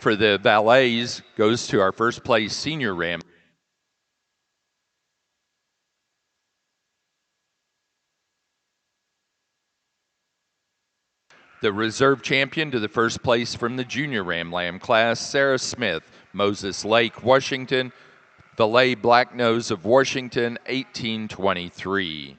For the Valais goes to our first place senior ram. The reserve champion to the first place from the junior ram lamb class, Sarah Smith, Moses Lake, Washington, Valais Blacknose of Washington, 1823.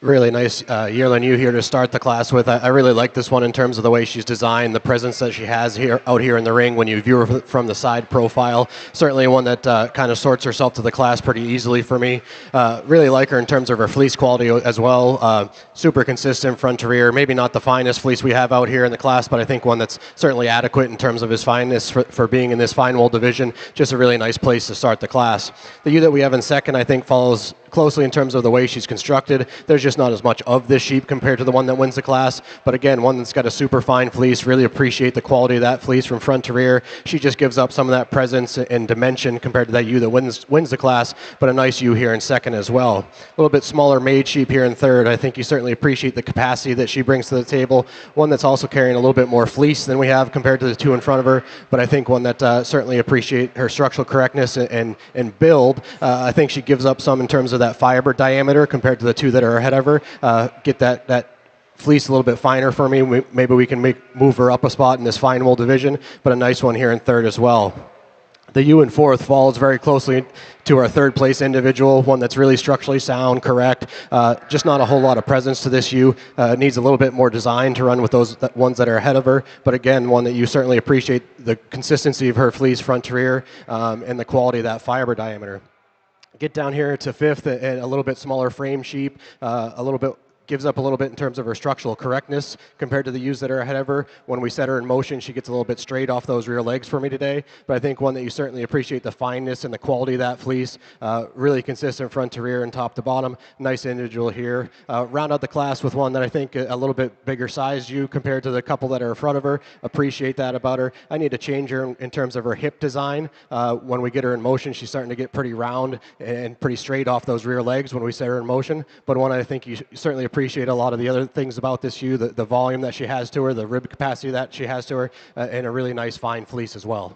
Really nice yearling ewe here to start the class with. I really like this one in terms of the way she's designed, the presence that she has here out here in the ring when you view her from the side profile. Certainly one that kind of sorts herself to the class pretty easily for me. Really like her in terms of her fleece quality as well. Super consistent front to rear. Maybe not the finest fleece we have out here in the class, but I think one that's certainly adequate in terms of his fineness for being in this fine wool division. Just a really nice place to start the class. The ewe that we have in second, I think, follows closely in terms of the way she's constructed. There's just not as much of this sheep compared to the one that wins the class. But again, one that's got a super fine fleece. Really appreciate the quality of that fleece from front to rear. She just gives up some of that presence and dimension compared to that ewe that wins the class, but a nice ewe here in second as well. A little bit smaller maid sheep here in third. I think you certainly appreciate the capacity that she brings to the table. One that's also carrying a little bit more fleece than we have compared to the two in front of her, but I think one that certainly appreciate her structural correctness and build. I think she gives up some in terms of that fiber diameter compared to the two that are ahead of her. Get that fleece a little bit finer for me. Maybe we can move her up a spot in this fine wool division, but a nice one here in third as well. The ewe in fourth falls very closely to our third place individual, one that's really structurally sound, correct. Just not a whole lot of presence to this ewe. Needs a little bit more design to run with those ones that are ahead of her. But again, one that you certainly appreciate the consistency of her fleece front to rear and the quality of that fiber diameter. Get down here to fifth, and a little bit smaller frame sheep, a little bit gives up a little bit in terms of her structural correctness compared to the ewes that are ahead of her. When we set her in motion, she gets a little bit straight off those rear legs for me today. But I think one that you certainly appreciate the fineness and the quality of that fleece. Really consistent front to rear and top to bottom. Nice individual here. Round out the class with one that I think a little bit bigger sized ewe compared to the couple that are in front of her. Appreciate that about her. I need to change her in terms of her hip design. When we get her in motion, she's starting to get pretty round and pretty straight off those rear legs when we set her in motion. But one I think you certainly appreciate a lot of the other things about this ewe, the volume that she has to her, the rib capacity that she has to her, and a really nice fine fleece as well.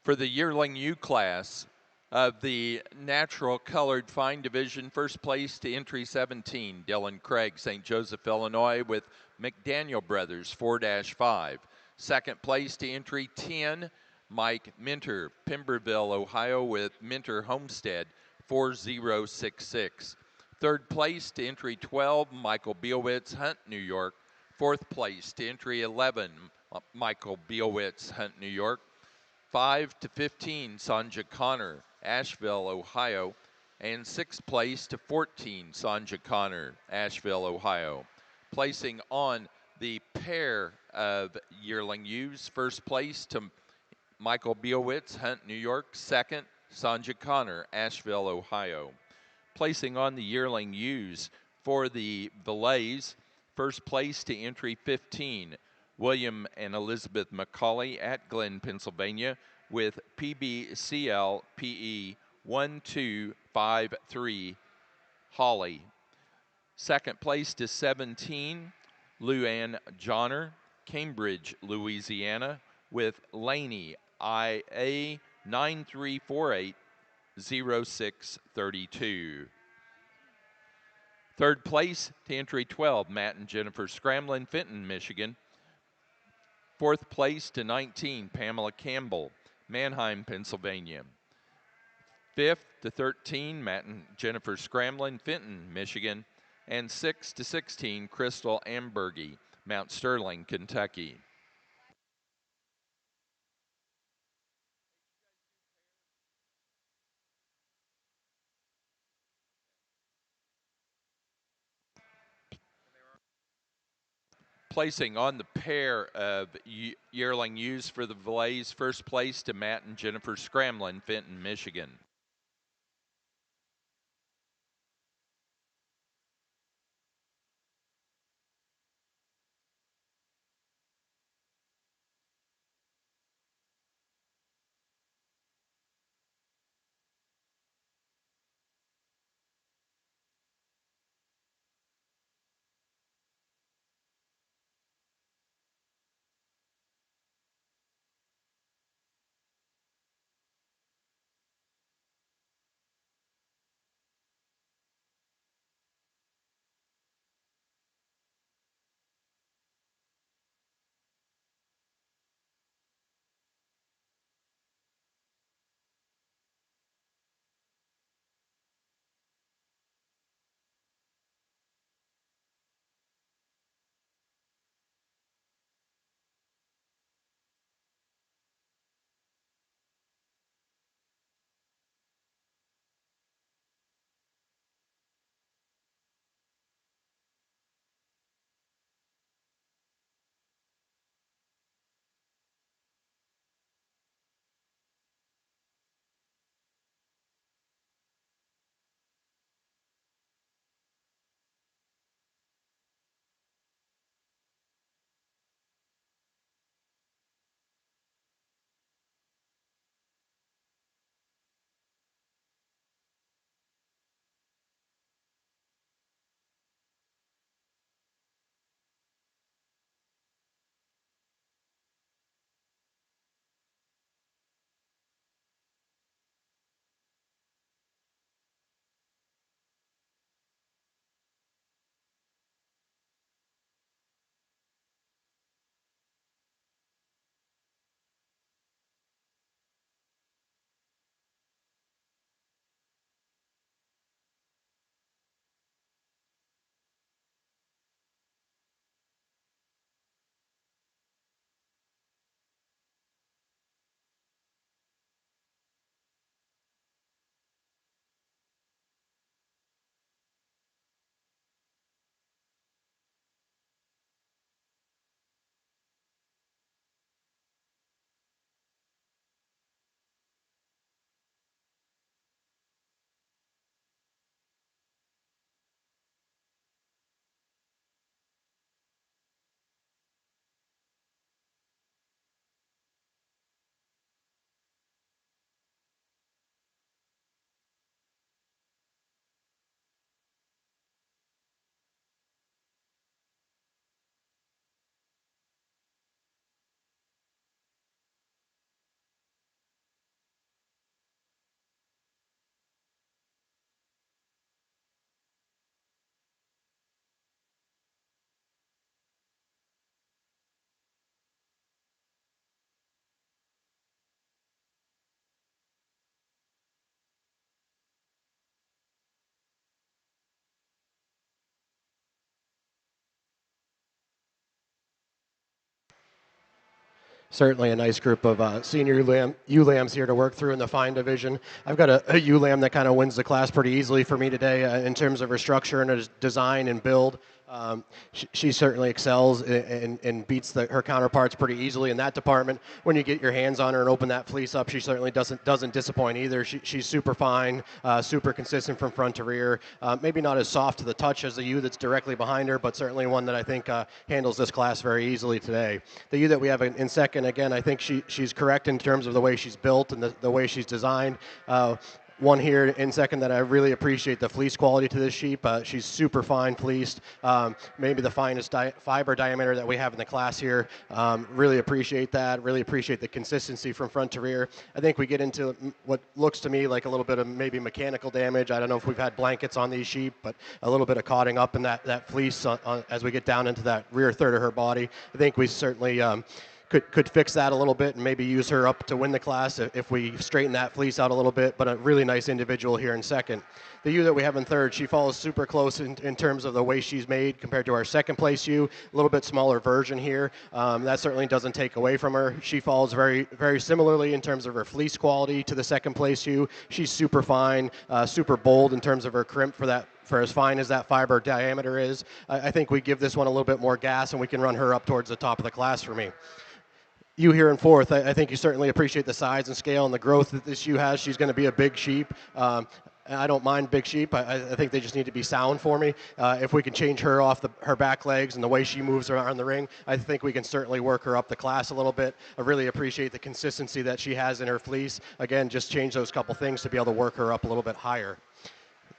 For the yearling U class of the natural colored fine division, first place to entry 17, Dylan Craig, St. Joseph, Illinois, with McDaniel Brothers 4-5. Second place to entry 10, Mike Minter, Pemberville, Ohio, with Minter Homestead 4066. Third place to entry 12, Michael Bielwitz, Hunt, New York. Fourth place to entry 11, Michael Bielwitz, Hunt, New York. 5 to 15, Sanja Connor, Asheville, Ohio. And 6th place to 14, Sanja Connor, Asheville, Ohio. Placing on the pair of yearling ewes, first place to Michael Bielwitz, Hunt, New York. Second, Sanja Connor, Asheville, Ohio. Placing on the yearling ewes for the Valais, first place to entry 15, William and Elizabeth McCauley at Glen, Pennsylvania, with PBCL PE 1253 Holly. Second place to 17, Luann Johnner, Cambridge, Louisiana, with Laney IA 9348 0632. Third place to entry 12, Matt and Jennifer Scramlin, Fenton, Michigan. Fourth place to 19, Pamela Campbell, Manheim, Pennsylvania. Fifth to 13, Matt and Jennifer Scramlin, Fenton, Michigan. And 6 to 16, Crystal Ambergy, Mount Sterling, Kentucky. Placing on the pair of yearling ewes for the Valais, first place to Matt and Jennifer Scramlin, Fenton, Michigan. Certainly a nice group of senior ewe lambs here to work through in the fine division. I've got a ewe lamb that kind of wins the class pretty easily for me today in terms of her structure and her design and build. She certainly excels and beats her counterparts pretty easily in that department. When you get your hands on her and open that fleece up, she certainly doesn't disappoint either. She's super fine, super consistent from front to rear. Maybe not as soft to the touch as the ewe that's directly behind her, but certainly one that I think handles this class very easily today. The ewe that we have in second, again, I think she's correct in terms of the way she's built and the way she's designed. One here in second that I really appreciate the fleece quality to this sheep. She's super fine fleeced, maybe the finest fiber diameter that we have in the class here. Really appreciate that. Really appreciate the consistency from front to rear. I think we get into what looks to me like a little bit of maybe mechanical damage. I don't know if we've had blankets on these sheep, but a little bit of caughting up in that fleece as we get down into that rear third of her body. I think we certainly could fix that a little bit and maybe use her up to win the class if we straighten that fleece out a little bit, but a really nice individual here in second. The ewe that we have in third, she follows super close in terms of the way she's made compared to our second place ewe. A little bit smaller version here. That certainly doesn't take away from her. She follows very, very similarly in terms of her fleece quality to the second place ewe. She's super fine, super bold in terms of her crimp for as fine as that fiber diameter is. I think we give this one a little bit more gas and we can run her up towards the top of the class for me. You here in fourth, I think you certainly appreciate the size and scale and the growth that this ewe has. She's going to be a big sheep. I don't mind big sheep. I think they just need to be sound for me. If we can change her off her back legs and the way she moves around the ring, I think we can certainly work her up the class a little bit. I really appreciate the consistency that she has in her fleece. Again, just change those couple things to be able to work her up a little bit higher.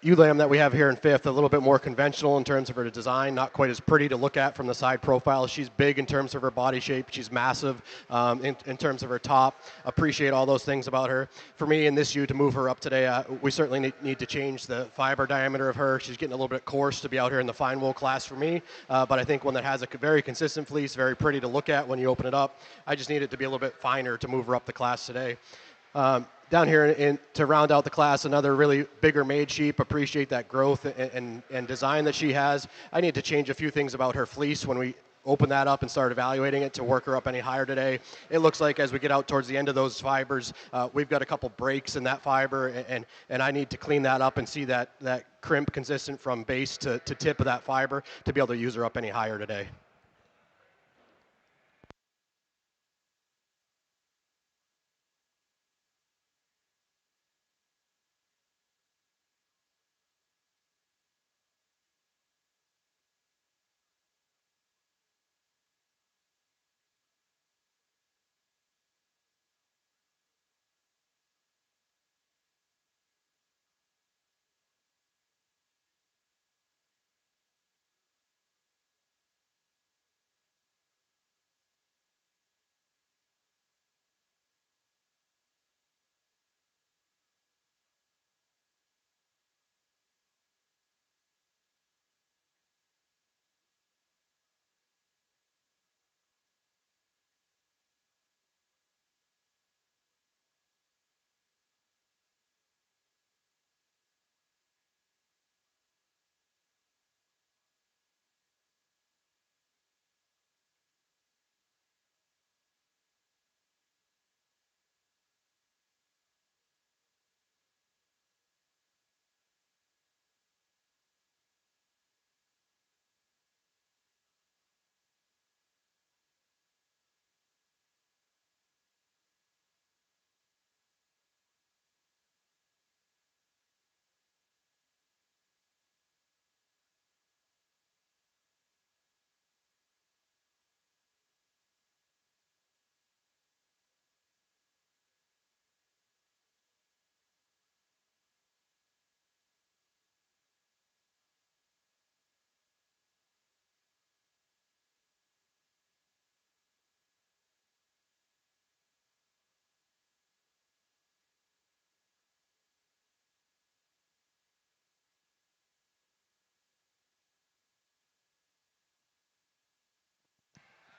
Ewe lamb that we have here in fifth, a little bit more conventional in terms of her design, not quite as pretty to look at from the side profile. She's big in terms of her body shape. She's massive in terms of her top. Appreciate all those things about her. For me in this ewe to move her up today, we certainly need to change the fiber diameter of her. She's getting a little bit coarse to be out here in the fine wool class for me, but I think one that has a very consistent fleece, very pretty to look at when you open it up. I just need it to be a little bit finer to move her up the class today. Down here to round out the class, another really bigger made sheep. Appreciate that growth and design that she has. I need to change a few things about her fleece when we open that up and start evaluating it to work her up any higher today. It looks like as we get out towards the end of those fibers, we've got a couple breaks in that fiber, and I need to clean that up and see that crimp consistent from base to tip of that fiber to be able to use her up any higher today.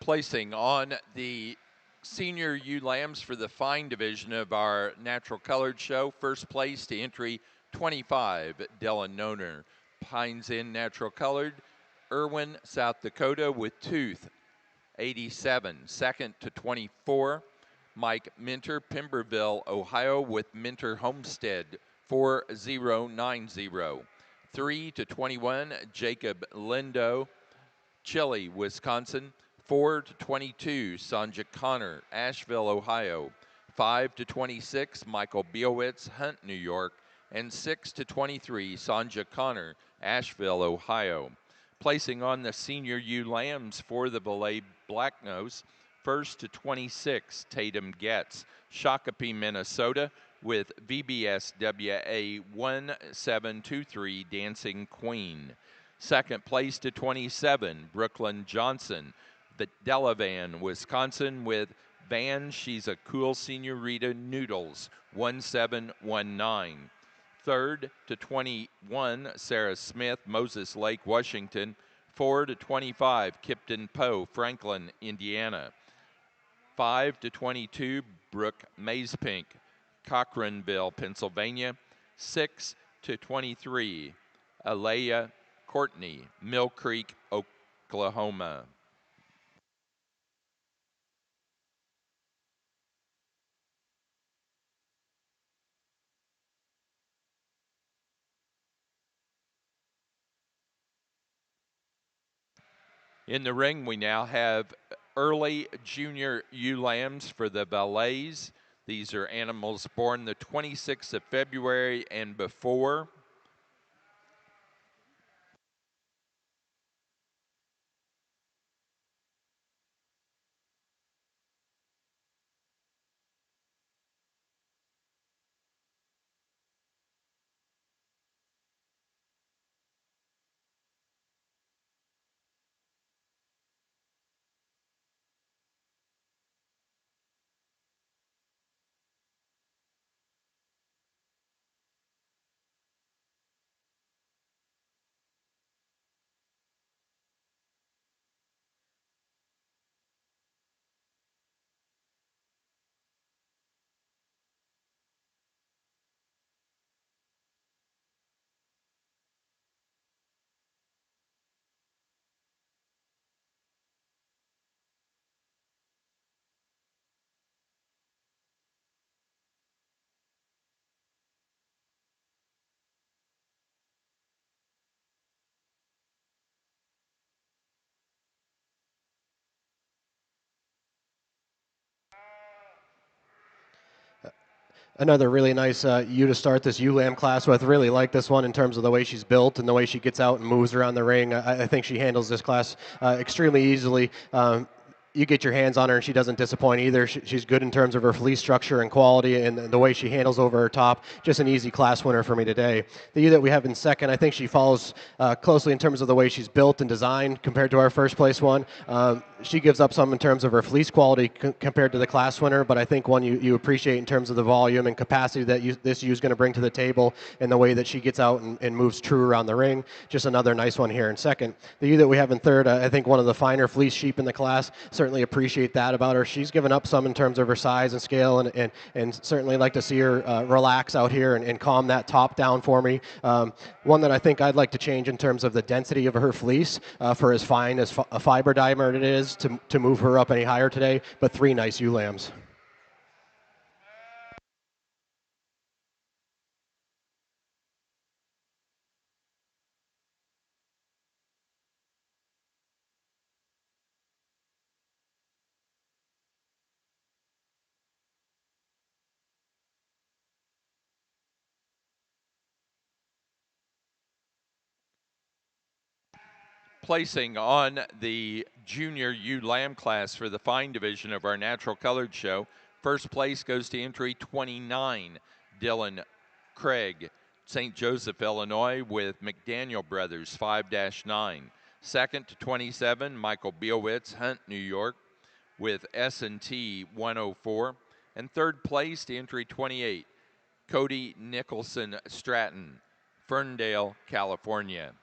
Placing on the senior ewe lambs for the fine division of our natural colored show. First place to entry 25, Dylan Noner. Pines Inn natural colored, Irwin, South Dakota with tooth 87. Second to 24, Mike Minter, Pemberville, Ohio, with Minter Homestead, 4090. 3 to 21, Jacob Lindo, Chile, Wisconsin. 4 to 22, Sanja Connor, Asheville, Ohio. 5 to 26, Michael Biowitz, Hunt, New York. And 6 to 23, Sanja Connor, Asheville, Ohio. Placing on the senior ewe lambs for the Valais Blacknose, 1st to 26, Tatum Getz, Shakopee, Minnesota, with VBSWA 1723, Dancing Queen. Second place to 27, Brooklyn Johnson, Delavan, Wisconsin, with Van She's a Cool Senorita Noodles, 1719. Third to 21, Sarah Smith, Moses Lake, Washington. 4 to 25, Kipton Poe, Franklin, Indiana. 5 to 22, Brooke Mazepink, Cochranville, Pennsylvania. 6 to 23, Alea Courtney, Mill Creek, Oklahoma. In the ring, we now have early junior ewe lambs for the Valais. These are animals born the 26th of February and before. Another really nice ewe to start this ewe lamb class with. Really like this one in terms of the way she's built and the way she gets out and moves around the ring. I think she handles this class extremely easily. You get your hands on her and she doesn't disappoint either. She's good in terms of her fleece structure and quality and the way she handles over her top. Just an easy class winner for me today. The ewe that we have in second, I think she follows closely in terms of the way she's built and designed compared to our first place one. She gives up some in terms of her fleece quality compared to the class winner, but I think one you appreciate in terms of the volume and capacity that this ewe is going to bring to the table and the way that she gets out and moves true around the ring. Just another nice one here in second. The ewe that we have in third, I think one of the finer fleece sheep in the class. Certainly appreciate that about her. She's given up some in terms of her size and scale, and certainly like to see her relax out here and calm that top down for me. One that I think I'd like to change in terms of the density of her fleece for as fine as a fiber diamond it is to move her up any higher today, but three nice ewe lambs. Placing on the junior ewe lamb class for the fine division of our natural colored show, first place goes to entry 29, Dylan Craig, St. Joseph, Illinois, with McDaniel Brothers, 5-9. Second to 27, Michael Biowitz, Hunt, New York, with S&T 104. And third place to entry 28, Cody Nicholson Stratton, Ferndale, California.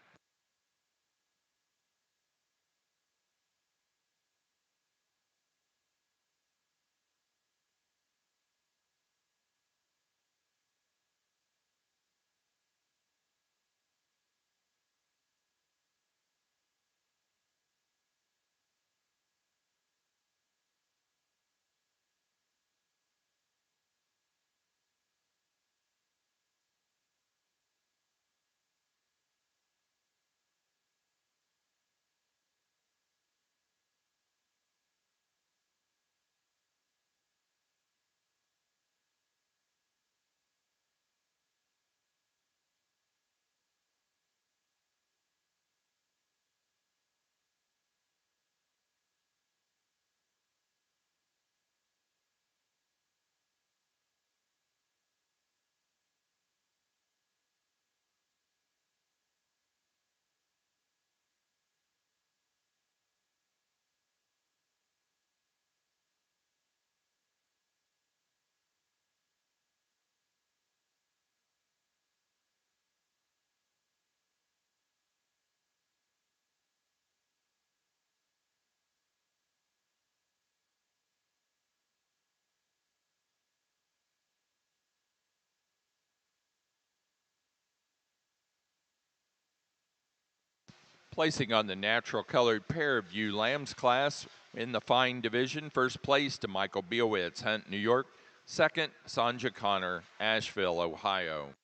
Placing on the natural colored pair of ewe lambs class in the fine division, first place to Michael Biowitz, Hunt, New York. Second, Sanja Connor, Asheville, Ohio.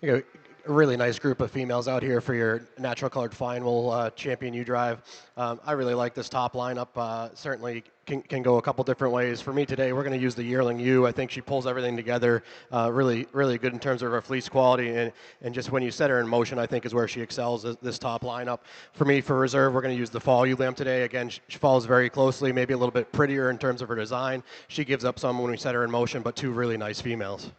You know, a really nice group of females out here for your natural colored fine wool champion U drive. I really like this top lineup. Certainly can go a couple different ways. For me today, we're going to use the yearling U. I think she pulls everything together really good in terms of her fleece quality. And just when you set her in motion, I think is where she excels, this top lineup. For me, for reserve, we're going to use the fall ewe lamb today. Again, she follows very closely, maybe a little bit prettier in terms of her design. She gives up some when we set her in motion, but two really nice females.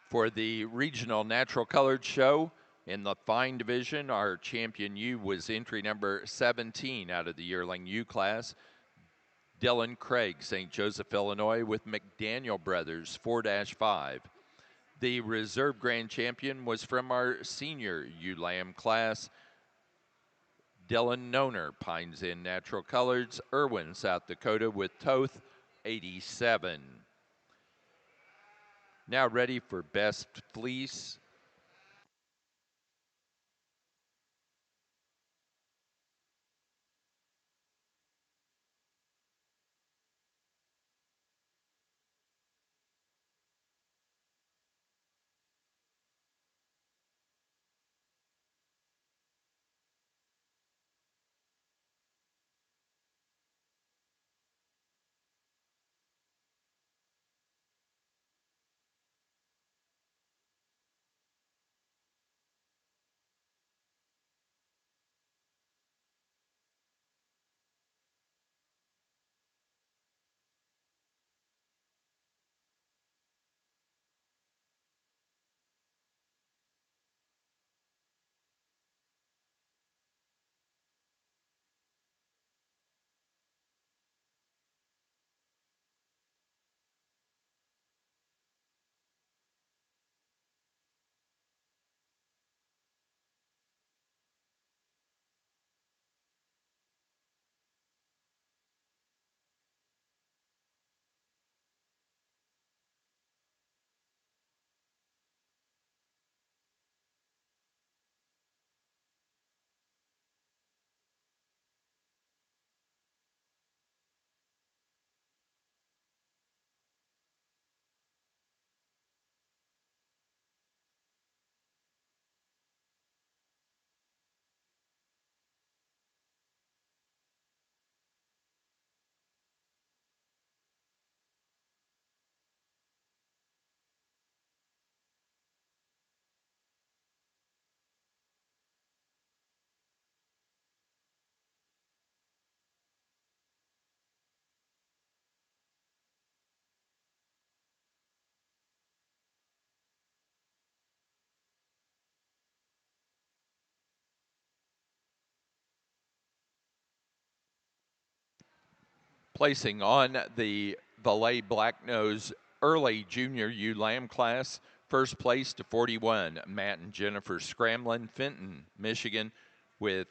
For the regional natural colored show in the fine division, our champion ewe was entry number 17 out of the yearling ewe class. Dylan Craig, St. Joseph, Illinois, with McDaniel Brothers, 4-5. The reserve grand champion was from our senior ewe lamb class. Dylan Noner, Pines Inn Natural Colors, Irwin, South Dakota, with Toth, 87. Now ready for best fleece. Placing on the Valais Blacknose early junior ewe lamb class, first place to 41, Matt and Jennifer Scramlin, Fenton, Michigan, with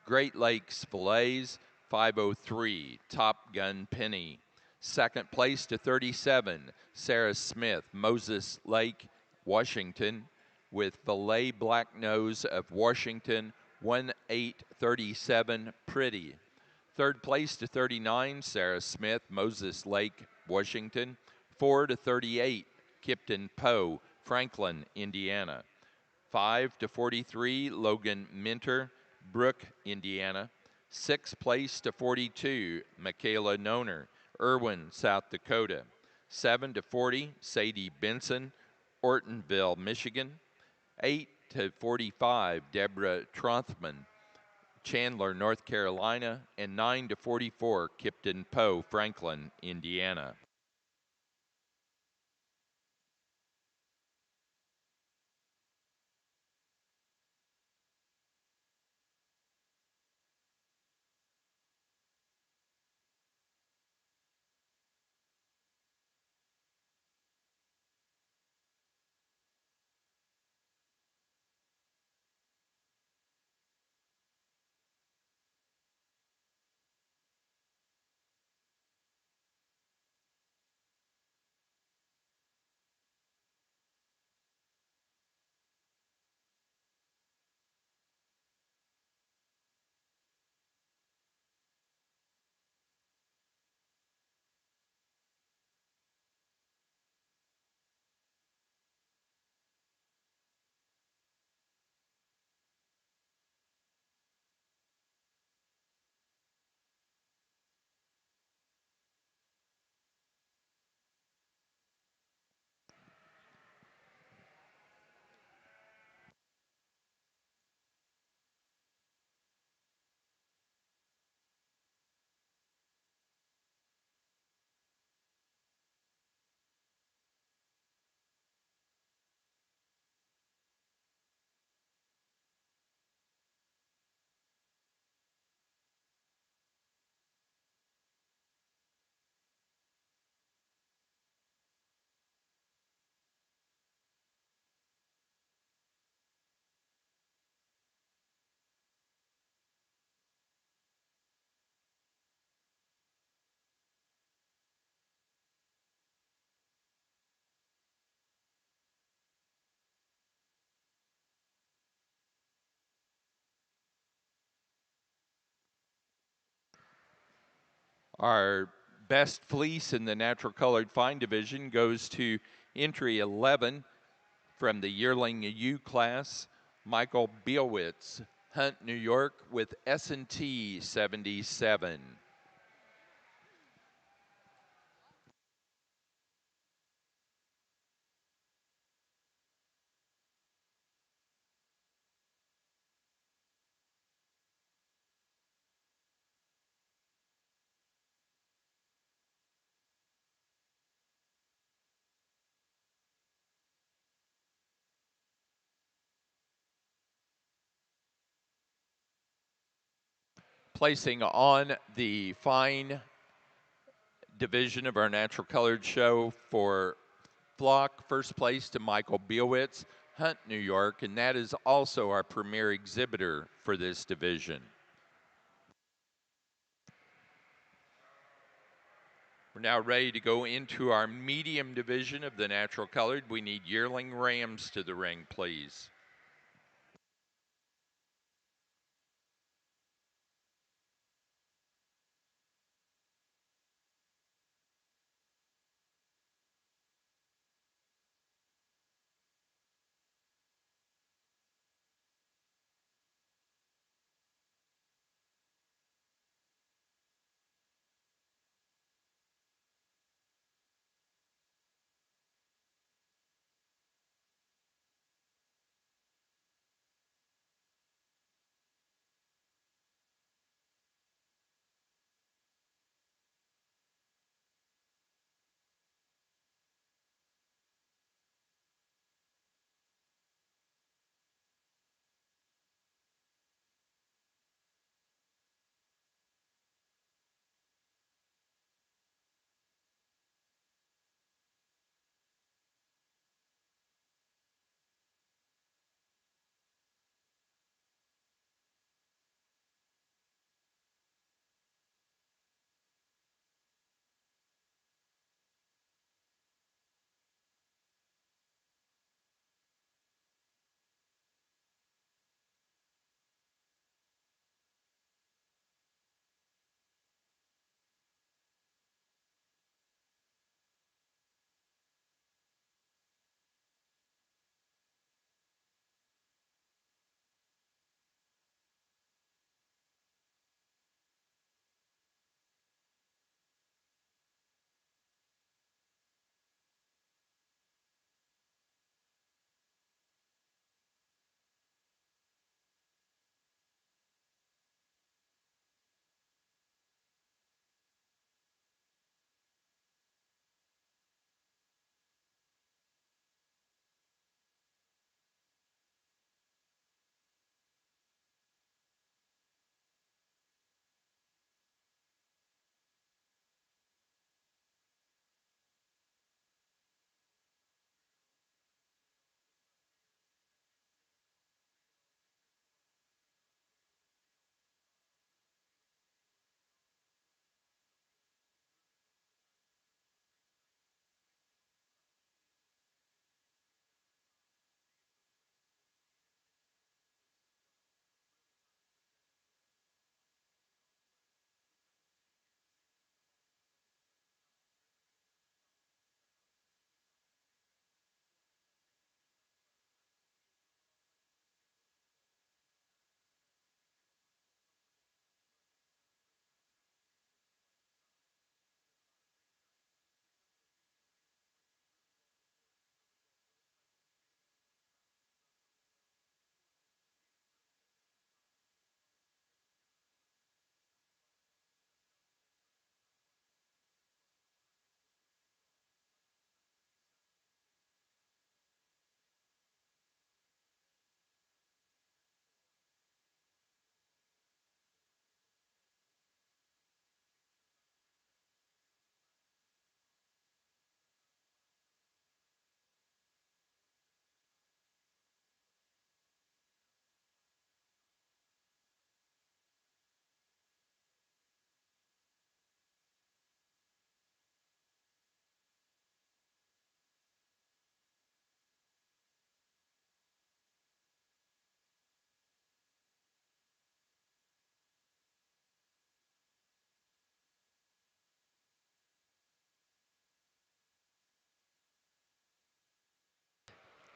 Great Lakes Valais 503, Top Gun Penny. Second place to 37, Sarah Smith, Moses Lake, Washington, with Valais Blacknose of Washington 1837, Pretty. Third place to 39, Sarah Smith, Moses Lake, Washington. 4 to 38, Kipton Poe, Franklin, Indiana. 5 to 43, Logan Minter, Brook, Indiana. Sixth place to 42, Michaela Noner, Irwin, South Dakota. 7 to 40, Sadie Benson, Ortonville, Michigan. 8 to 45, Deborah Tronthman, Chandler, North Carolina, and 9 to 44, Kipton Poe, Franklin, Indiana. Our best fleece in the natural colored fine division goes to entry 11 from the yearling U class, Michael Bielwitz, Hunt, New York, with S&T 77. Placing on the fine division of our natural colored show for flock, first place to Michael Bielwitz, Hunt, New York, and that is also our premier exhibitor for this division. We're now ready to go into our medium division of the natural colored. We need yearling rams to the ring, please.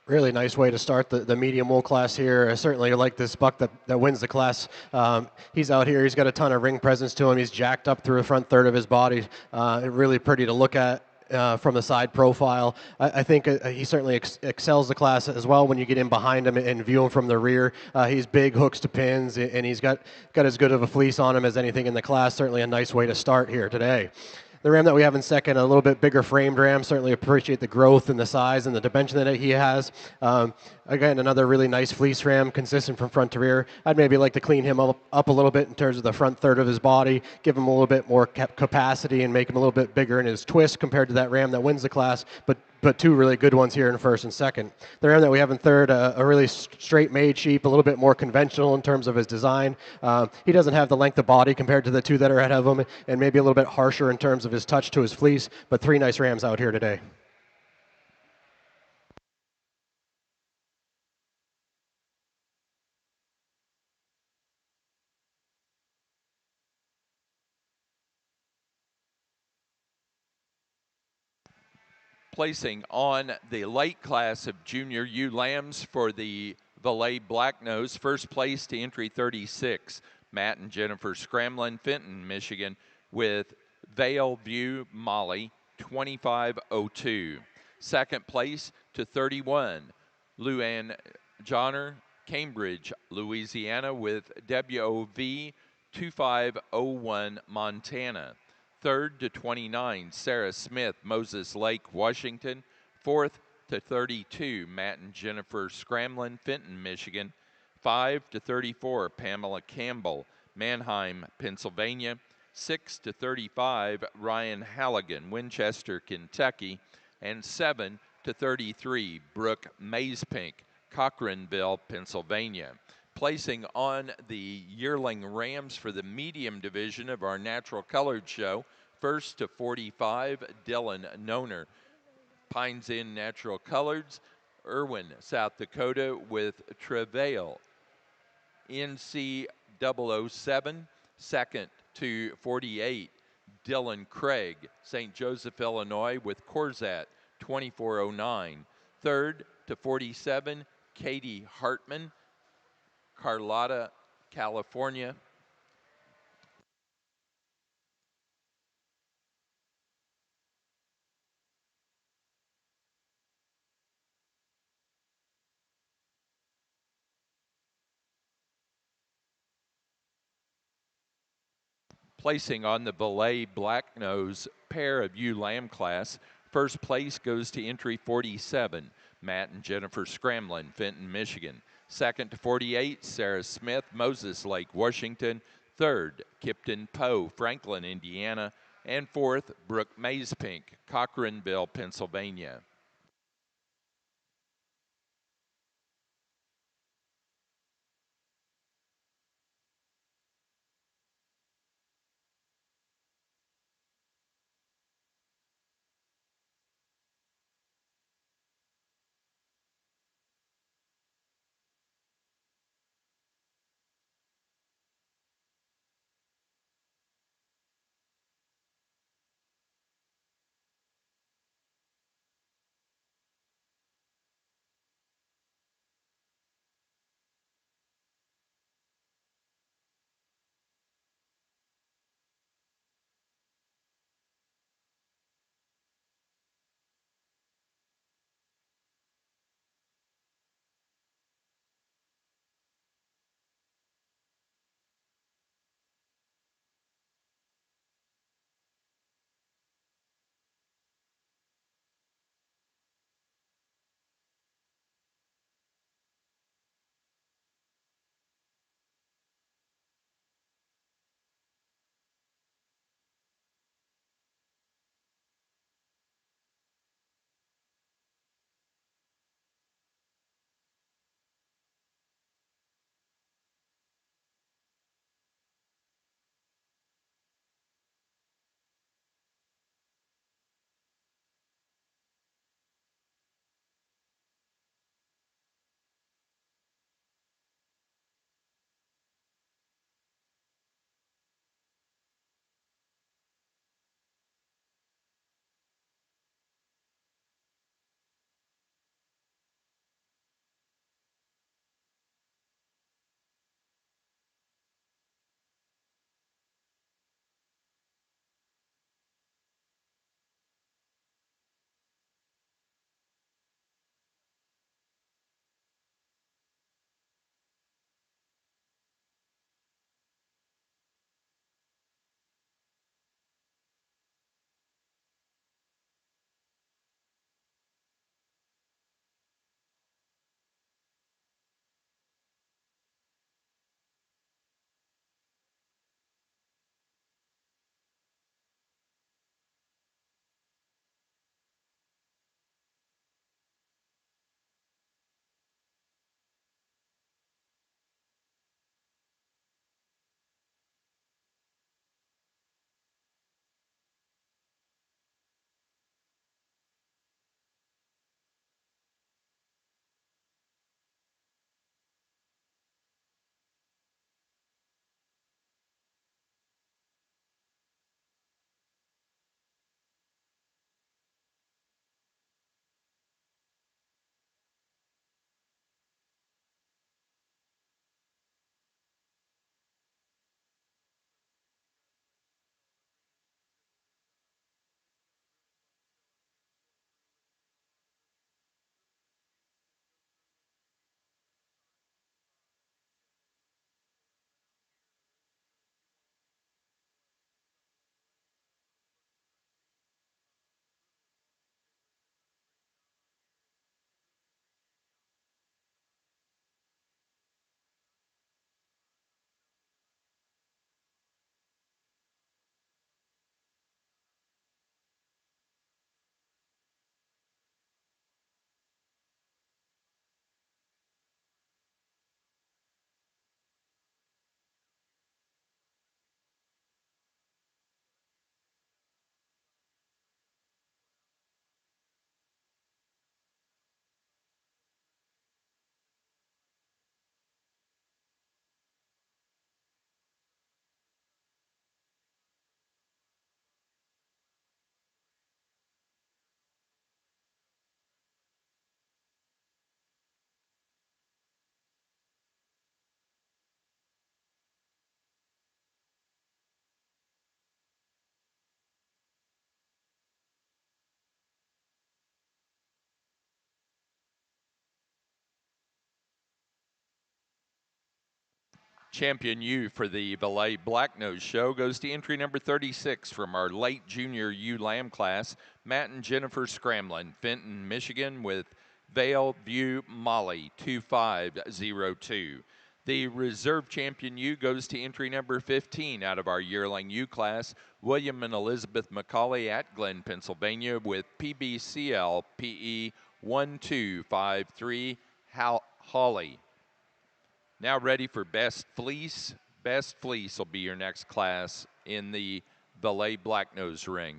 Really nice way to start the medium wool class here. I certainly like this buck that wins the class. He's out here. He's got a ton of ring presence to him. He's jacked up through the front third of his body. Really pretty to look at. From the side profile, I think he certainly excels the class as well. When you get in behind him and view him from the rear, he's big hooks to pins, and he's got as good of a fleece on him as anything in the class. Certainly a nice way to start here today. The ram that we have in second, a little bit bigger framed ram. Certainly appreciate the growth and the size and the dimension that he has. Again, another really nice fleece ram, consistent from front to rear. I'd maybe like to clean him up a little bit in terms of the front third of his body, give him a little bit more capacity and make him a little bit bigger in his twist compared to that ram that wins the class, but two really good ones here in first and second. The ram that we have in third, a really straight made sheep, a little bit more conventional in terms of his design. He doesn't have the length of body compared to the two that are ahead of him, and maybe a little bit harsher in terms of his touch to his fleece, but three nice rams out here today. Placing on the light class of junior ewe lambs for the Valais Blacknose, first place to entry 36, Matt and Jennifer Scramlin, Fenton, Michigan, with Vale View Molly 2502. Second place to 31, Luann Johnner, Cambridge, Louisiana, with WOV 2501, Montana. Third to 29, Sarah Smith, Moses Lake, Washington. Fourth to 32, Matt and Jennifer Scramlin, Fenton, Michigan. 5 to 34, Pamela Campbell, Manheim, Pennsylvania. 6 to 35, Ryan Halligan, Winchester, Kentucky. And 7 to 33, Brooke Mazepink, Cochranville, Pennsylvania. Placing on the yearling rams for the medium division of our natural colored show, first to 45, Dylan Noner, Pines Inn Natural Coloreds, Irwin, South Dakota, with Travail, NC 007. Second to 48, Dylan Craig, St. Joseph, Illinois, with Corzat 2409. Third to 47, Katie Hartman, Carlotta, California. Placing on the Valais Blacknose pair of ewe lamb class, first place goes to entry 47, Matt and Jennifer Scramlin, Fenton, Michigan. Second to 48, Sarah Smith, Moses Lake, Washington. Third, Kipton Poe, Franklin, Indiana. And fourth, Brooke Mazepink, Cochranville, Pennsylvania. Champion ewe for the Valais Blacknose show goes to entry number 36 from our late junior ewe lamb class, Matt and Jennifer Scramlin, Fenton, Michigan, with Vale View Molly 2502. The reserve champion ewe goes to entry number 15 out of our yearling ewe class, William and Elizabeth McCauley at Glen, Pennsylvania, with PBCL PE 1253 Holly. Now ready for Best Fleece. Best Fleece will be your next class in the Valais Blacknose ring.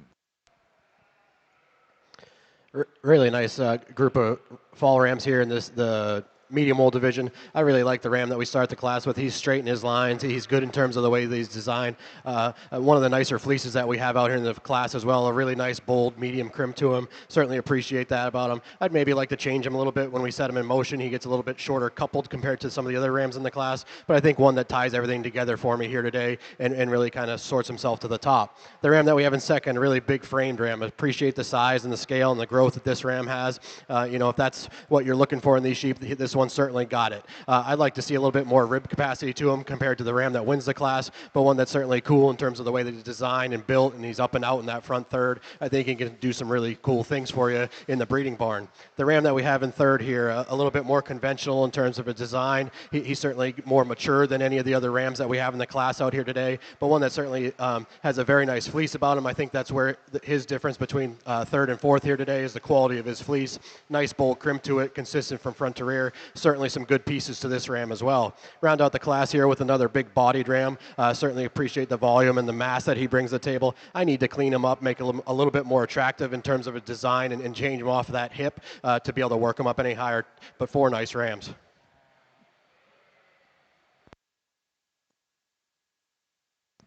Really nice group of fall rams here in the medium wool division. I really like the ram that we start the class with. He's straight in his lines. He's good in terms of the way that he's designed. One of the nicer fleeces that we have out here in the class as well. A really nice, bold, medium crim to him. Certainly appreciate that about him. I'd maybe like to change him a little bit when we set him in motion. He gets a little bit shorter coupled compared to some of the other rams in the class, but I think one that ties everything together for me here today and really kind of sorts himself to the top. The ram that we have in second, really big framed ram. I appreciate the size and the scale and the growth that this ram has. If that's what you're looking for in these sheep, this one certainly got it. I'd like to see a little bit more rib capacity to him compared to the ram that wins the class, but one that's certainly cool in terms of the way that he's designed and built, and he's up and out in that front third. I think he can do some really cool things for you in the breeding barn. The ram that we have in third here, a little bit more conventional in terms of a design. He's certainly more mature than any of the other rams that we have in the class out here today, but one that certainly has a very nice fleece about him. I think that's where his difference between third and fourth here today is the quality of his fleece. Nice bold crimp to it, consistent from front to rear. Certainly some good pieces to this ram as well. Round out the class here with another big bodied ram. Certainly appreciate the volume and the mass that he brings to the table. I need to clean him up, make him a little bit more attractive in terms of a design and change him off of that hip to be able to work him up any higher, but four nice rams.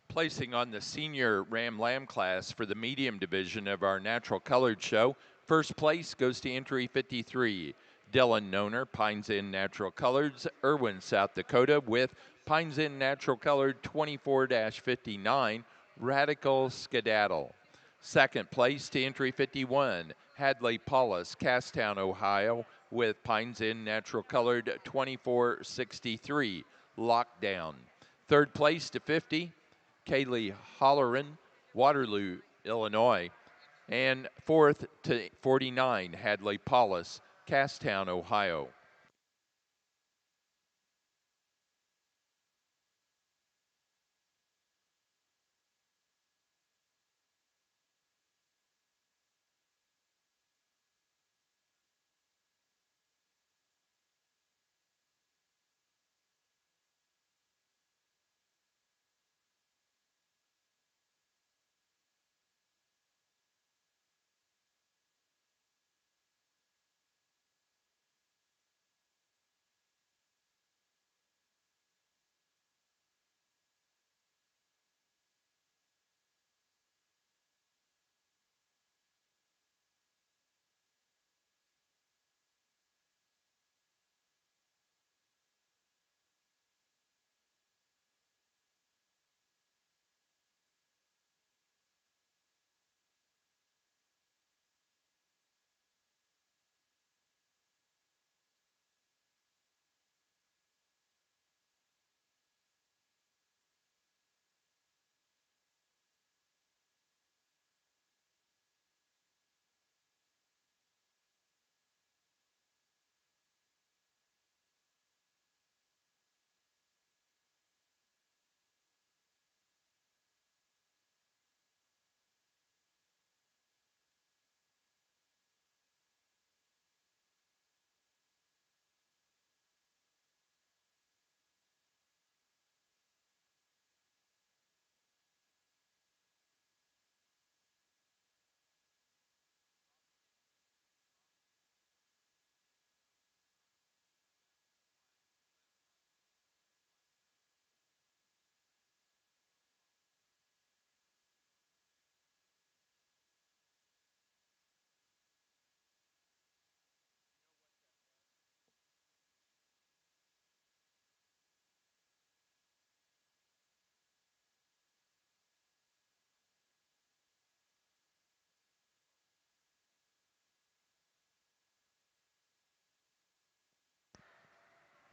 Placing on the senior Ram Lamb class for the medium division of our natural colored show, first place goes to entry 53. Dylan Noner, Pines Inn Natural Coloreds, Irwin, South Dakota, with Pines Inn Natural Colored 24-59, Radical Skedaddle. Second place to entry 51, Hadley Paulus, Casstown, Ohio, with Pines Inn Natural Colored 2463, Lockdown. Third place to 50, Kaylee Holleran, Waterloo, Illinois. And fourth to 49, Hadley Paulus, Casstown, Ohio.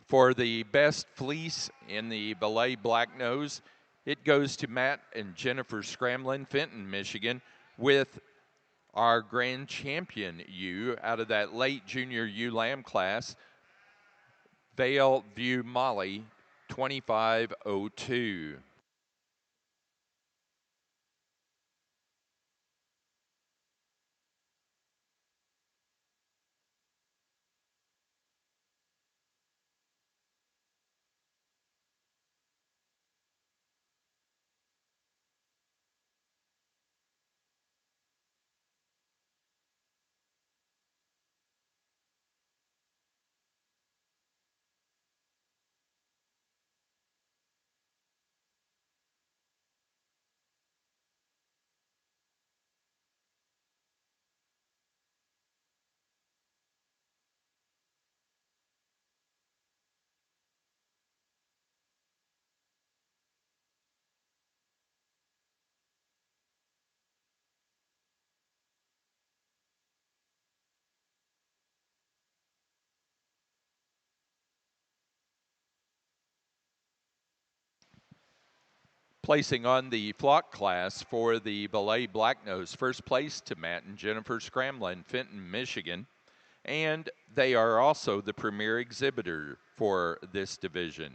For the best fleece in the Valais Blacknose, it goes to Matt and Jennifer Scramlin, Fenton, Michigan, with our grand champion ewe out of that late junior ewe lamb class, Vale View Molly, 2502. Placing on the flock class for the Valais Blacknose, first place to Matt and Jennifer Scramlin, Fenton, Michigan. And they are also the premier exhibitor for this division.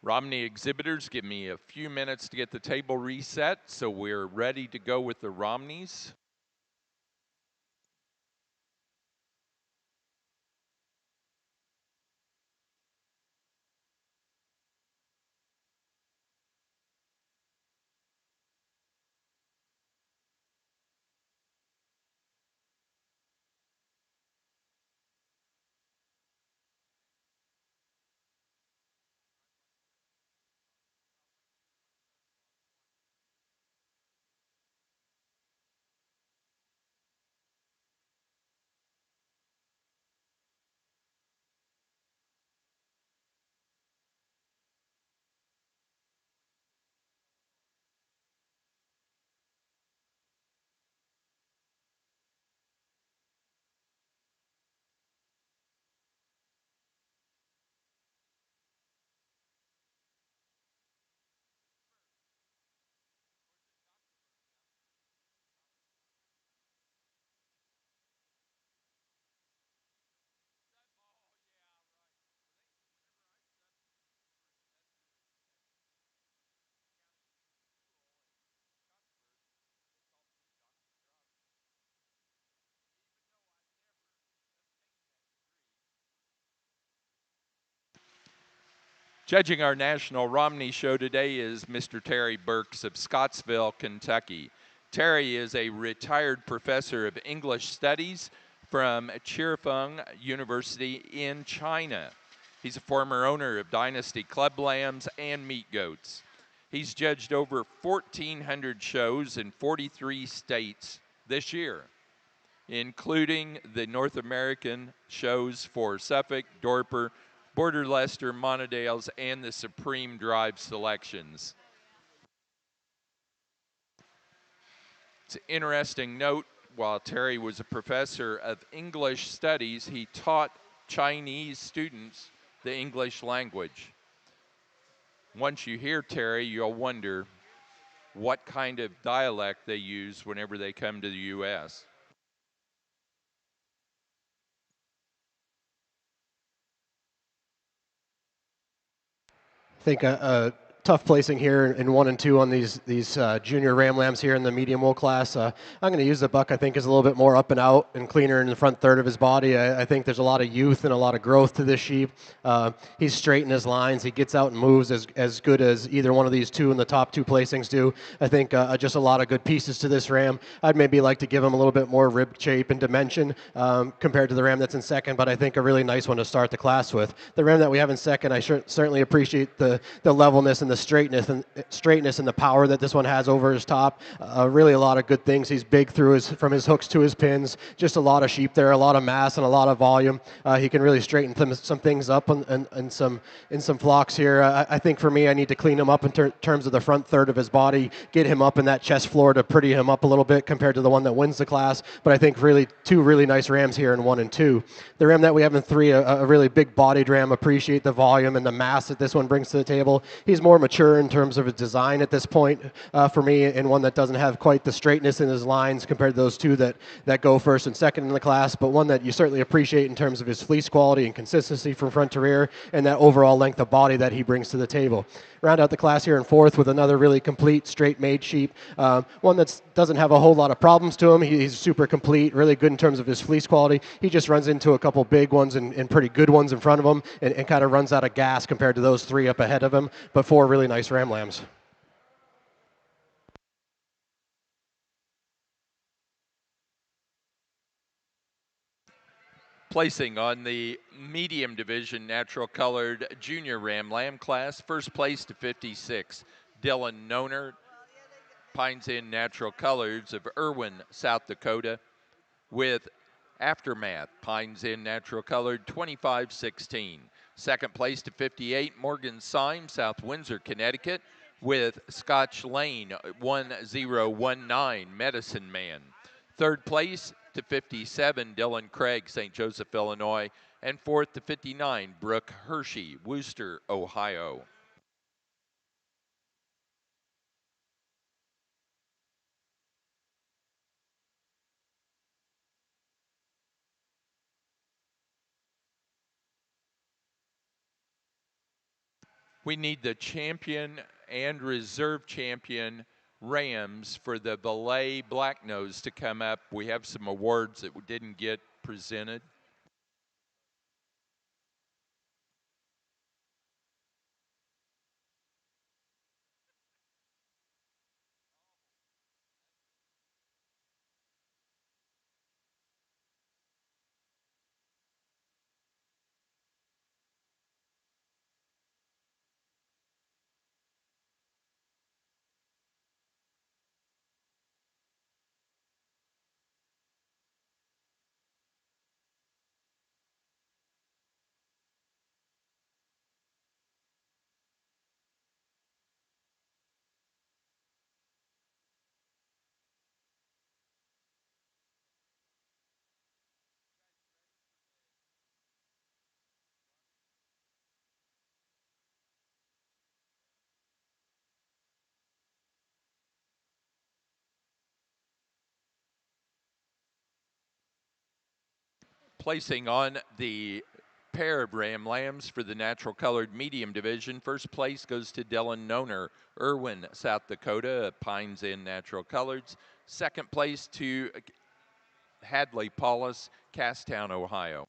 Romney exhibitors, give me a few minutes to get the table reset, so we're ready to go with the Romneys. Judging our National Romney show today is Mr. Terry Burks of Scottsville, Kentucky. Terry is a retired professor of English studies from Chifeng University in China. He's a former owner of Dynasty Club Lambs and Meat Goats. He's judged over 1,400 shows in 43 states this year, including the North American shows for Suffolk, Dorper, Border Leicester, Monadales, and the Supreme Drive selections. It's an interesting note, while Terry was a professor of English studies, he taught Chinese students the English language. Once you hear Terry, you'll wonder what kind of dialect they use whenever they come to the U.S. I think a tough placing here in 1 and 2 on these junior ram lambs here in the medium wool class. I'm going to use the buck. I think is a little bit more up and out and cleaner in the front third of his body. I think there's a lot of youth and a lot of growth to this sheep. He's straight in his lines. He gets out and moves as good as either one of these two in the top 2 placings do. I think just a lot of good pieces to this ram. I'd maybe like to give him a little bit more rib shape and dimension compared to the ram that's in second, but I think a really nice one to start the class with. The ram that we have in second, I certainly appreciate the levelness and the straightness and the power that this one has over his top. Really a lot of good things. He's big from his hooks to his pins. Just a lot of sheep there, a lot of mass and a lot of volume. He can really straighten some things up in some flocks here. I think for me, I need to clean him up in terms of the front third of his body, get him up in that chest floor to pretty him up a little bit compared to the one that wins the class. But I think really two really nice rams here in 1 and 2. The ram that we have in 3, a really big bodied ram. Appreciate the volume and the mass that this one brings to the table. He's more mature in terms of his design at this point for me, and one that doesn't have quite the straightness in his lines compared to those two that go first and second in the class, but one that you certainly appreciate in terms of his fleece quality and consistency from front to rear and that overall length of body that he brings to the table. Round out the class here in 4th with another really complete straight made sheep, one that doesn't have a whole lot of problems to him. He's super complete, really good in terms of his fleece quality. He just runs into a couple big ones and pretty good ones in front of him and kind of runs out of gas compared to those 3 up ahead of him, but 4 really nice ram lambs. Placing on the medium division natural colored junior ram lamb class, first place to 56, Dylan Noner, Pines Inn natural colors of Irwin, South Dakota, with Aftermath, Pines Inn natural colored 2516. Second place to 58, Morgan Syme, South Windsor, Connecticut, with Scotch Lane 1019, Medicine Man. Third place to 57, Dylan Craig, St. Joseph, Illinois. And fourth to 59, Brooke Hershey, Wooster, Ohio. We need the champion and reserve champion Rams for the Valais Blacknose to come up. We have some awards that we didn't get presented. Placing on the pair of ram lambs for the natural colored medium division. First place goes to Dylan Noner, Irwin, South Dakota, Pines Inn natural colors. Second place to Hadley Paulus, Casstown, Ohio.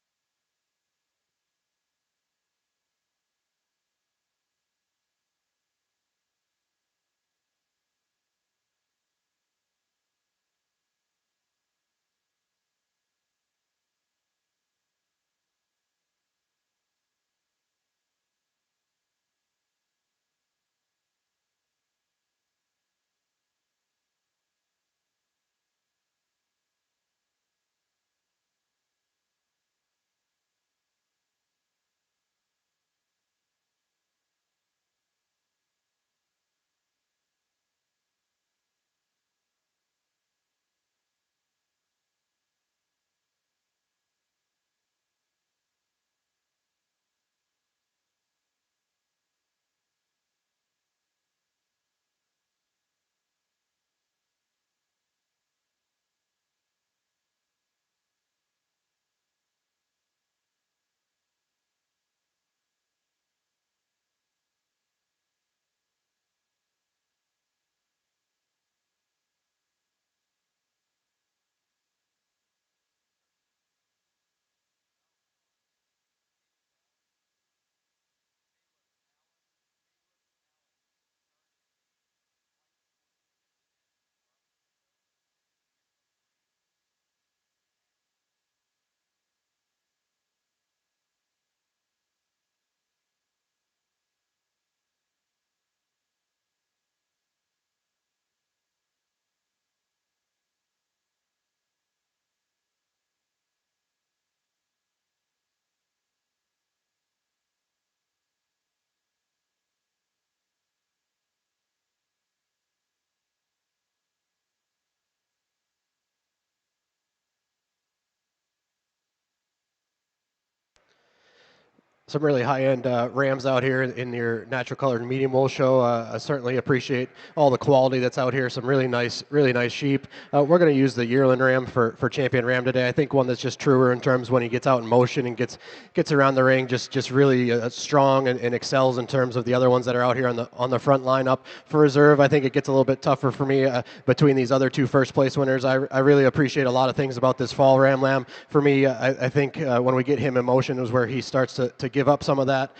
Some really high-end rams out here in your natural colored medium wool show. I certainly appreciate all the quality that's out here. Some really nice sheep. We're going to use the yearling ram for champion ram today. I think one that's just truer in terms when he gets out in motion and gets around the ring, just really strong and excels in terms of the other ones that are out here on the front lineup. For reserve, I think it gets a little bit tougher for me between these other two first place winners. I really appreciate a lot of things about this fall ram lamb. For me, I think when we get him in motion is where he starts to give up some of that.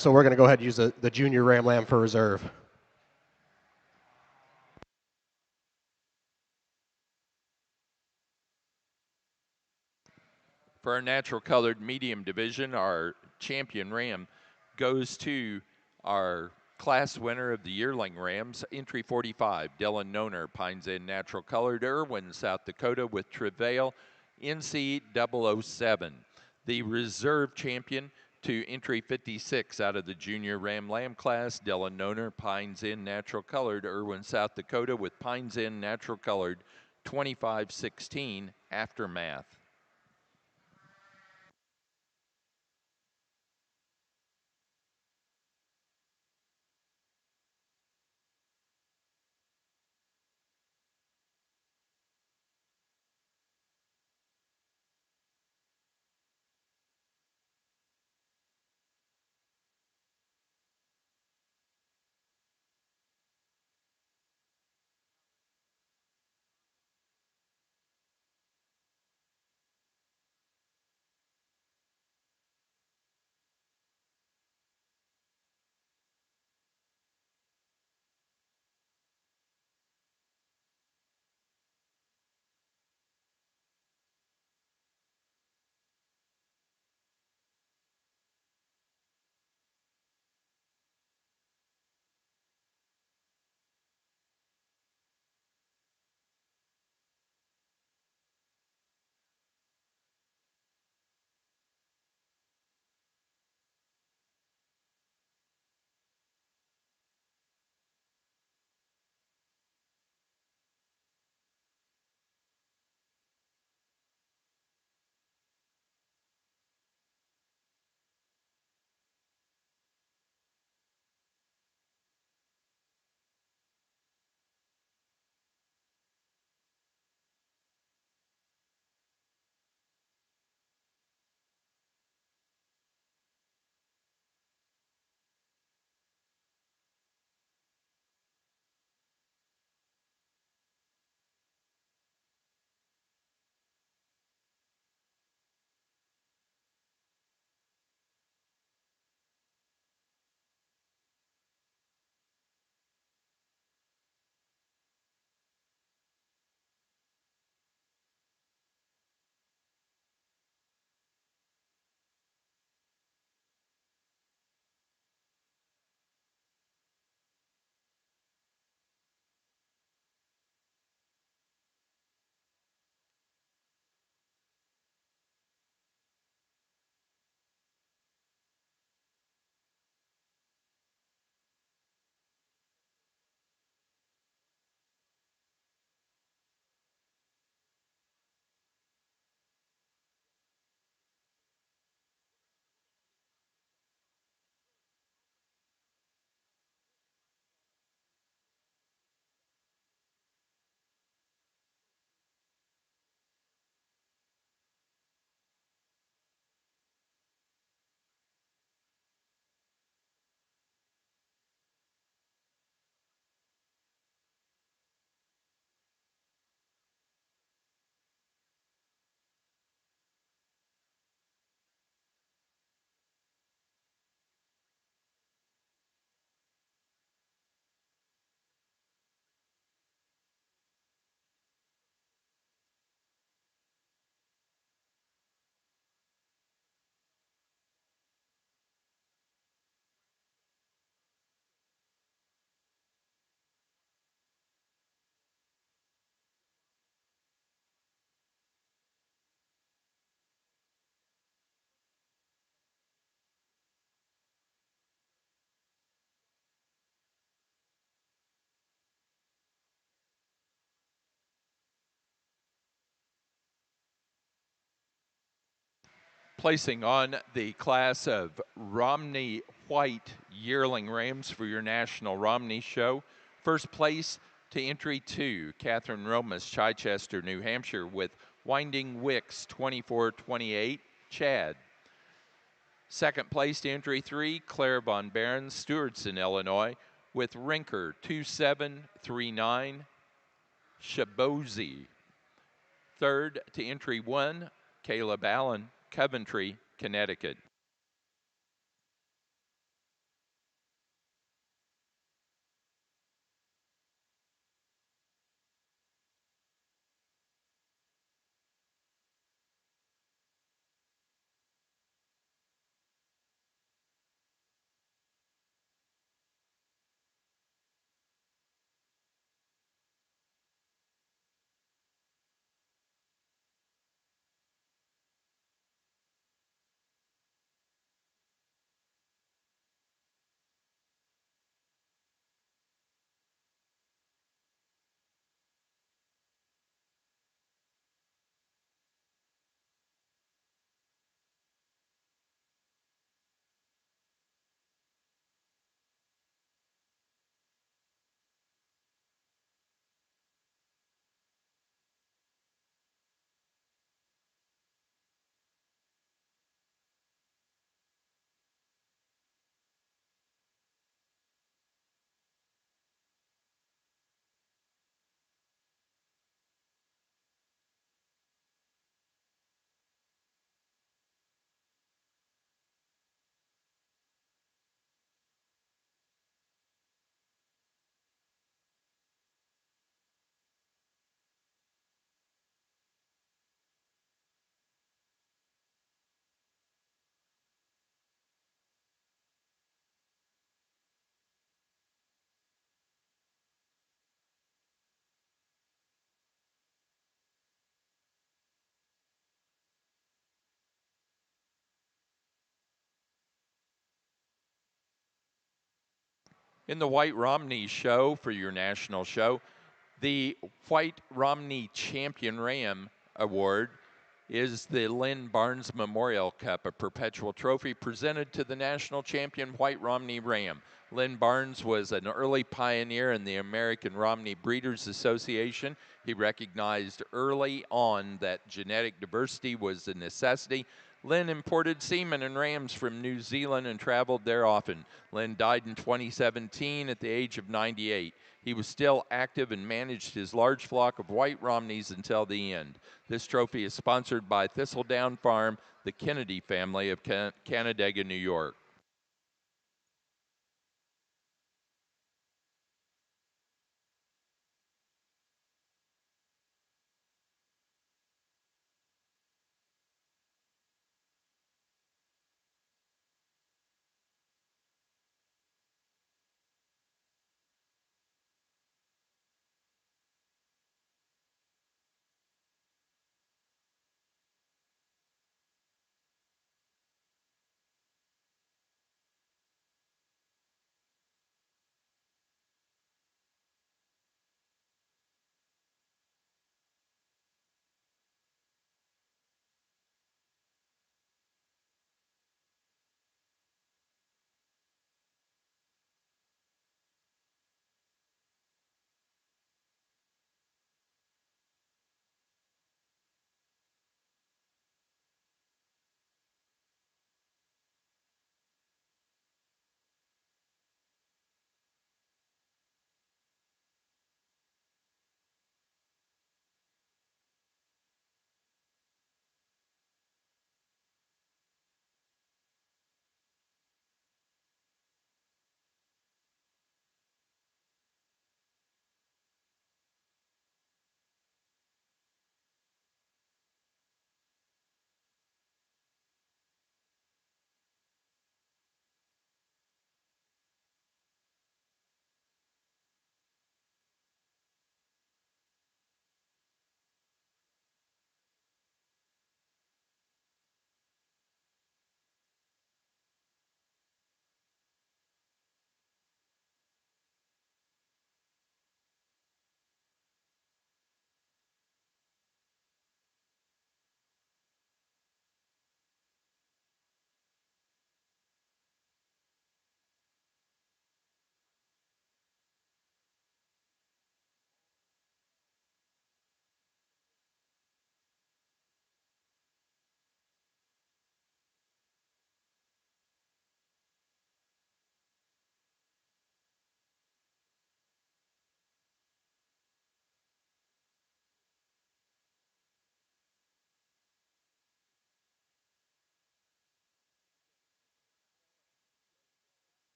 So we're going to go ahead and use the junior ram lamb for reserve. For our natural colored medium division, our champion ram goes to our class winner of the yearling rams, entry 45, Dylan Noner, Pines Inn natural colored, Irwin, South Dakota, with Travail, NC 007. The reserve champion to entry 56 out of the junior ram lamb class, Dylan Noner, Pines Inn natural colored, Irwin, South Dakota, with Pines Inn natural colored, 2516, Aftermath. Placing on the class of Romney White yearling rams for your National Romney Show. First place to entry 2, Catherine Romas, Chichester, New Hampshire, with Winding Wicks 2428, Chad. Second place to entry 3, Claire Von Barron, Stewartson, Illinois, with Rinker 2739, Shabozy. Third to entry 1, Caleb Allen, Coventry, Connecticut. In the White Romney Show for your national show, the White Romney Champion Ram Award is the Lynn Barnes Memorial Cup, a perpetual trophy presented to the national champion White Romney Ram. Lynn Barnes was an early pioneer in the American Romney Breeders Association. He recognized early on that genetic diversity was a necessity. Lynn imported semen and rams from New Zealand and traveled there often. Lynn died in 2017 at the age of 98. He was still active and managed his large flock of white Romneys until the end. This trophy is sponsored by Thistledown Farm, the Kennedy family of Canandaigua, New York.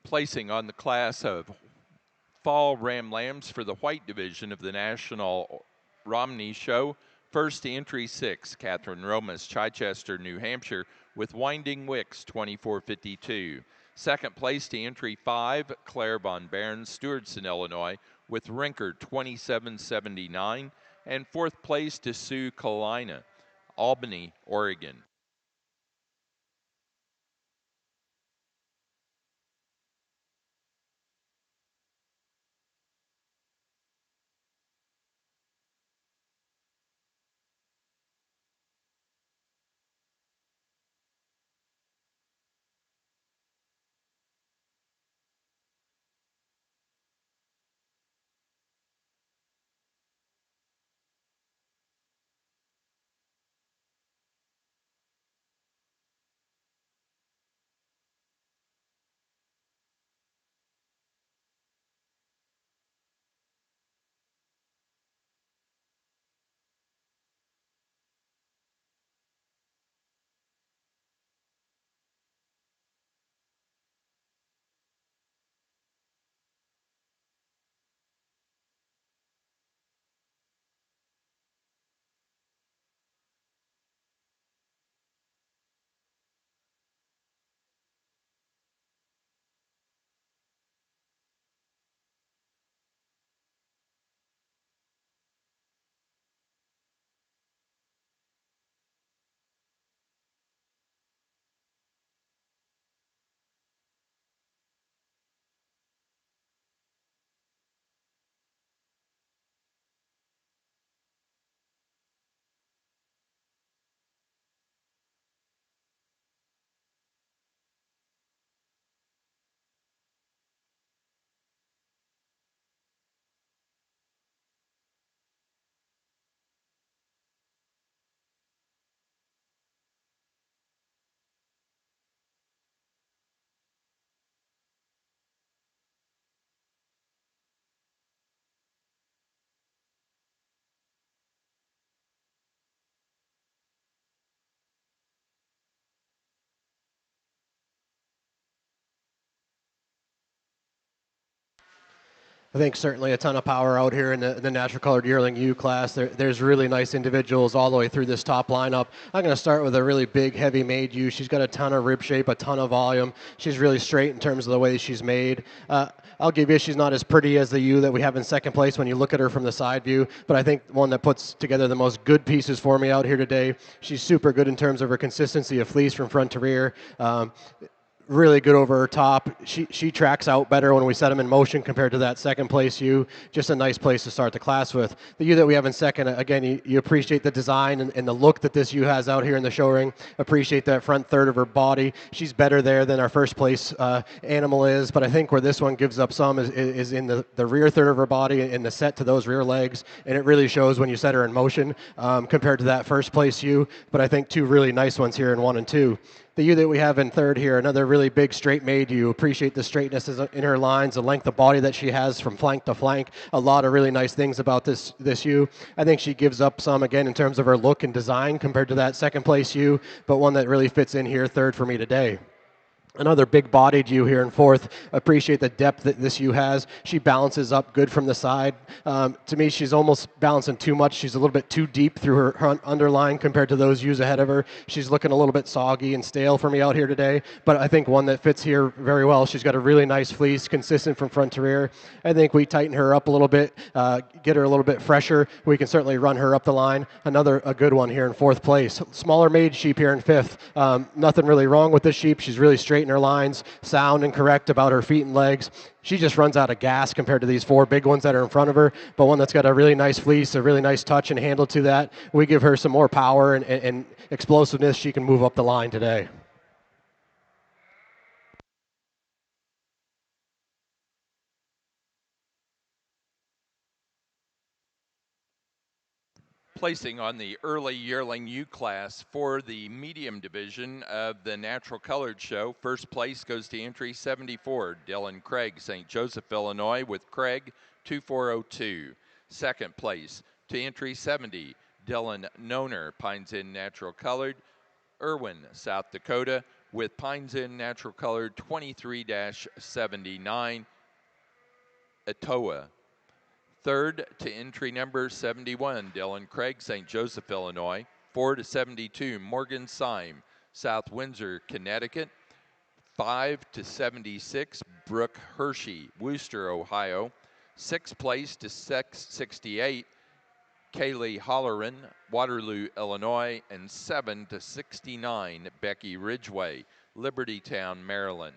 Placing on the class of fall ram lambs for the white division of the National Romney Show. First to entry 6, Catherine Romas, Chichester, New Hampshire, with Winding Wicks, 2452. Second place to entry 5, Claire Von Barons, Stewartson, Illinois, with Rinkert, 2779. And fourth place to Sue Kalina, Albany, Oregon. I think certainly a ton of power out here in the natural colored yearling U class. There's really nice individuals all the way through this top lineup. I'm going to start with a really big, heavy made ewe. She's got a ton of rib shape, a ton of volume. She's really straight in terms of the way she's made. I'll give you, she's not as pretty as the ewe that we have in second place when you look at her from the side view, but I think one that puts together the most good pieces for me out here today. She's super good in terms of her consistency of fleece from front to rear. Really good over her top. She tracks out better when we set them in motion compared to that second place ewe. Just a nice place to start the class with. The ewe that we have in second, again, you appreciate the design and the look that this ewe has out here in the show ring. Appreciate that front third of her body. She's better there than our first place animal is, but I think where this one gives up some is in the rear third of her body and the set to those rear legs, and it really shows when you set her in motion compared to that first place ewe. But I think two really nice ones here in 1 and 2. The ewe that we have in third here, another really big straight made ewe. Appreciate the straightness in her lines, the length of body that she has from flank to flank. A lot of really nice things about this ewe. I think she gives up some, again, in terms of her look and design compared to that second place ewe, but one that really fits in here third for me today. Another big-bodied ewe here in fourth. Appreciate the depth that this ewe has. She balances up good from the side. To me, she's almost balancing too much. She's a little bit too deep through her underline compared to those ewes ahead of her. She's looking a little bit soggy and stale for me out here today, but I think one that fits here very well. She's got a really nice fleece, consistent from front to rear. I think we tighten her up a little bit, get her a little bit fresher. We can certainly run her up the line. A good one here in fourth place. Smaller made sheep here in fifth. Nothing really wrong with this sheep. She's really straight in her lines, sound and correct about her feet and legs. She just runs out of gas compared to these four big ones that are in front of her, but one that's got a really nice fleece, a really nice touch and handle to that. We give her some more power and explosiveness. She can move up the line today. Placing on the early yearling U class for the medium division of the Natural Colored Show. First place goes to entry 74, Dylan Craig, St. Joseph, Illinois, with Craig 2402. Second place to entry 70, Dylan Noner, Pines Inn Natural Colored, Irwin, South Dakota, with Pines Inn Natural Color 23-79, Etoa. Third to entry number 71, Dylan Craig, St. Joseph, Illinois. 4-72, Morgan Syme, South Windsor, Connecticut. 5-76, Brooke Hershey, Wooster, Ohio. Sixth place to 68, Kaylee Holleran, Waterloo, Illinois. And 7-69, Becky Ridgway, Libertytown, Maryland.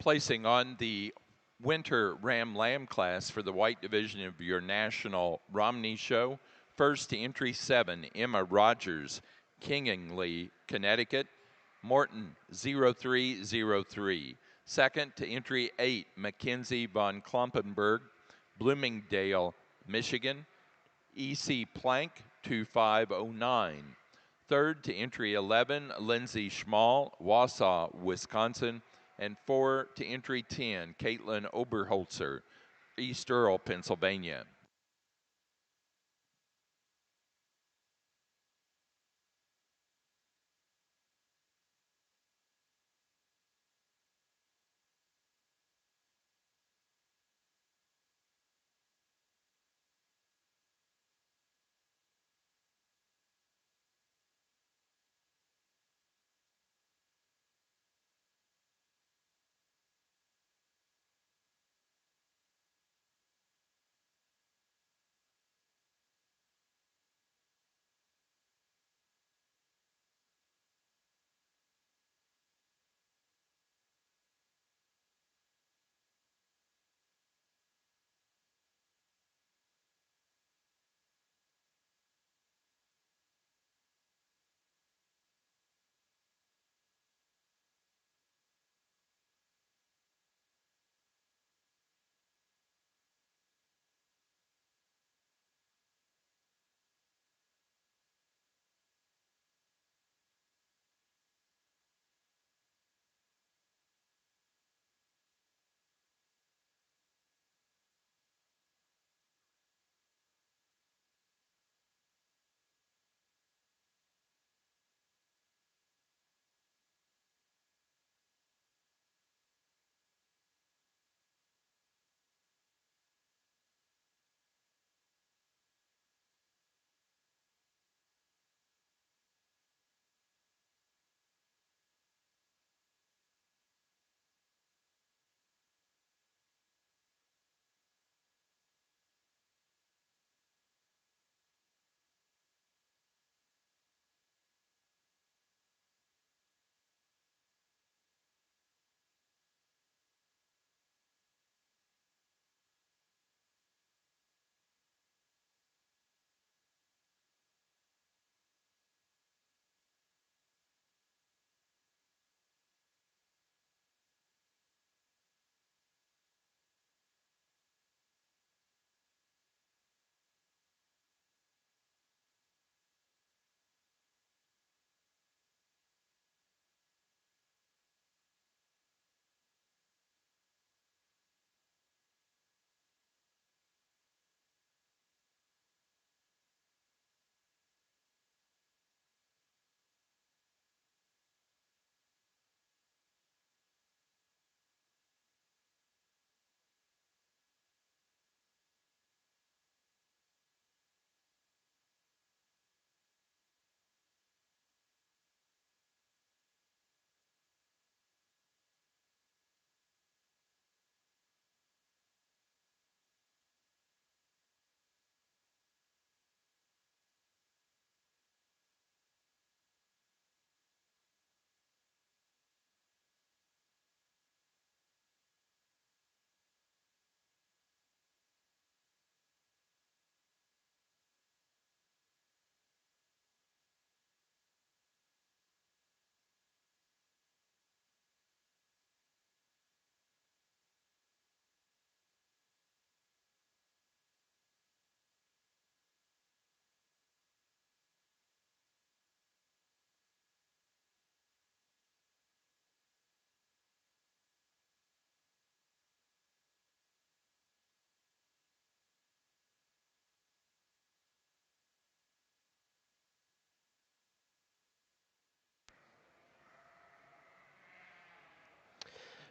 Placing on the winter Ram Lamb class for the white division of your national Romney show. First to entry 7, Emma Rogers, Kingingley, Connecticut. Morton 0303. Second to entry 8, Mackenzie von Klompenberg, Bloomingdale, Michigan. E.C. Plank 2509. Third to entry 11, Lindsay Schmall, Wausau, Wisconsin. And 4 to entry 10, Caitlin Oberholzer, East Earl, Pennsylvania.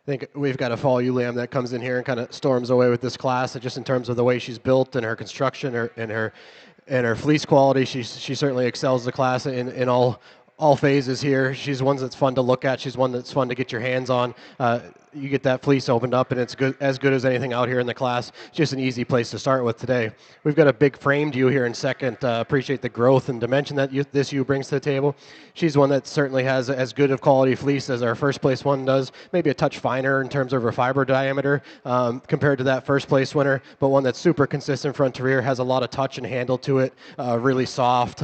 think we've got a fall ewe lamb that comes in here and kind of storms away with this class. And just in terms of the way she's built and her construction, and her fleece quality, she certainly excels the class in all phases here. She's one that's fun to look at. She's one that's fun to get your hands on. You get that fleece opened up, and it's good as anything out here in the class. Just an easy place to start with today. We've got a big framed ewe here in second. Appreciate the growth and dimension that this ewe brings to the table. She's one that certainly has as good of quality fleece as our first place one does. Maybe a touch finer in terms of her fiber diameter compared to that first place winner, but one that's super consistent front to rear, has a lot of touch and handle to it. Really soft.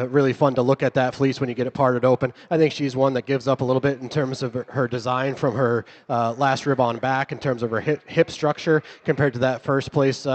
Really fun to look at that fleece when you get it parted open. I think she's one that gives up a little bit in terms of her design from her last rib on back in terms of her hip structure compared to that first place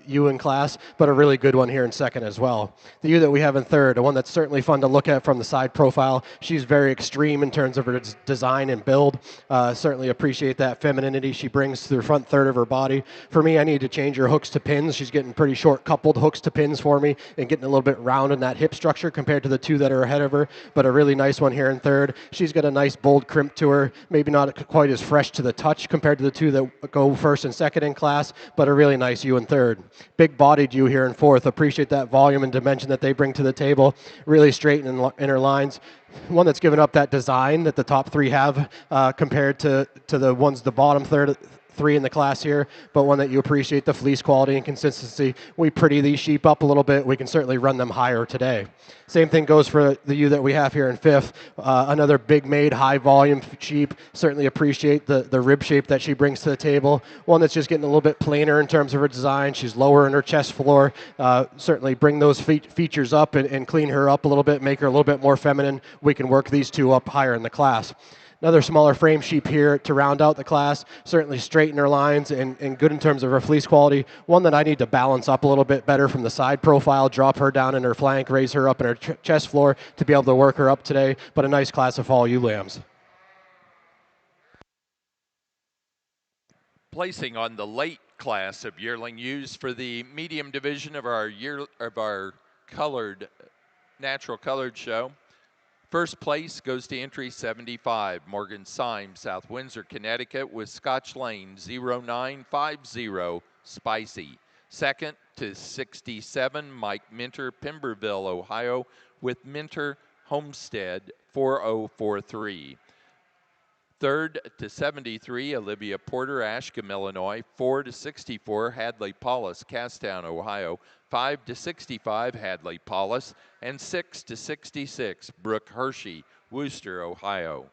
ewe in class, but a really good one here in second as well. The ewe that we have in third, a one that's certainly fun to look at from the side profile. She's very extreme in terms of her design and build. Certainly appreciate that femininity she brings to the front third of her body. For me, I need to change her hooks to pins. She's getting pretty short coupled hooks to pins for me and getting a little bit round in that hip structure compared to the two that are ahead of her, but a really nice one here in third. She's got a nice bold crimp to her, maybe not quite as fresh to the touch compared to the two that go first and second in class, but a really nice ewe in third. Big bodied ewe here in fourth. Appreciate that volume and dimension that they bring to the table. Really straight in her lines. One that's given up that design that the top three have compared to the ones the bottom three in the class here, but one that you appreciate the fleece quality and consistency. We pretty these sheep up a little bit. We can certainly run them higher today. Same thing goes for the ewe that we have here in fifth. Another big made, high volume sheep. Certainly appreciate the rib shape that she brings to the table. One that's just getting a little bit plainer in terms of her design. She's lower in her chest floor. Certainly bring those features up and clean her up a little bit, make her a little bit more feminine. We can work these two up higher in the class. Another smaller frame sheep here to round out the class. Certainly straight in her lines and good in terms of her fleece quality. One that I need to balance up a little bit better from the side profile, drop her down in her flank, raise her up in her chest floor to be able to work her up today. But a nice class of fall ewe lambs. Placing on the late class of yearling ewes for the medium division of our natural colored show. First place goes to entry 75, Morgan Syme, South Windsor, Connecticut, with Scotch Lane 0950 Spicy. Second to 67, Mike Minter, Pemberville, Ohio, with Minter Homestead 4043. Third to 73, Olivia Porter, Ashcombe, Illinois. 4 to 64, Hadley Paulus, Castown, Ohio. 5 to 65, Hadley Paulus. And 6 to 66, Brooke Hershey, Worcester, Ohio.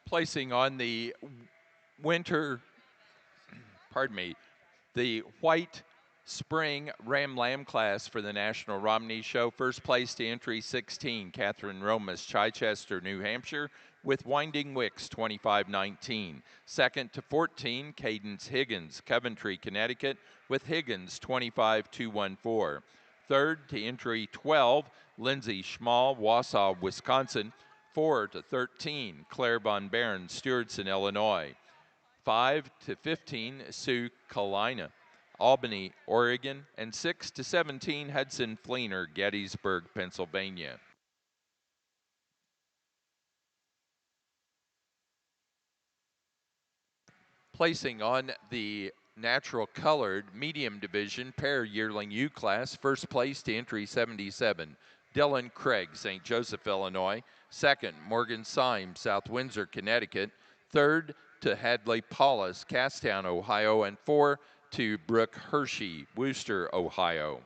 Placing on the winter, pardon me, the white spring Ram Lamb class for the National Romney Show. First place to entry 16, Catherine Romas, Chichester, New Hampshire, with Winding Wicks 2519. Second to 14, Cadence Higgins, Coventry, Connecticut, with Higgins 25214. Third to entry 12, Lindsay Schmall, Wausau, Wisconsin, 4 to 13, Claire Von Barron, Stewardson, Illinois. 5 to 15, Sue Kalina, Albany, Oregon, and 6 to 17, Hudson Fleener, Gettysburg, Pennsylvania. Placing on the natural colored medium division pair yearling ewe class, first place to entry 77, Dylan Craig, St. Joseph, Illinois. Second, Morgan Symes, South Windsor, Connecticut. Third to Hadley Paulus, Castown, Ohio. And 4 to Brooke Hershey, Wooster, Ohio.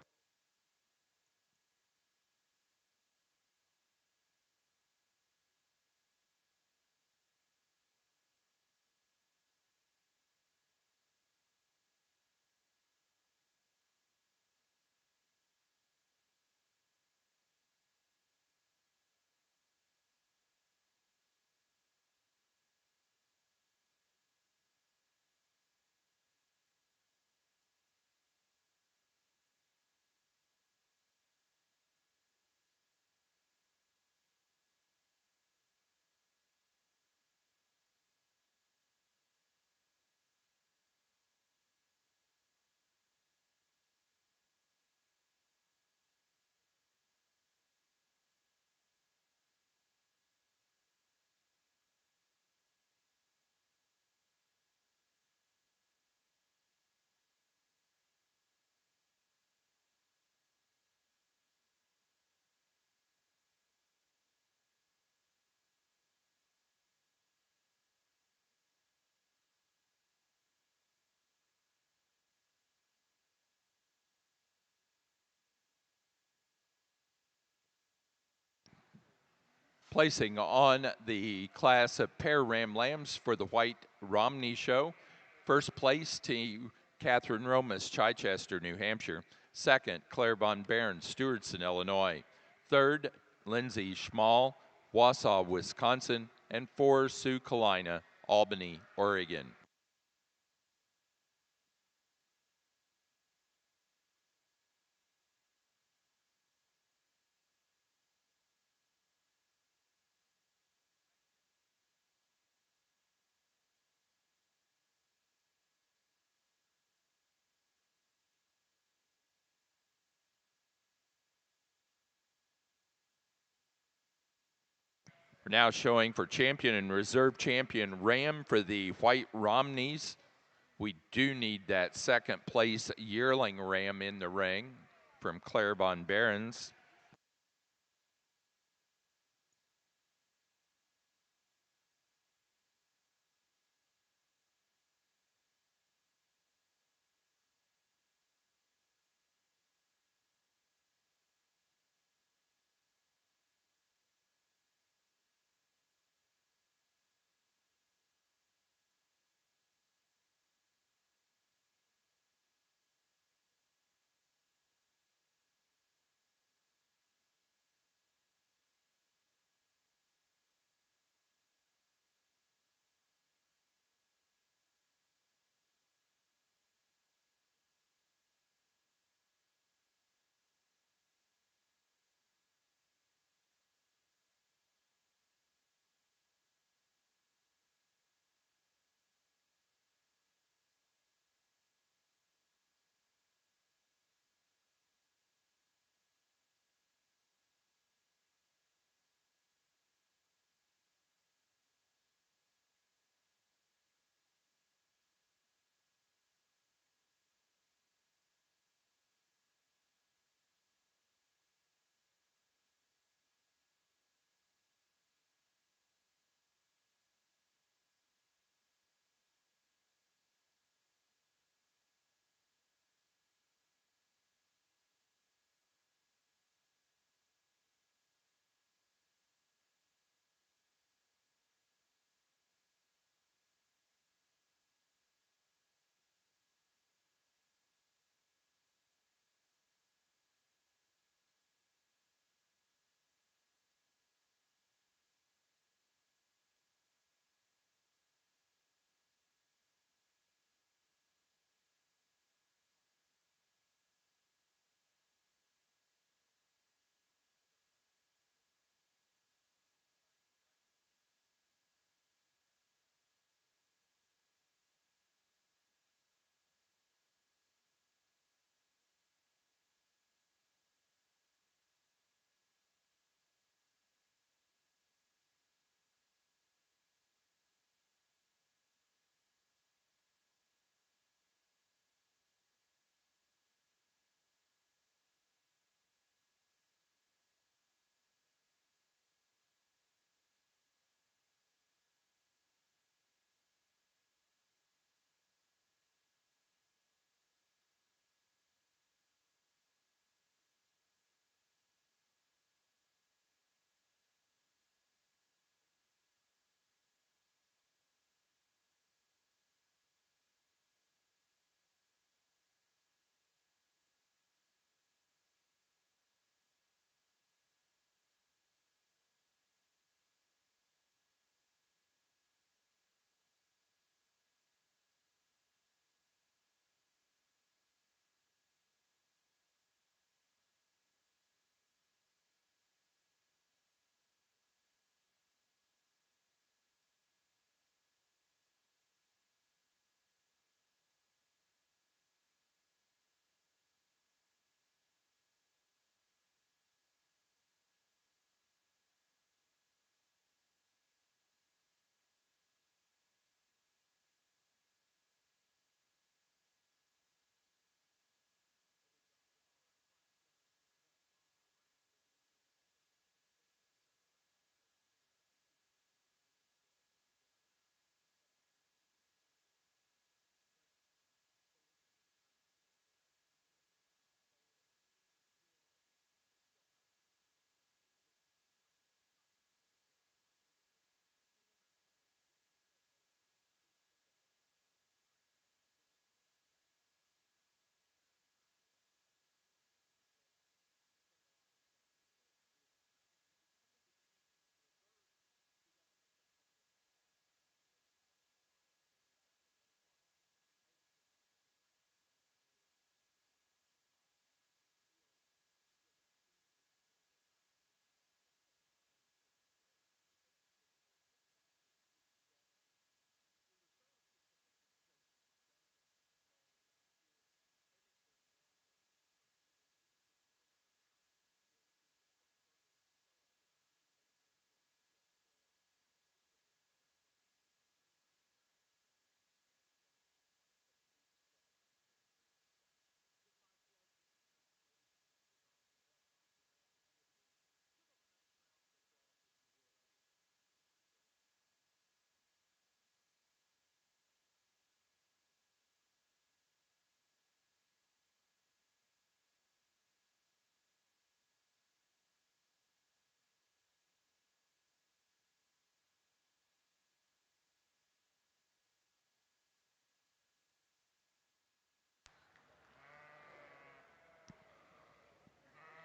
Placing on the class of pair Ram Lambs for the White Romney Show. First place to Catherine Romas, Chichester, New Hampshire. Second, Claire Von Barron, Stewardson, Illinois. Third, Lindsay Schmall, Wausau, Wisconsin. And 4, Sue Kalina, Albany, Oregon. We're now showing for champion and reserve champion Ram for the White Romneys. We do need that second place yearling ram in the ring from Claire Von Barons.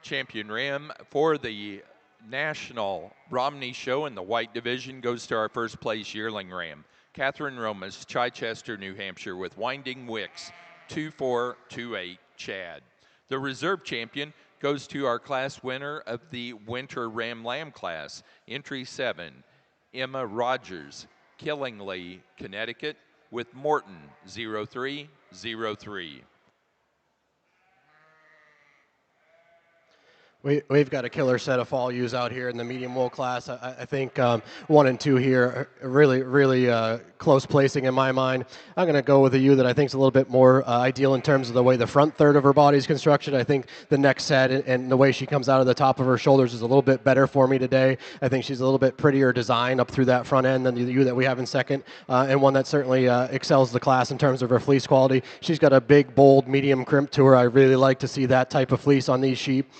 Champion ram for the National Romney Show in the white division goes to our first place yearling ram, Catherine Romas, Chichester, New Hampshire, with Winding Wicks, 2428 Chad. The reserve champion goes to our class winner of the Winter Ram Lamb class, entry 7, Emma Rogers, Killingly, Connecticut, with Morton, 0303. We've got a killer set of fall ewes out here in the medium wool class. I think 1 and 2 here are really close placing in my mind. I'm going to go with a ewe that I think is a little bit more ideal in terms of the way the front third of her body is constructed. I think the neck set and the way she comes out of the top of her shoulders is a little bit better for me today. I think she's a little bit prettier design up through that front end than the ewe that we have in second, and one that certainly excels the class in terms of her fleece quality. She's got a big, bold, medium crimp to her. I really like to see that type of fleece on these sheep.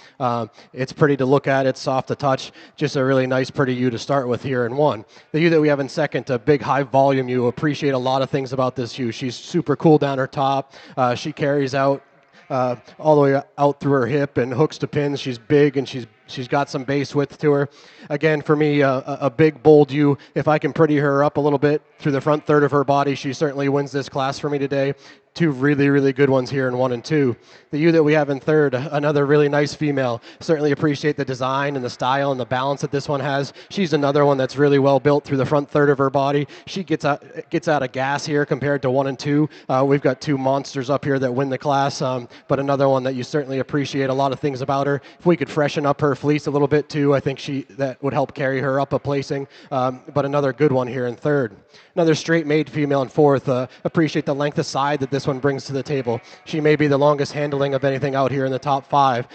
It's pretty to look at. It's soft to touch. Just a really nice, pretty ewe to start with here in 1. The ewe that we have in second, a big, high volume ewe. Appreciate a lot of things about this ewe. She's super cool down her top. She carries out all the way out through her hip and hooks to pins. She's big and she's got some base width to her. Again, for me, a big, bold ewe. If I can pretty her up a little bit through the front third of her body, she certainly wins this class for me today. 2 really good ones here in 1 and 2. The ewe that we have in third, another really nice female. Certainly appreciate the design and the style and the balance that this one has. She's another one that's really well built through the front third of her body. She gets out of gas here compared to 1 and 2. We've got 2 monsters up here that win the class, but another one that you certainly appreciate a lot of things about her. If we could freshen up her fleece a little bit too, I think that would help carry her up a placing, but another good one here in third. Another straight made female in fourth. Appreciate the length of side that this one brings to the table. She may be the longest handling of anything out here in the top 5.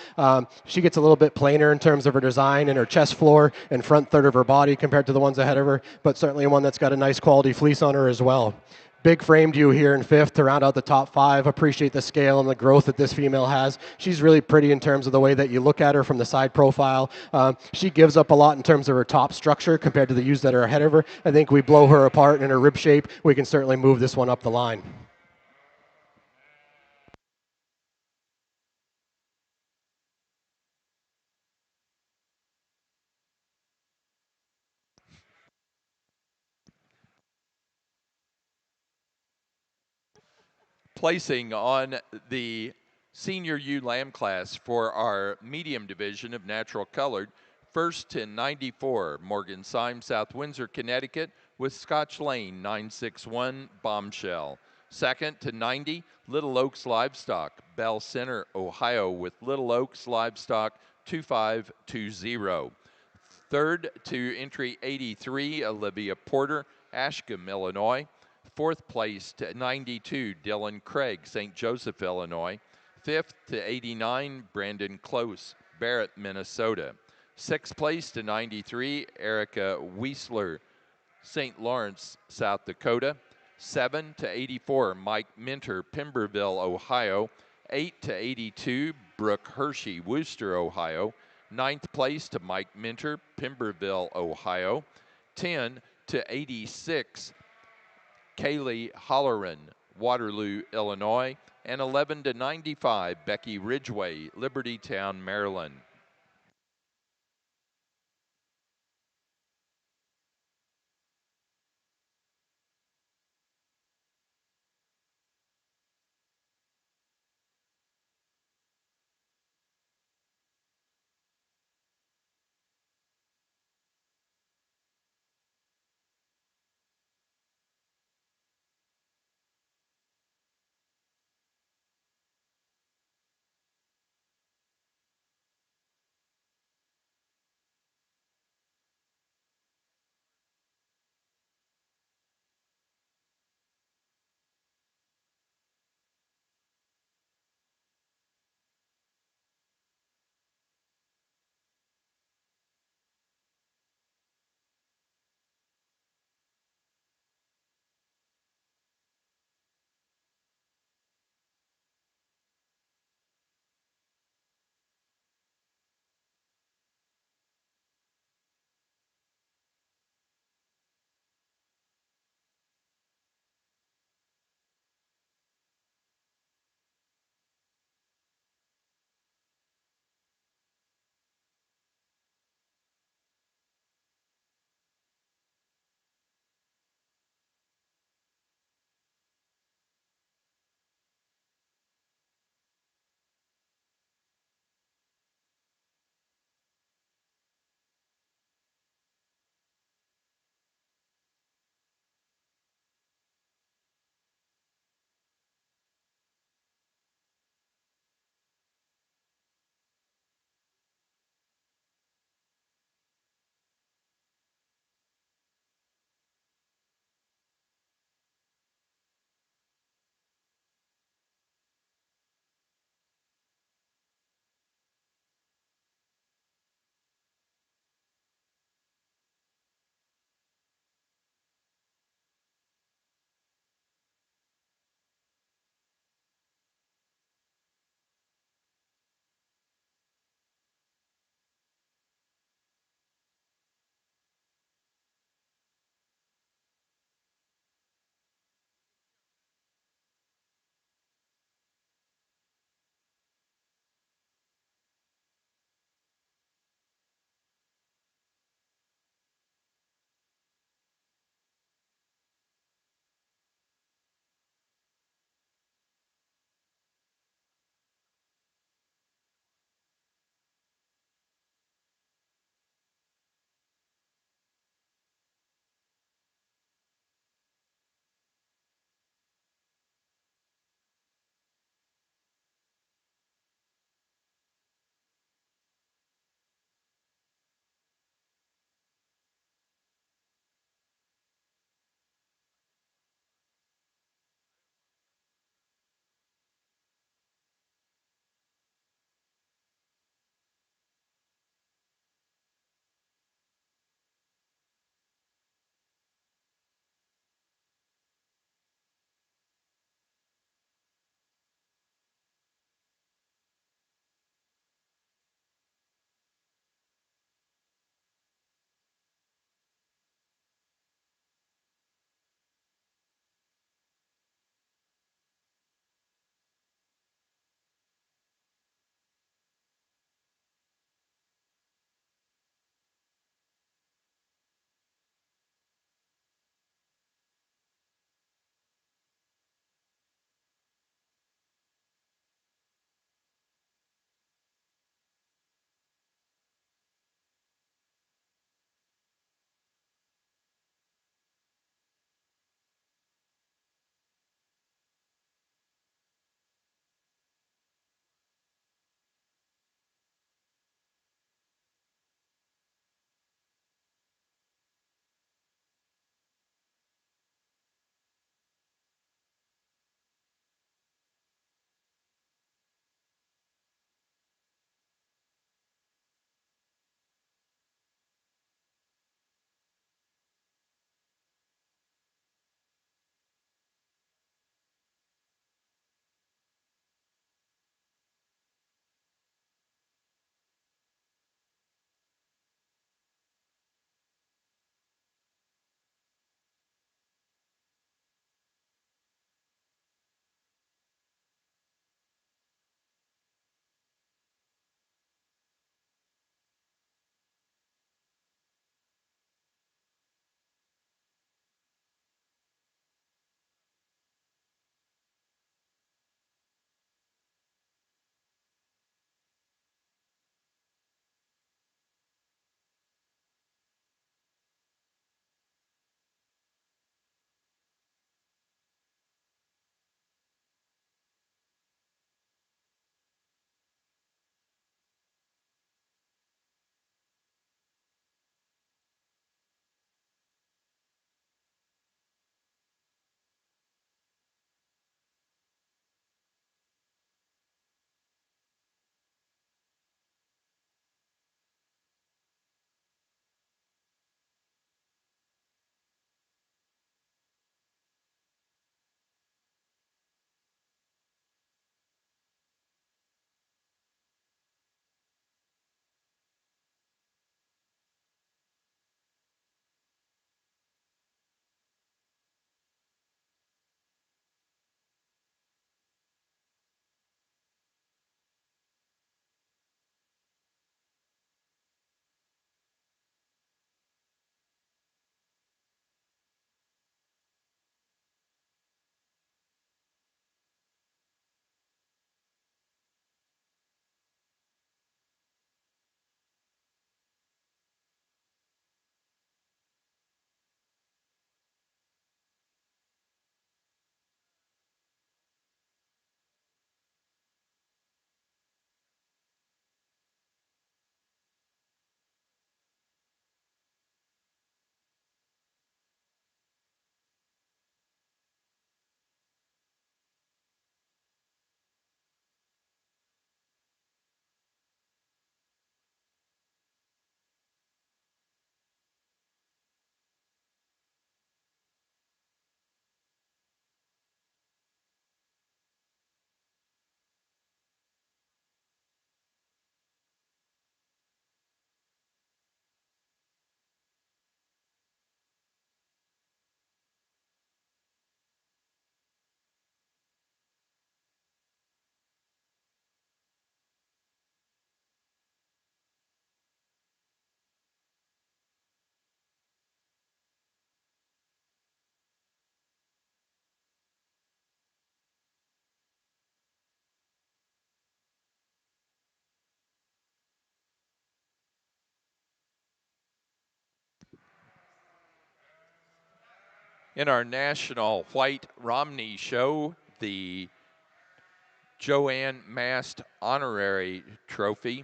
She gets a little bit plainer in terms of her design and her chest floor and front third of her body compared to the ones ahead of her, but certainly one that's got a nice quality fleece on her as well. Big framed ewe here in fifth to round out the top 5. Appreciate the scale and the growth that this female has. She's really pretty in terms of the way that you look at her from the side profile. She gives up a lot in terms of her top structure compared to the ewes that are ahead of her. I think we blow her apart in her rib shape. We can certainly move this one up the line. Placing on the senior ewe lamb class for our medium division of natural colored, first to 94, Morgan Syme, South Windsor, Connecticut, with Scotch Lane 961 Bombshell. Second to 90, Little Oaks Livestock, Bell Center, Ohio, with Little Oaks Livestock 2520. Third to entry 83, Olivia Porter, Ashcombe, Illinois. Fourth place to 92, Dylan Craig, St. Joseph, Illinois. Fifth to 89, Brandon Close, Barrett, Minnesota. Sixth place to 93, Erica Weisler, St. Lawrence, South Dakota. 7 to 84, Mike Minter, Pemberville, Ohio. 8 to 82, Brooke Hershey, Wooster, Ohio. Ninth place to Mike Minter, Pemberville, Ohio. 10 to 86, Kaylee Holleran, Waterloo, Illinois. And 11 to 95, Becky Ridgway, Libertytown, Maryland. In our national White Romney show, the Joanne Mast Honorary Trophy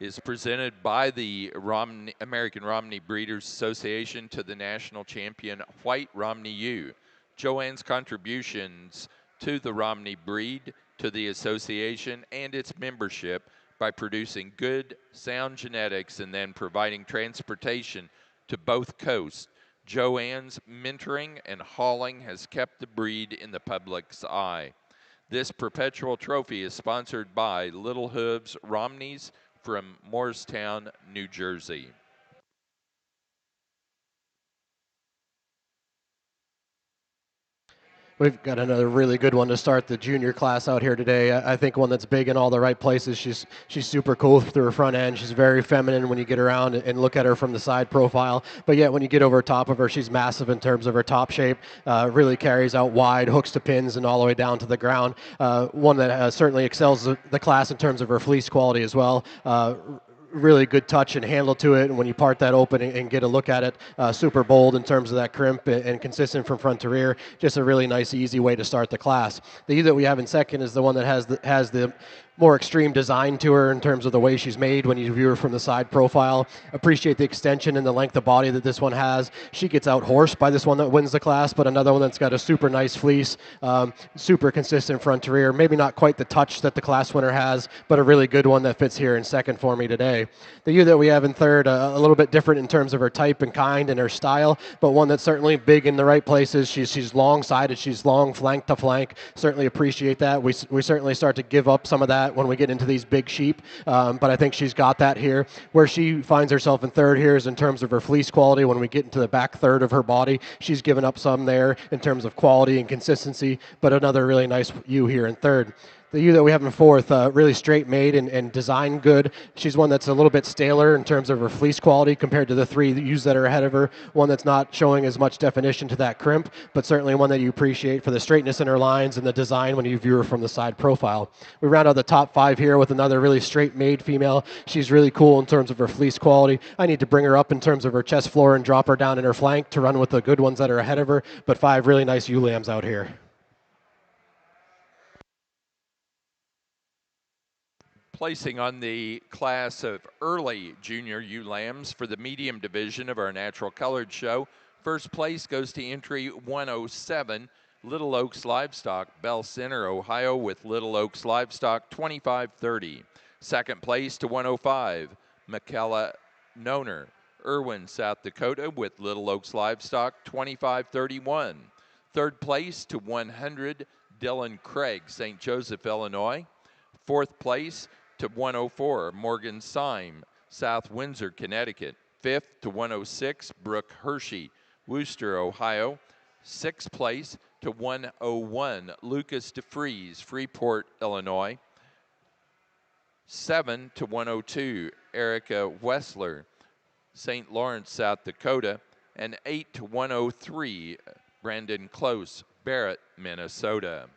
is presented by the American Romney Breeders Association to the national champion White Romney ewe. Joanne's contributions to the Romney breed, to the association, and its membership by producing good, sound genetics and then providing transportation to both coasts. Joanne's mentoring and hauling has kept the breed in the public's eye. This perpetual trophy is sponsored by Little Hooves Romneys from Morristown, New Jersey. We've got another really good one to start the junior class out here today. I think one that's big in all the right places. She's super cool through her front end. She's very feminine when you get around and look at her from the side profile. But yet when you get over top of her, she's massive in terms of her top shape. Really carries out wide, hooks to pins, and all the way down to the ground. One that certainly excels the class in terms of her fleece quality as well. Really good touch and handle to it, and when you part that open and get a look at it, super bold in terms of that crimp and consistent from front to rear. Just a really nice, easy way to start the class. The ewe that we have in second is the one that has the more extreme design to her in terms of the way she's made when you view her from the side profile. Appreciate the extension and the length of body that this one has. She gets out horsed by this one that wins the class, but another one that's got a super nice fleece, super consistent front to rear. Maybe not quite the touch that the class winner has, but a really good one that fits here in second for me today. The ewe that we have in third, a little bit different in terms of her type and kind and her style, but one that's certainly big in the right places. She's long-sided, she's long flank to flank. Certainly appreciate that. We certainly start to give up some of that when we get into these big sheep, but I think she's got that here. Where she finds herself in third here is in terms of her fleece quality. When we get into the back third of her body, she's given up some there in terms of quality and consistency, but another really nice ewe here in third. The ewe that we have in fourth, really straight made and designed good. She's one that's a little bit staler in terms of her fleece quality compared to the three ewes that are ahead of her. One that's not showing as much definition to that crimp, but certainly one that you appreciate for the straightness in her lines and the design when you view her from the side profile. We round out the top five here with another really straight made female. She's really cool in terms of her fleece quality. I need to bring her up in terms of her chest floor and drop her down in her flank to run with the good ones that are ahead of her, but five really nice ewe lambs out here. Placing on the class of early junior ewe lambs for the medium division of our natural colored show. First place goes to entry 107, Little Oaks Livestock, Bell Center, Ohio, with Little Oaks Livestock 2530. Second place to 105, McKella Noner, Irwin, South Dakota, with Little Oaks Livestock 2531. Third place to 100, Dylan Craig, St. Joseph, Illinois. Fourth place to 104, Morgan Syme, South Windsor, Connecticut. Fifth to 106, Brooke Hershey, Wooster, Ohio. Sixth place to 101, Lucas DeFries, Freeport, Illinois. 7 to 102, Erica Wessler, St. Lawrence, South Dakota. And 8 to 103, Brandon Close, Barrett, Minnesota.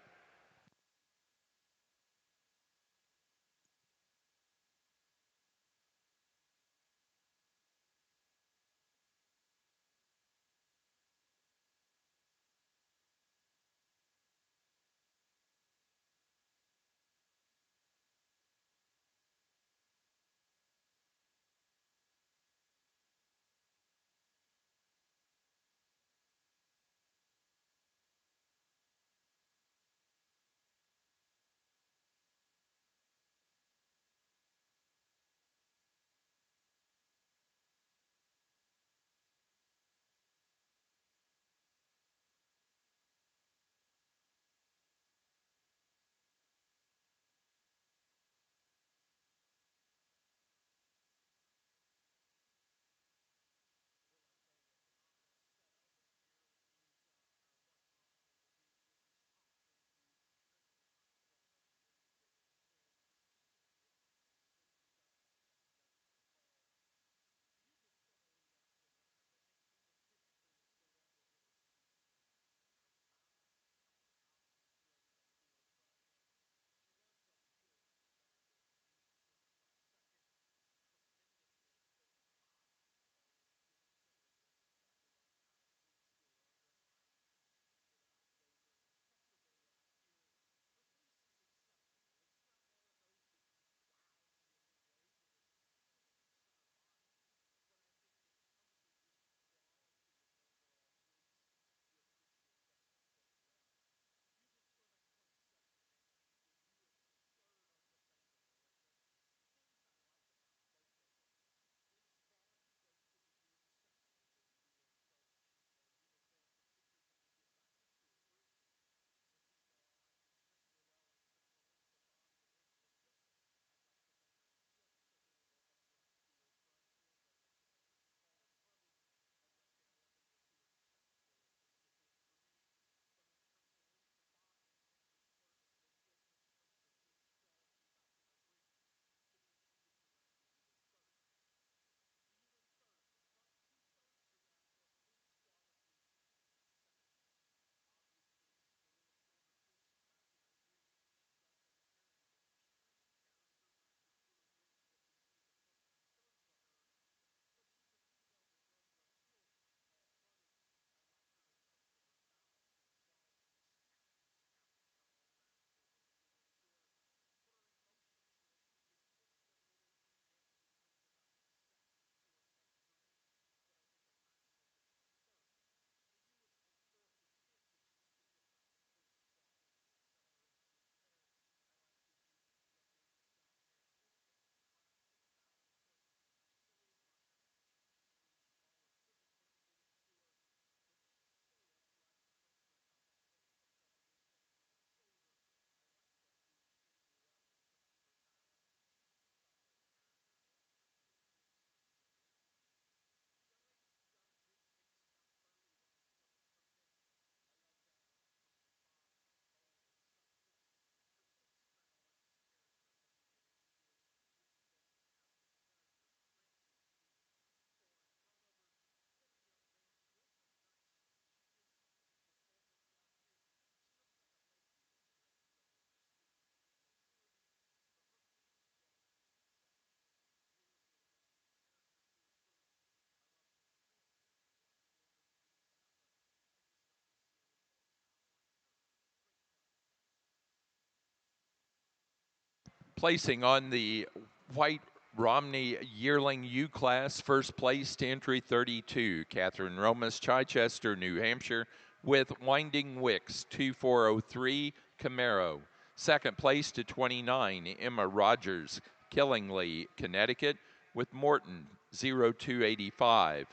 Placing on the white Romney yearling U class, first place to entry 32, Catherine Romas, Chichester, New Hampshire, with Winding Wicks 2403 Camaro. Second place to 29, Emma Rogers, Killingley, Connecticut, with Morton 0285.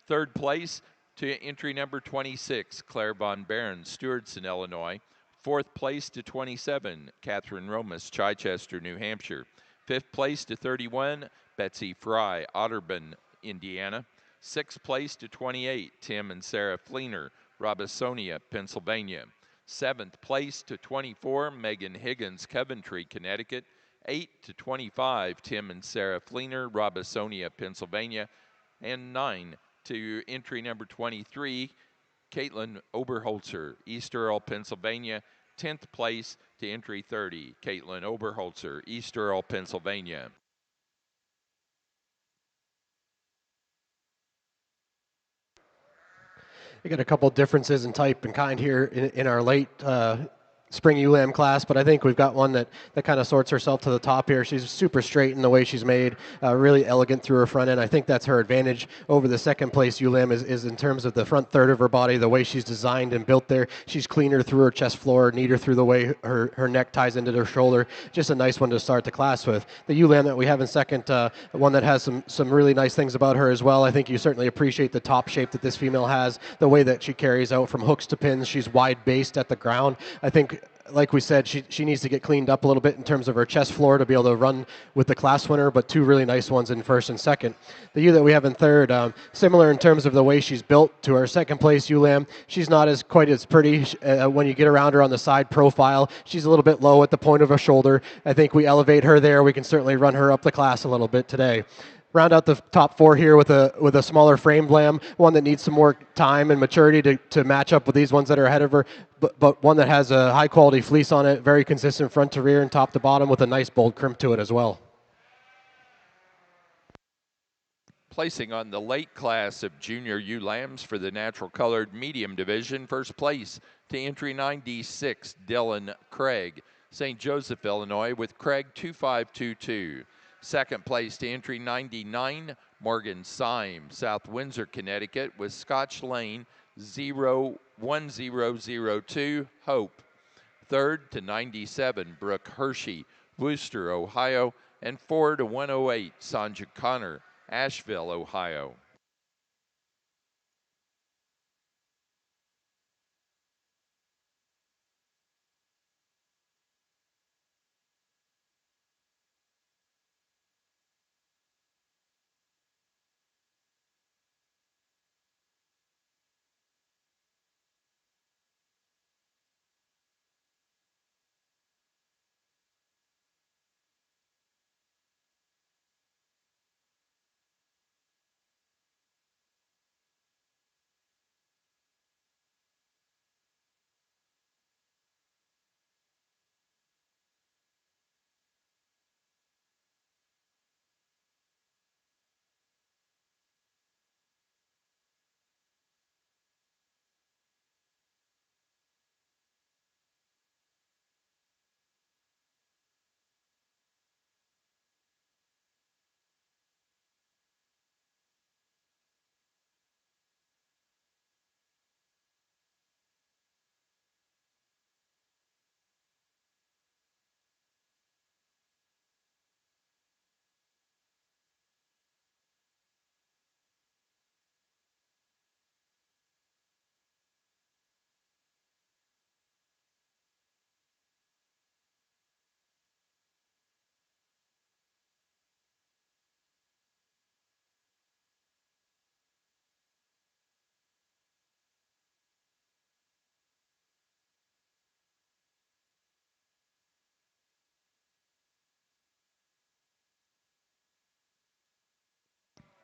Third place to entry number 26, Claire Von Barron, Stewardson, Illinois. Fourth place to 27, Catherine Romas, Chichester, New Hampshire. Fifth place to 31, Betsy Fry, Otterburn, Indiana. Sixth place to 28, Tim and Sarah Fleener, Robisonia, Pennsylvania. Seventh place to 24, Megan Higgins, Coventry, Connecticut. 8 to 25, Tim and Sarah Fleener, Robisonia, Pennsylvania. And 9 to entry number 23, Caitlin Oberholzer, East Earl, Pennsylvania. 10th place to entry 30, Caitlin Oberholzer, East Earl, Pennsylvania. We got a couple differences in type and kind here in our late spring ULAM class, but I think we've got one that kind of sorts herself to the top here. She's super straight in the way she's made, really elegant through her front end. I think that's her advantage over the second place ULAM is in terms of the front third of her body, the way she's designed and built there. She's cleaner through her chest floor, neater through the way her neck ties into her shoulder. Just a nice one to start the class with. The ULAM that we have in second, one that has some really nice things about her as well. I think you certainly appreciate the top shape that this female has, the way that she carries out from hooks to pins. She's wide based at the ground. I think, like we said, she needs to get cleaned up a little bit in terms of her chest floor to be able to run with the class winner, but two really nice ones in first and second. The ewe that we have in third, similar in terms of the way she's built to our second place ewe lamb. She's not quite as pretty when you get around her on the side profile. She's a little bit low at the point of her shoulder. I think we elevate her there. We can certainly run her up the class a little bit today. Round out the top four here with a smaller framed lamb, one that needs some more time and maturity to match up with these ones that are ahead of her, but one that has a high quality fleece on it, very consistent front to rear and top to bottom with a nice bold crimp to it as well. Placing on the late class of junior ewe lambs for the natural colored medium division, first place to entry 96, Dylan Craig, St. Joseph, Illinois, with Craig 2522. Second place to entry 99, Morgan Syme, South Windsor, Connecticut, with Scotch Lane 01002, Hope. Third to 97, Brooke Hershey, Worcester, Ohio, and 4 to 108, Sanja Connor, Asheville, Ohio.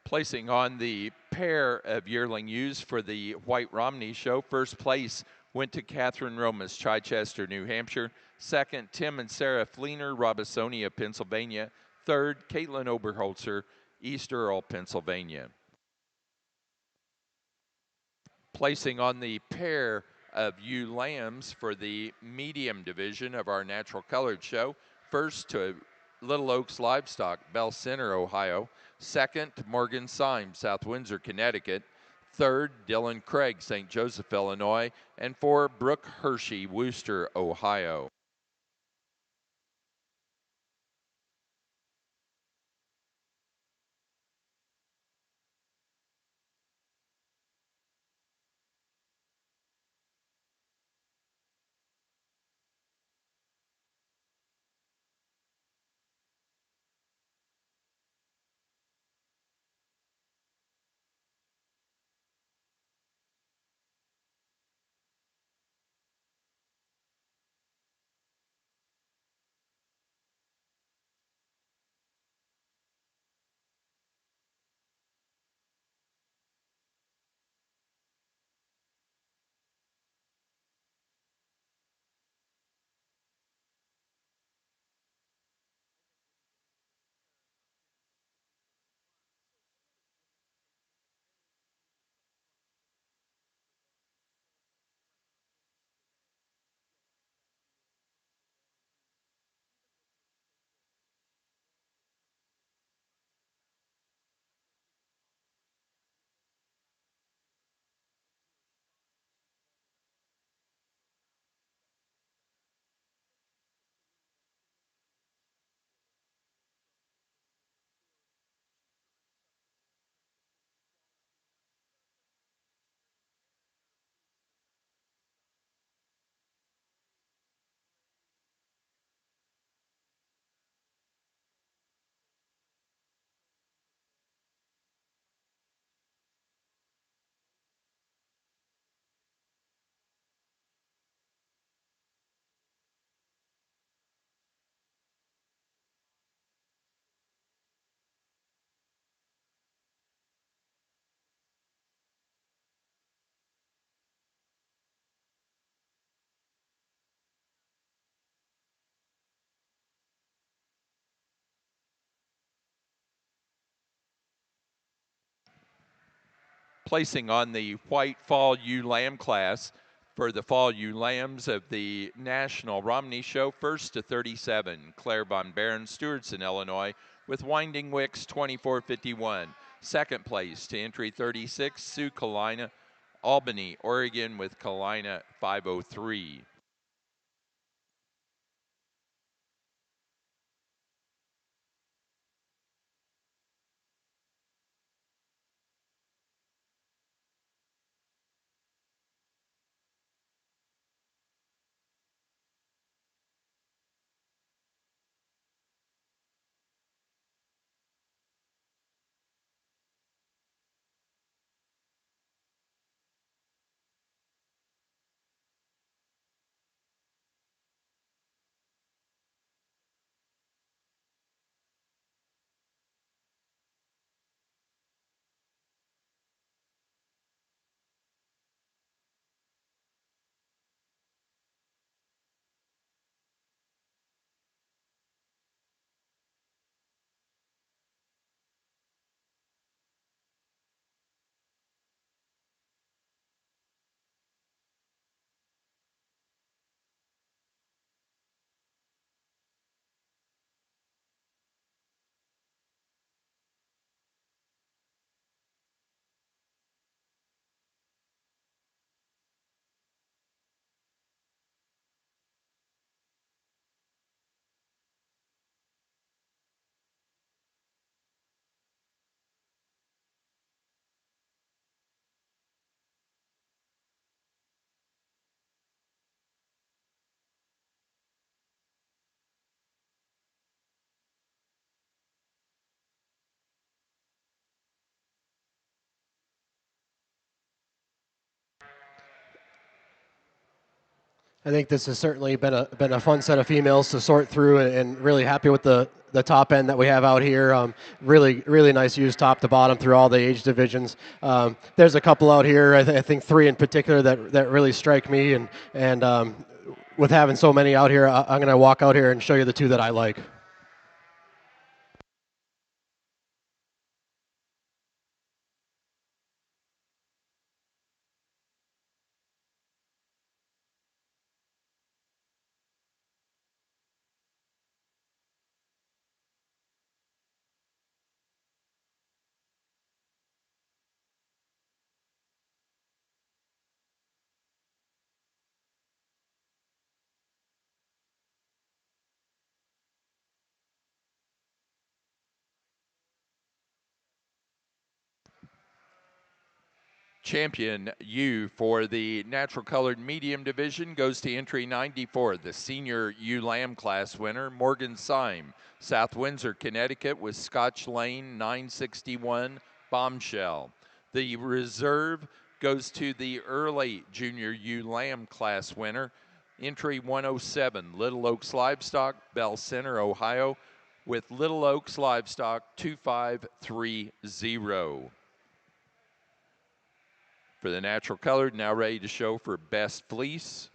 Placing on the pair of yearling ewes for the White Romney show, first place went to Catherine Romas, Chichester, New Hampshire. Second, Tim and Sarah Fleener, Robisonia, Pennsylvania. Third, Caitlin Oberholzer, East Earl, Pennsylvania. Placing on the pair of ewe lambs for the medium division of our natural colored show, first to Little Oaks Livestock, Bell Center, Ohio. Second, Morgan Syme, South Windsor, Connecticut. Third, Dylan Craig, St. Joseph, Illinois. And four, Brooke Hershey, Wooster, Ohio. Placing on the white fall ewe lamb class for the fall ewe lambs of the National Romney Show, first to 37, Claire Von Baron, Stewartson, Illinois, with Winding Wicks 2451. Second place to entry 36, Sue Kalina, Albany, Oregon, with Kalina 503. I think this has certainly been a fun set of females to sort through, and really happy with the top end that we have out here. Really nice ewes top to bottom through all the age divisions. There's a couple out here. I think three in particular that really strike me, and with having so many out here, I'm going to walk out here and show you the two that I like. champion ewe for the natural colored medium division goes to entry 94, the senior ewe lamb class winner, Morgan Syme, South Windsor, Connecticut, with Scotch Lane 961 Bombshell. The reserve goes to the early junior ewe lamb class winner, entry 107, Little Oaks Livestock, Bell Center, Ohio, with Little Oaks Livestock 2530. For the natural colored, now ready to show for best fleece.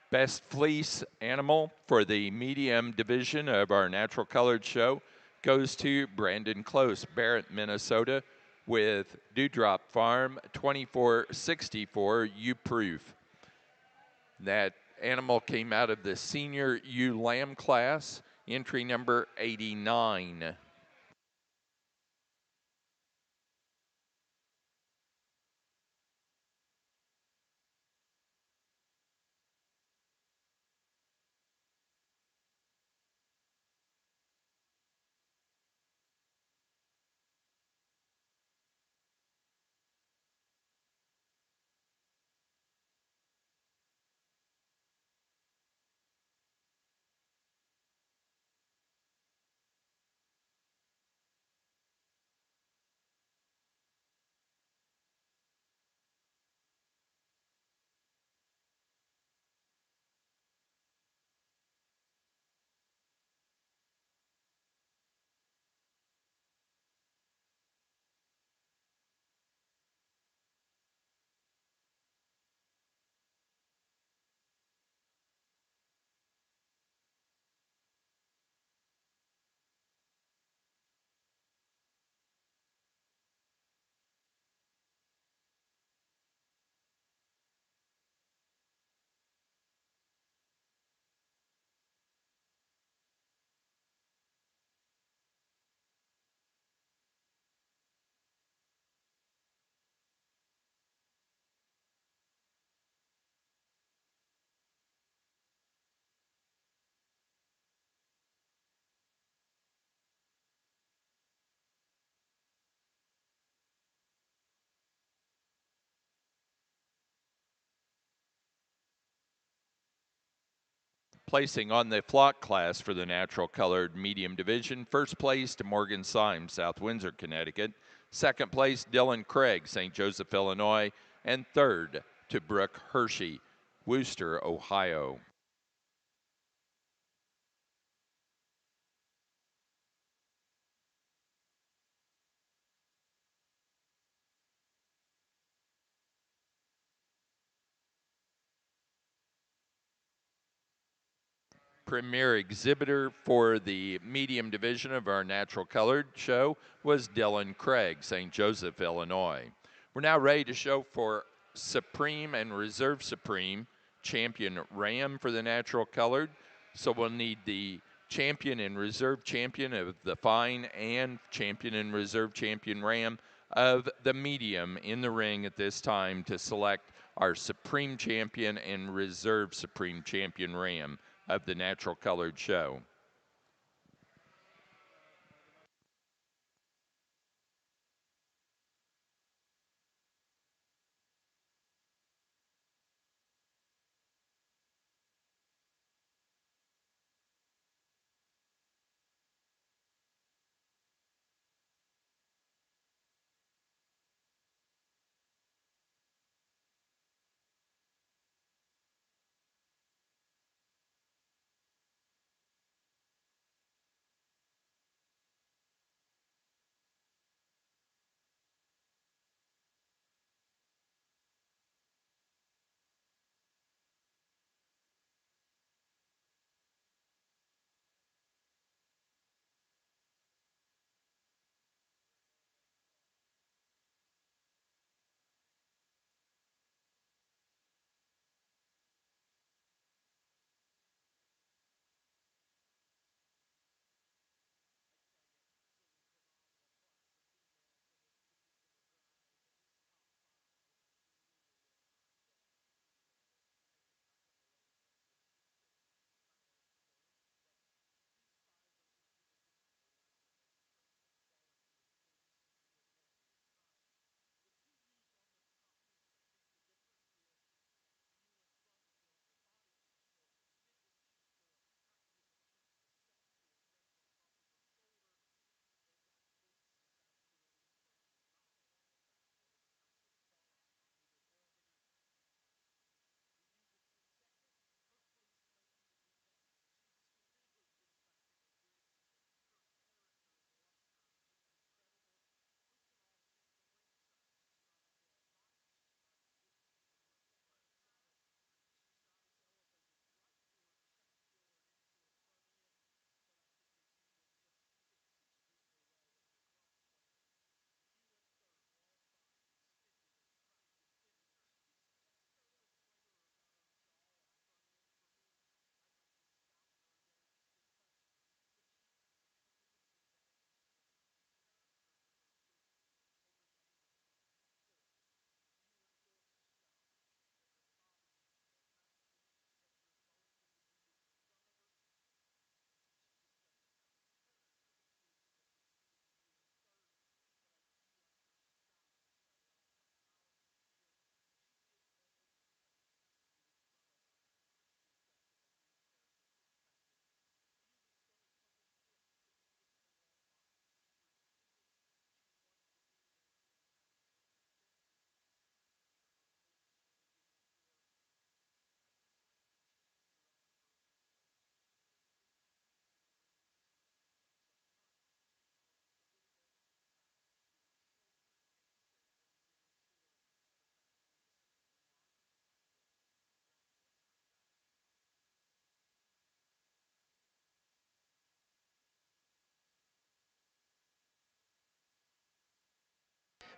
Best fleece animal for the medium division of our natural colored show goes to Brandon Close, Barrett, Minnesota, with Dewdrop Farm 2464 U Proof. That animal came out of the senior ewe lamb class, entry number 89. Placing on the flock class for the natural colored medium division, first place to Morgan Symes, South Windsor, Connecticut. Second place, Dylan Craig, St. Joseph, Illinois. And third to Brooke Hershey, Wooster, Ohio. Premier exhibitor for the medium division of our natural colored show was Dylan Craig, St. Joseph, Illinois. We're now ready to show for Supreme and Reserve Supreme champion ram for the natural colored. So we'll need the champion and reserve champion of the fine and champion and reserve champion ram of the medium in the ring at this time to select our Supreme Champion and Reserve Supreme Champion ram of the natural colored show.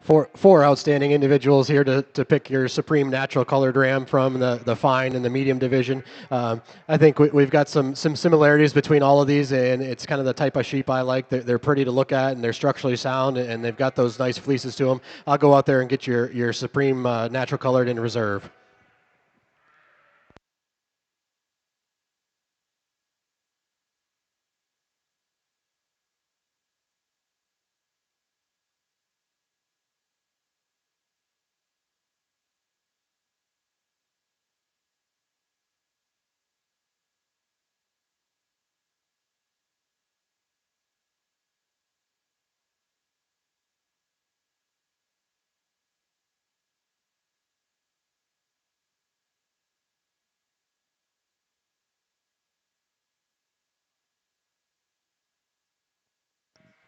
Four outstanding individuals here to pick your supreme natural colored ram from the fine and the medium division. I think we've got some similarities between all of these, and it's kind of the type of sheep I like. They're pretty to look at, and they're structurally sound, and they've got those nice fleeces to them. I'll go out there and get your supreme natural colored in reserve.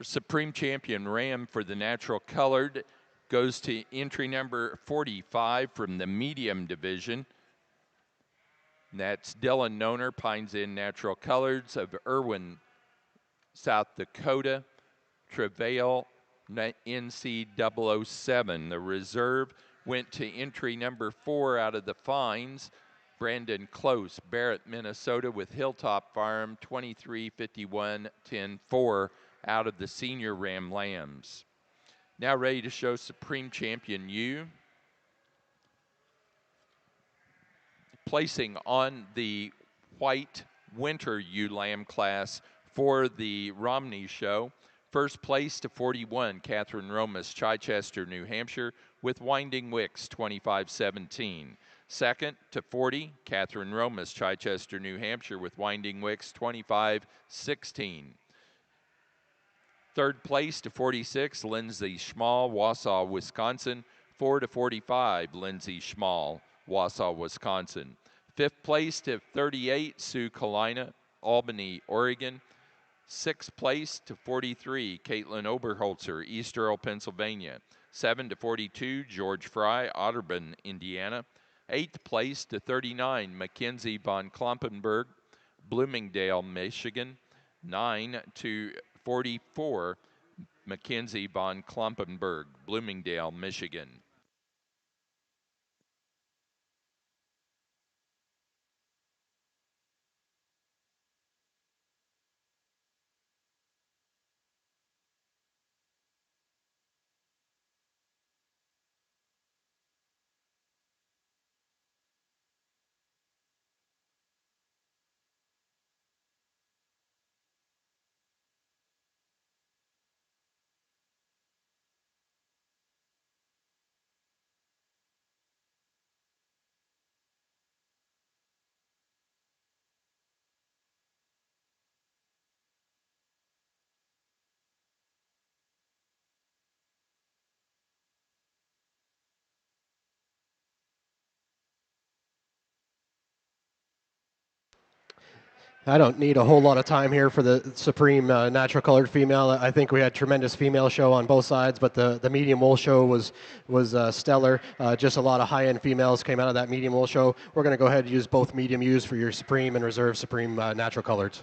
Supreme Champion Ram for the natural colored goes to entry number 45 from the medium division. That's Dylan Noner, Pines Inn Natural Colors of Irwin, South Dakota. Travail NC 007. The reserve went to entry number 4 out of the fines. Brandon Close, Barrett, Minnesota, with Hilltop Farm, 2351-10-4 out of the senior Ram Lambs. Now ready to show Supreme Champion U. Placing on the white winter ewe lamb class for the Romney show. First place to 41, Catherine Romas, Chichester, New Hampshire, with Winding Wicks, 25-17. Second to 40, Catherine Romas, Chichester, New Hampshire, with Winding Wicks, 25-16. Third place to 46, Lindsay Schmall, Wausau, Wisconsin, 4 to 45, Lindsay Schmall, Wausau, Wisconsin. Fifth place to 38, Sue Kalina, Albany, Oregon. Sixth place to 43, Caitlin Oberholzer, East Earl, Pennsylvania. 7 to 42, George Fry, Otterburn, Indiana. Eighth place to 39, Mackenzie von Klompenberg, Bloomingdale, Michigan. 9 to 44, Mackenzie von Klompenberg, Bloomingdale, Michigan. I don't need a whole lot of time here for the Supreme Natural Colored Female. I think we had tremendous female show on both sides, but the medium wool show was stellar. Just a lot of high-end females came out of that medium wool show. We're going to go ahead and use both medium ewes for your Supreme and Reserve Supreme Natural Coloreds.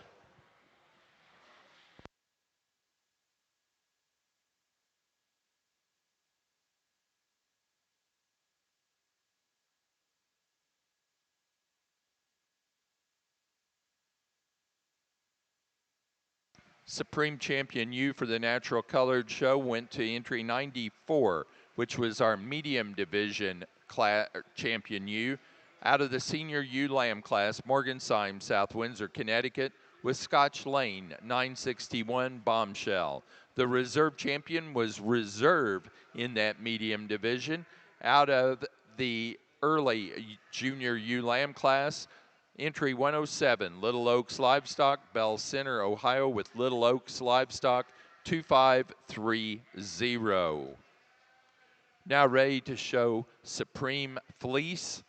Supreme Champion U for the Natural Colored show went to entry 94, which was our medium division champion U. Out of the senior ewe lamb class, Morgan Syme, South Windsor, Connecticut, with Scotch Lane, 961 Bombshell. The reserve champion was reserve in that medium division. Out of the early junior ewe lamb class, entry 107, Little Oaks Livestock, Bell Center, Ohio, with Little Oaks Livestock, 2530. Now ready to show Supreme Fleece.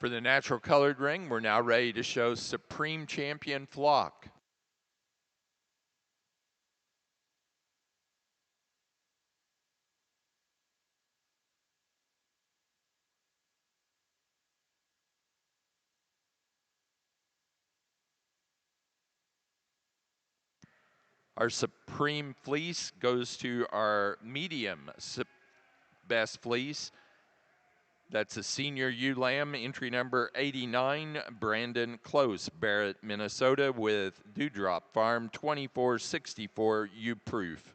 For the natural colored ring, we're now ready to show Supreme Champion Flock. Our Supreme Fleece goes to our medium best fleece. That's a senior ewe lamb, entry number 89, Brandon Close, Barrett, Minnesota, with Dewdrop Farm 2464 ewe proof.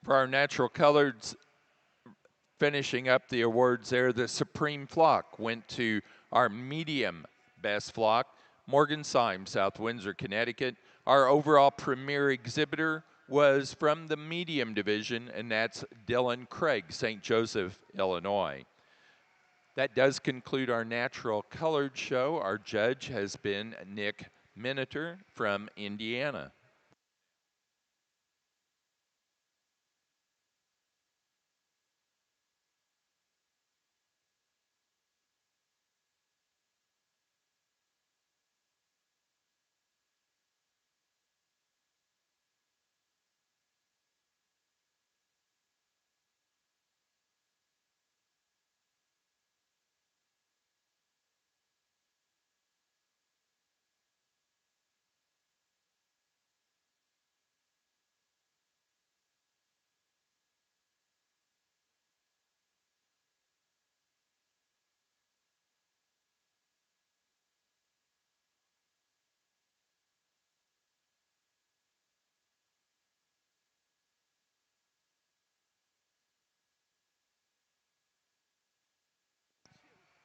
For our natural coloreds, finishing up the awards there, the Supreme Flock went to our medium best flock, Morgan Syme, South Windsor, Connecticut. Our overall premier exhibitor was from the medium division, and that's Dylan Craig, St. Joseph, Illinois. That does conclude our natural colored show. Our judge has been Nick Miniter from Indiana.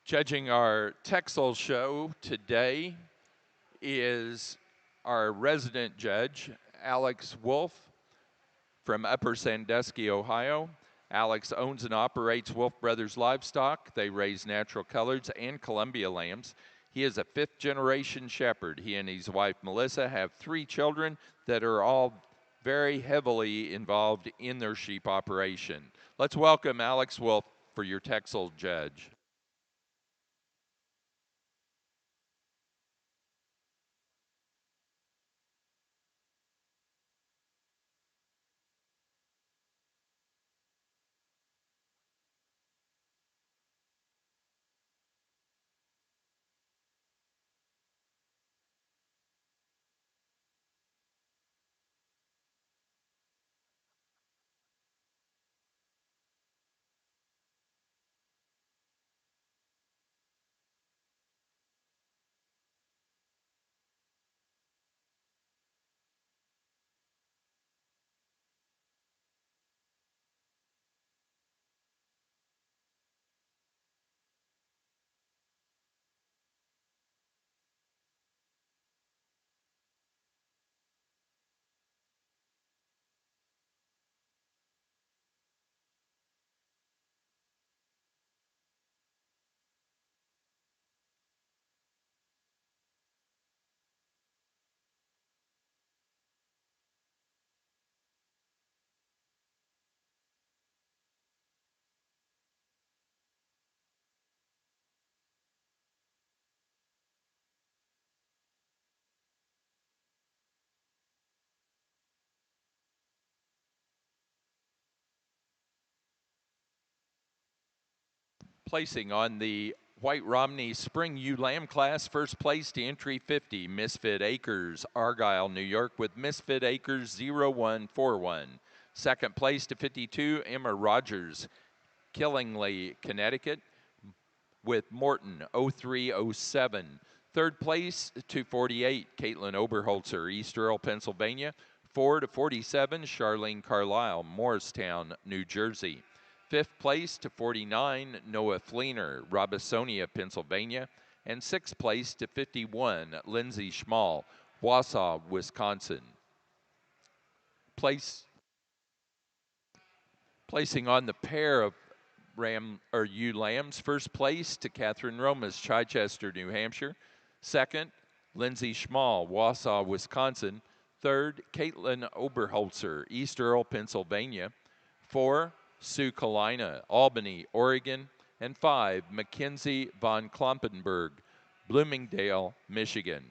Judging our Texel show today is our resident judge, Alex Wolf from Upper Sandusky, Ohio. Alex owns and operates Wolf Brothers Livestock. They raise natural coloreds and Columbia lambs. He is a fifth generation shepherd. He and his wife Melissa have 3 children that are all very heavily involved in their sheep operation. Let's welcome Alex Wolf for your Texel judge. Placing on the White Romney Spring Ewe Lamb class, first place to entry 50, Misfit Acres, Argyle, New York, with Misfit Acres 0141. Second place to 52, Emma Rogers, Killingley, Connecticut, with Morton 0307. Third place to 48, Caitlin Oberholzer, East Earl, Pennsylvania. 4 to 47, Charlene Carlisle, Morristown, New Jersey. Fifth place to 49, Noah Fleener, Robisonia, Pennsylvania. And sixth place to 51, Lindsay Schmall, Wausau, Wisconsin. Placing on the pair of ewe lambs, first place to Catherine Romas, Chichester, New Hampshire. Second, Lindsay Schmall, Wausau, Wisconsin. Third, Caitlin Oberholzer, East Earl, Pennsylvania. 4, Sue Kalina, Albany, Oregon. And 5, Mackenzie von Klompenberg, Bloomingdale, Michigan.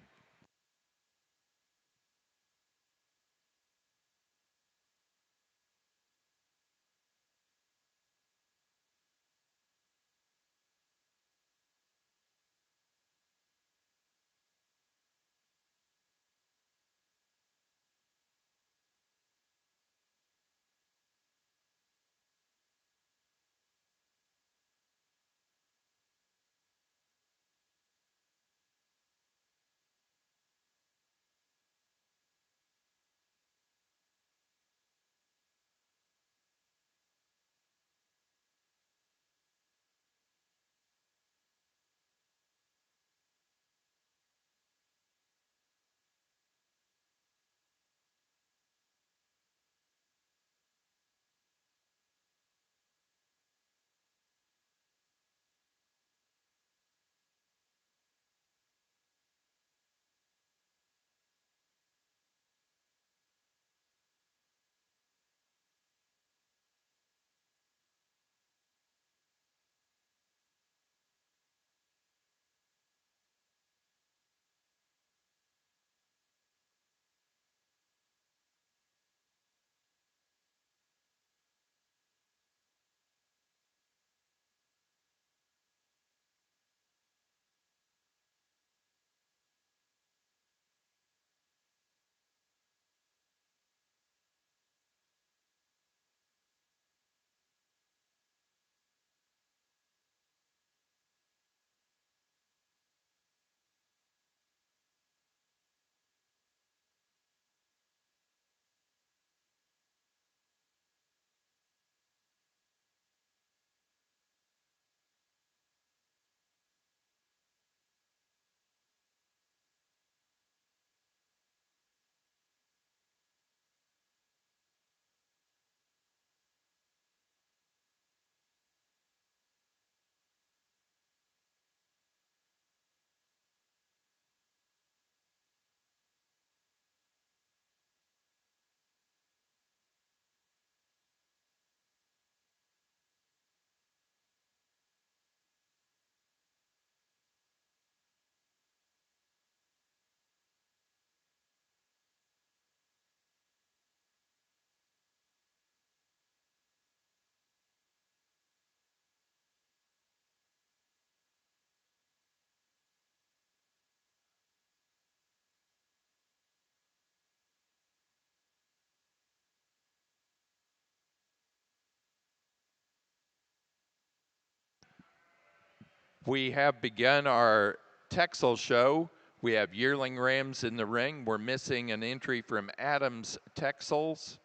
We have begun our Texel show. We have yearling rams in the ring. We're missing an entry from Adams Texels.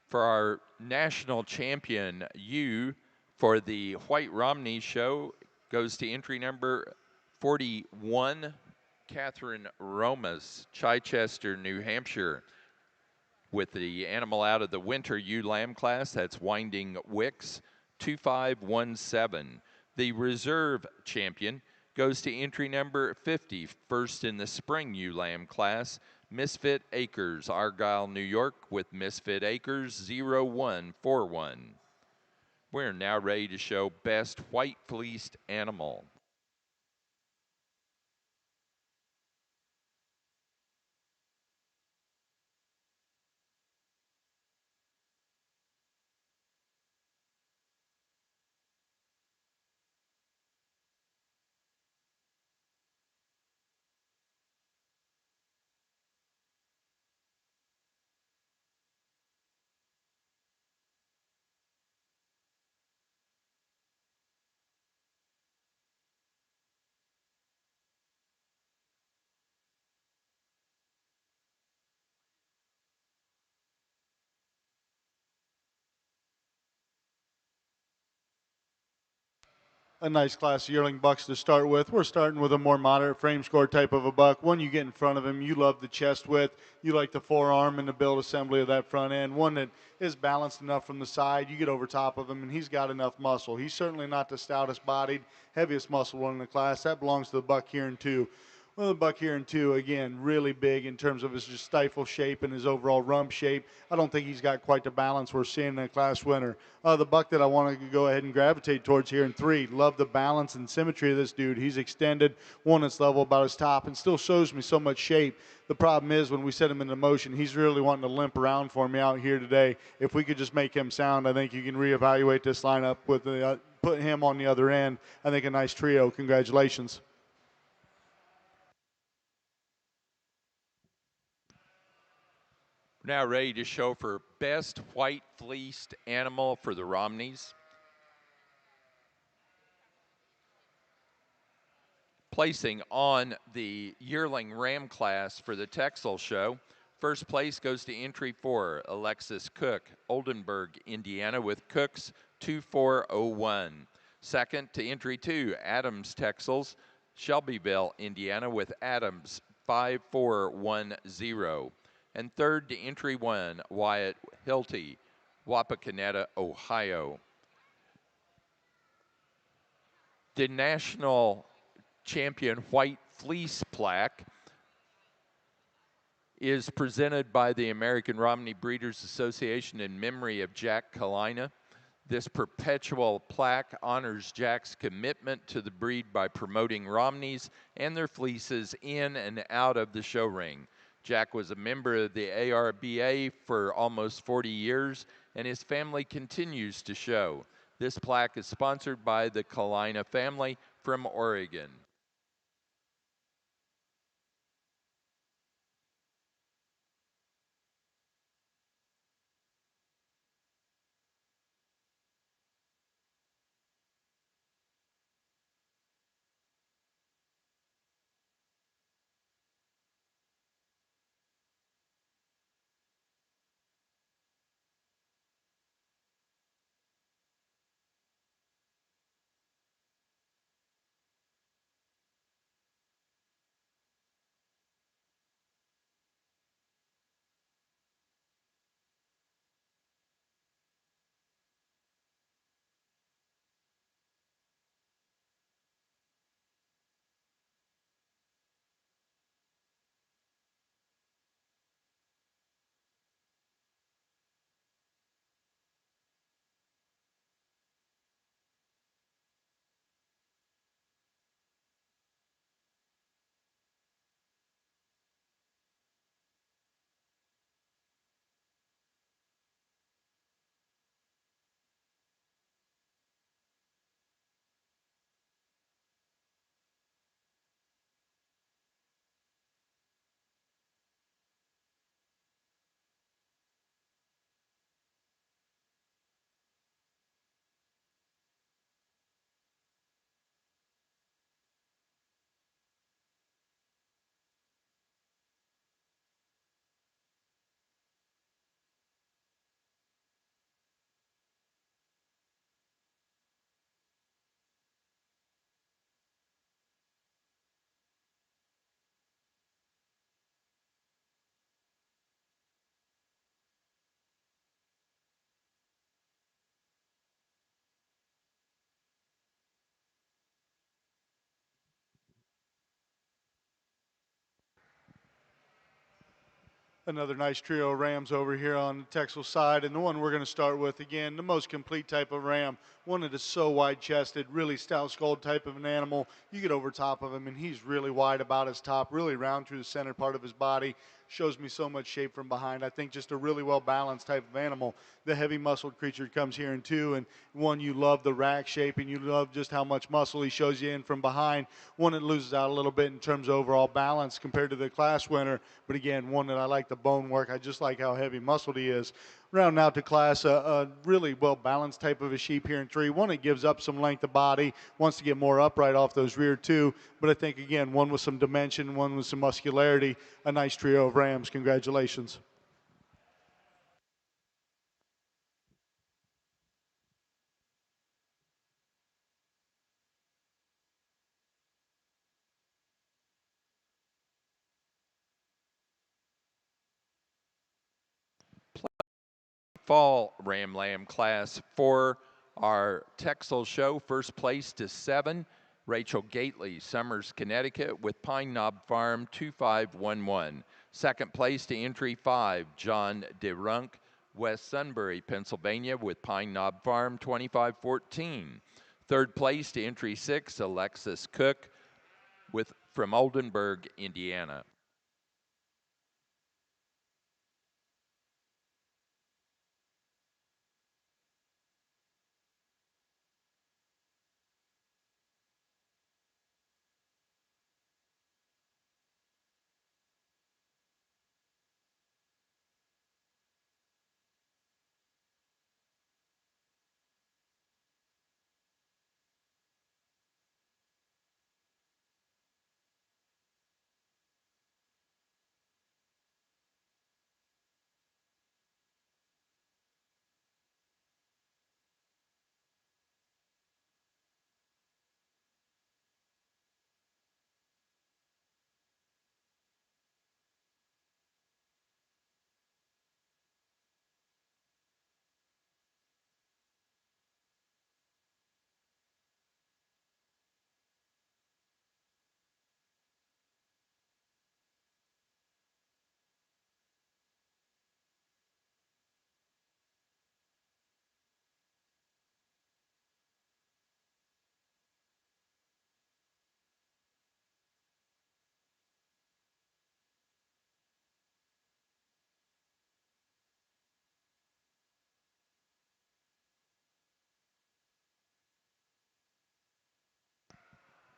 For our national champion, ewe, for the White Romney show, goes to entry number 41, Catherine Romas, Chichester, New Hampshire. With the animal out of the winter ewe lamb class, that's Winding Wicks, 2517. The reserve champion goes to entry number 50, first in the spring ewe lamb class, Misfit Acres, Argyle, New York, with Misfit Acres 0141. We're now ready to show best white fleeced animal. A nice class of yearling bucks to start with. We're starting with a more moderate frame score type of a buck. One you get in front of him, you love the chest width, you like the forearm and the build assembly of that front end. One that is balanced enough from the side, you get over top of him and he's got enough muscle. He's certainly not the stoutest bodied, heaviest muscle one in the class. That belongs to the buck here in two. Well, the buck here in two, again, really big in terms of his just stifle shape and his overall rump shape. I don't think he's got quite the balance we're seeing in a class winner. The buck that I want to go ahead and gravitate towards here in three, love the balance and symmetry of this dude. He's extended, one that's level about his top, and still shows me so much shape. The problem is when we set him into motion, he's really wanting to limp around for me out here today. If we could just make him sound, I think you can reevaluate this lineup with put him on the other end. I think a nice trio. Congratulations. Now ready to show for best white fleeced animal for the Romneys. Placing on the yearling ram class for the Texel show. First place goes to entry 4, Alexis Cook, Oldenburg, Indiana, with Cooks 2401. Second to entry 2, Adams Texels, Shelbyville, Indiana, with Adams 5410. And third to entry 1, Wyatt Hilty, Wapakoneta, Ohio. The national champion white fleece plaque is presented by the American Romney Breeders Association in memory of Jack Kalina. This perpetual plaque honors Jack's commitment to the breed by promoting Romneys and their fleeces in and out of the show ring. Jack was a member of the ARBA for almost 40 years, and his family continues to show. This plaque is sponsored by the Kalina family from Oregon. Another nice trio of rams over here on the Texel side, and the one we're going to start with, again, the most complete type of ram, one that is so wide-chested, really stout-skulled type of an animal. You get over top of him, and he's really wide about his top, really round through the center part of his body. Shows me so much shape from behind. I think just a really well-balanced type of animal. The heavy-muscled creature comes here in two, and one, you love the rack shape, and you love just how much muscle he shows you in from behind. One that loses out a little bit in terms of overall balance compared to the class winner, but again, one that I like the bone work. I just like how heavy muscled he is. Rounding out the class, a really well balanced type of a sheep here in three. One that gives up some length of body, wants to get more upright off those rear two. But I think, again, one with some dimension, one with some muscularity. A nice trio of rams. Congratulations. Fall Ram Lamb class for our Texel show. First place to 7, Rachel Gately, Summers, Connecticut, with Pine Knob Farm 2511. Second place to entry 5, John DeRunk, West Sunbury, Pennsylvania, with Pine Knob Farm 2514. Third place to entry 6, Alexis Cook, from Oldenburg, Indiana.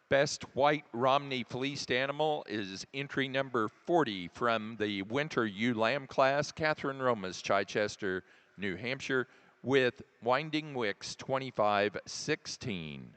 Best white Romney fleeced animal is entry number 40 from the Winter Ewe Lamb class, Catherine Romas, Chichester, New Hampshire, with Winding Wicks 2516.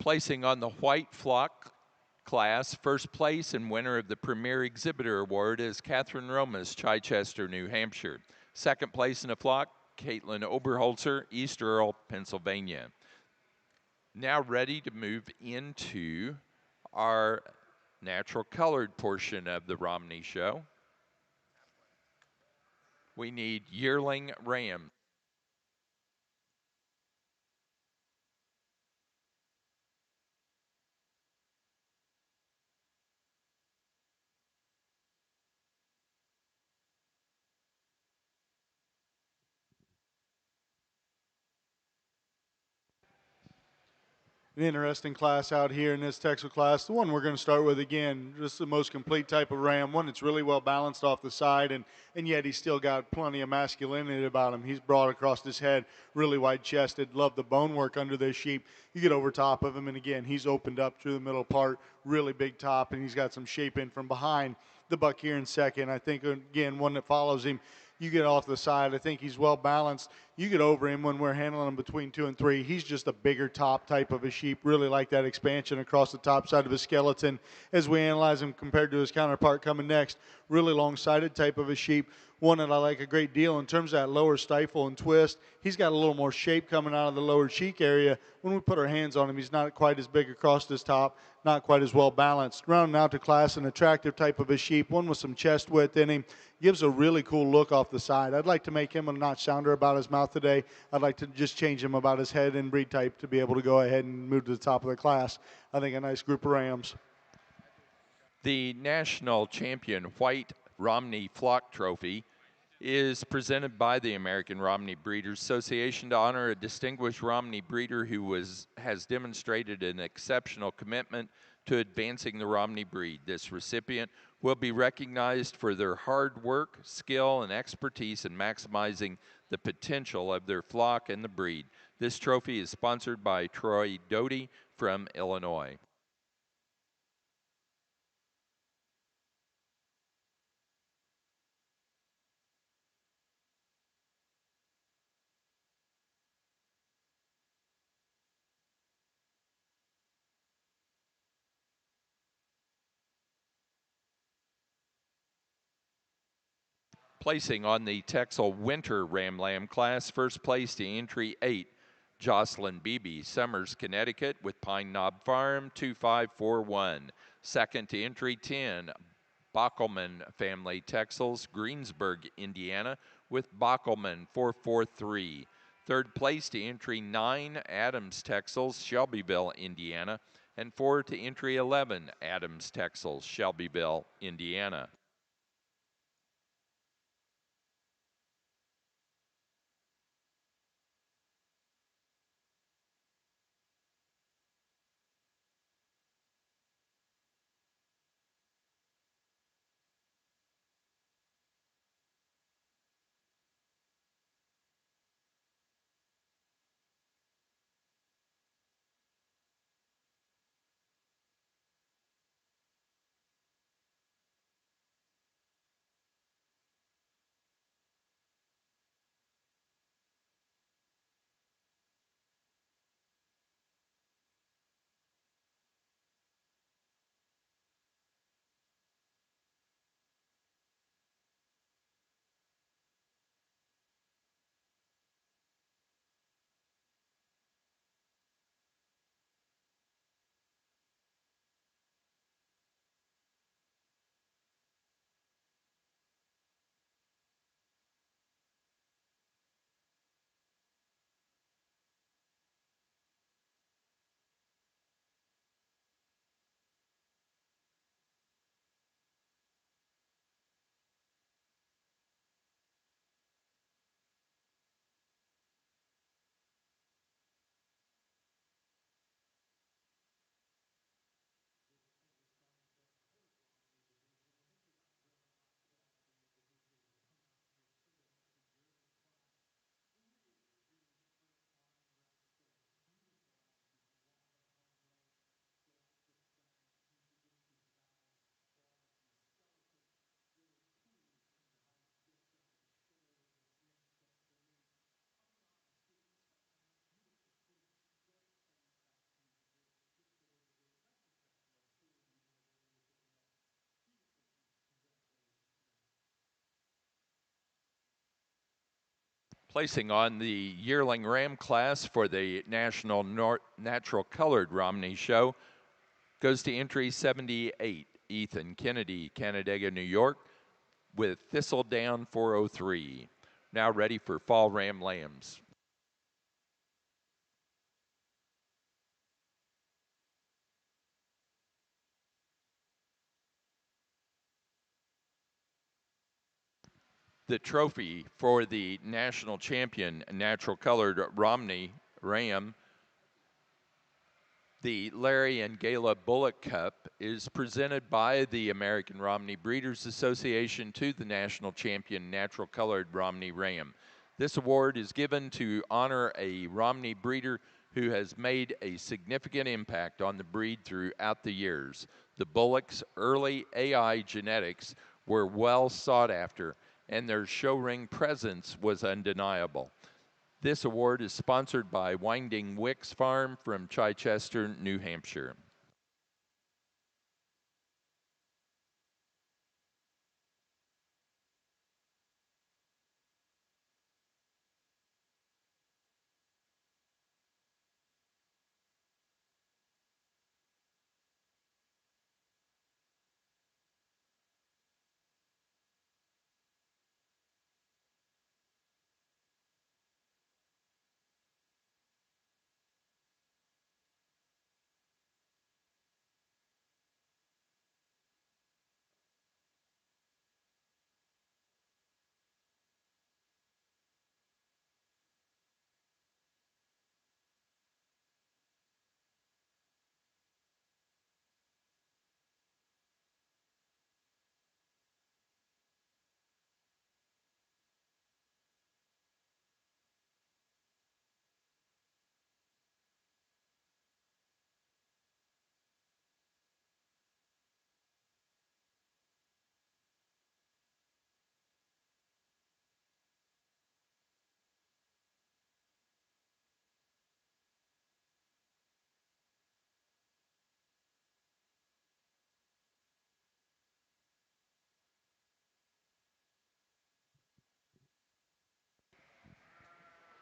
Placing on the white flock class, first place and winner of the Premier Exhibitor Award is Catherine Romas, Chichester, New Hampshire. Second place in the flock, Caitlin Oberholzer, East Earl, Pennsylvania. Now ready to move into our natural colored portion of the Romney show. We need yearling rams. An interesting class out here in this Texel class. The one we're going to start with again, just the most complete type of ram. One that's really well balanced off the side, and yet he's still got plenty of masculinity about him. He's broad across his head, really wide chested. Love the bone work under this sheep. You get over top of him, and again, he's opened up through the middle part, really big top, and he's got some shape in from behind. The buck here in second, I think, again, one that follows him. You get off the side. I think he's well balanced. You get over him when we're handling him between 2 and 3. He's just a bigger top type of a sheep. Really like that expansion across the top side of his skeleton as we analyze him compared to his counterpart coming next. Really long-sided type of a sheep. One that I like a great deal in terms of that lower stifle and twist. He's got a little more shape coming out of the lower cheek area. When we put our hands on him, he's not quite as big across his top, not quite as well balanced. Rounding out to class, an attractive type of a sheep, one with some chest width in him. Gives a really cool look off the side. I'd like to make him a notch sounder about his mouth today. I'd like to just change him about his head and breed type to be able to go ahead and move to the top of the class. I think a nice group of rams. The national champion white Romney flock trophy is presented by the American Romney Breeders Association to honor a distinguished Romney breeder who has demonstrated an exceptional commitment to advancing the Romney breed. This recipient will be recognized for their hard work, skill, and expertise in maximizing the potential of their flock and the breed. This trophy is sponsored by Troy Doty from Illinois. Placing on the Texel Winter Ram Lamb class, first place to entry 8, Jocelyn Beebe, Summers, Connecticut, with Pine Knob Farm, 2541. Second to entry 10, Bockelman Family Texels, Greensburg, Indiana, with Bockelman, 443. Third place to entry 9, Adams Texels, Shelbyville, Indiana, and 4 to entry 11, Adams Texels, Shelbyville, Indiana. Placing on the yearling ram class for the National Natural Colored Romney Show goes to entry 78, Ethan Kennedy, Canandaigua, New York, with Thistledown 403. Now ready for fall ram lambs. The trophy for the national champion natural colored Romney ram, the Larry and Gala Bullock Cup, is presented by the American Romney Breeders Association to the national champion natural colored Romney ram. This award is given to honor a Romney breeder who has made a significant impact on the breed throughout the years. The Bullocks' early AI genetics were well sought after, and their show ring presence was undeniable. This award is sponsored by Winding Wicks Farm from Chichester, New Hampshire.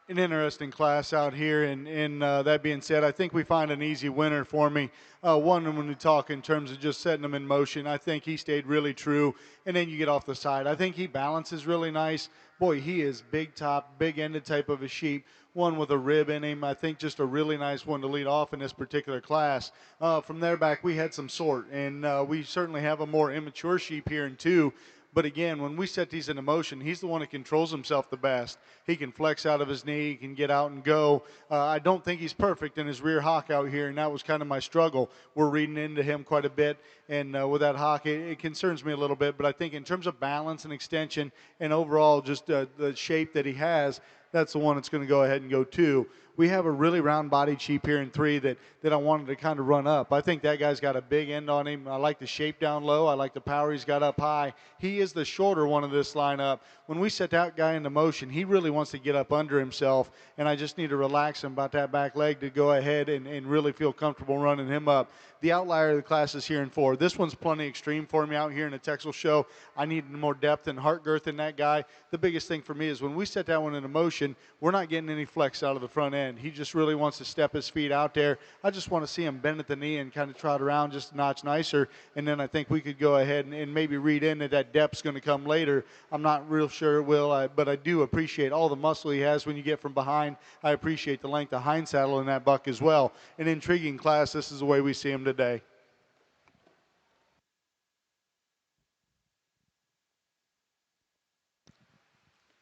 An interesting class out here, and that being said, I think we find an easy winner for me. One, when we talk in terms of just setting them in motion, I think he stayed really true, and then you get off the side. I think he balances really nice. Boy, he is big top, big ended type of a sheep, one with a rib in him. I think just a really nice one to lead off in this particular class. From there back, we had some sort, and we certainly have a more immature sheep here in two. But again, when we set these into motion, he's the one that controls himself the best. He can flex out of his knee, he can get out and go. I don't think he's perfect in his rear hock out here, and that was kind of my struggle. We're reading into him quite a bit, and with that hock, it concerns me a little bit. But I think in terms of balance and extension and overall just the shape that he has, that's the one that's going to go ahead and go two. We have a really round-bodied sheep here in three that I wanted to kind of run up. I think that guy's got a big end on him. I like the shape down low. I like the power he's got up high. He is the shorter one of this lineup. When we set that guy into motion, he really wants to get up under himself, and I just need to relax him about that back leg to go ahead and really feel comfortable running him up. The outlier of the class is here in four. This one's plenty extreme for me out here in the Texel show. I need more depth and heart girth in that guy. The biggest thing for me is when we set that one into motion, we're not getting any flex out of the front end. He just really wants to step his feet out there. I just want to see him bend at the knee and kind of trot around just a notch nicer, and then I think we could go ahead and maybe read in that depth's going to come later. I'm not real sure it will, but I do appreciate all the muscle he has when you get from behind. I appreciate the length of hind saddle in that buck as well. An intriguing class. This is the way we see him today.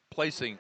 Placing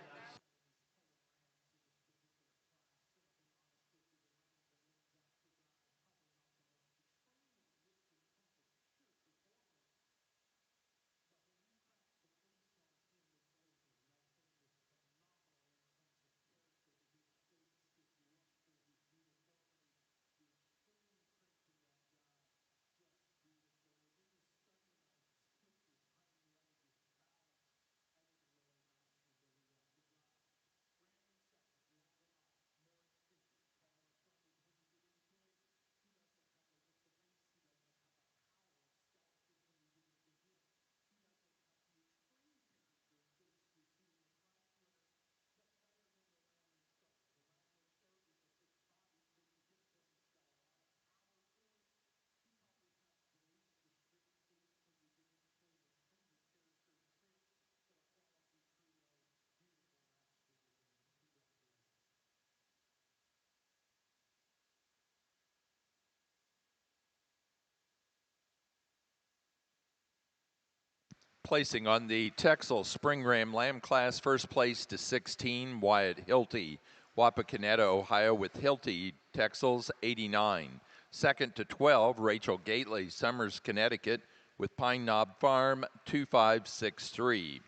Placing on the Texel Spring Ram Lamb class, first place to 16, Wyatt Hilty, Wapakoneta, Ohio, with Hilty Texels 89. Second to 12, Rachel Gately, Summers, Connecticut, with Pine Knob Farm 2563.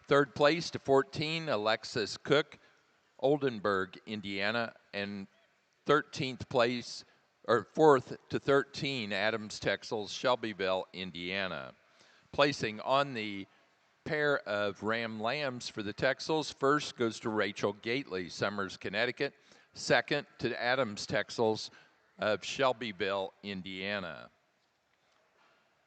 Third place to 14, Alexis Cook, Oldenburg, Indiana, and 13th place, or 4th to 13, Adams Texels, Shelbyville, Indiana. Placing on the pair of Ram Lambs for the Texels, first goes to Rachel Gately, Summers, Connecticut. Second to Adams Texels of Shelbyville, Indiana.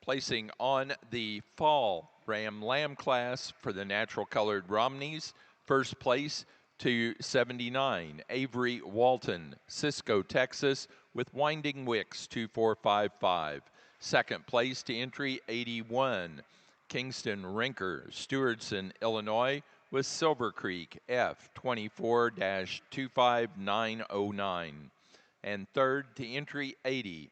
Placing on the fall Ram Lamb class for the natural colored Romneys, first place to 79, Avery Walton, Cisco, Texas, with Winding Wicks 2455. Second place to entry 81, Kingston Rinker, Stewardson, Illinois, with Silver Creek F 24-25909. And third to entry 80,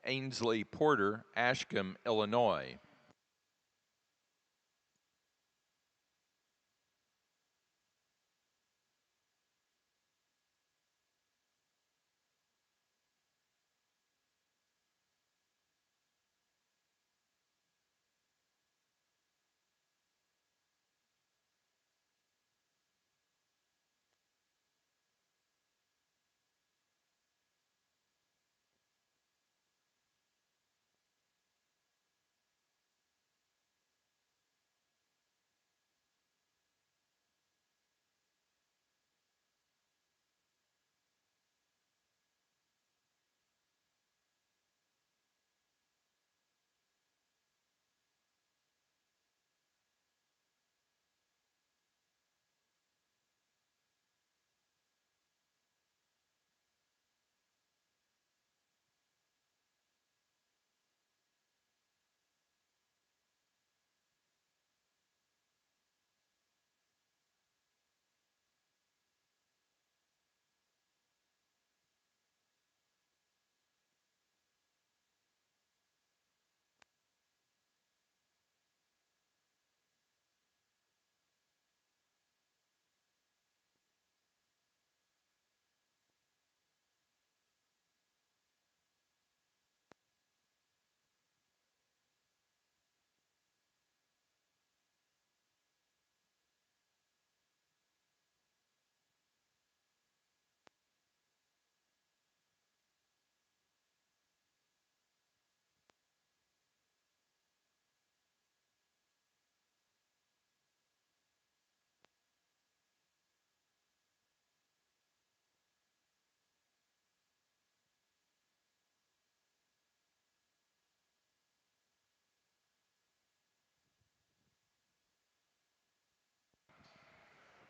Ainsley Porter, Ashcombe, Illinois.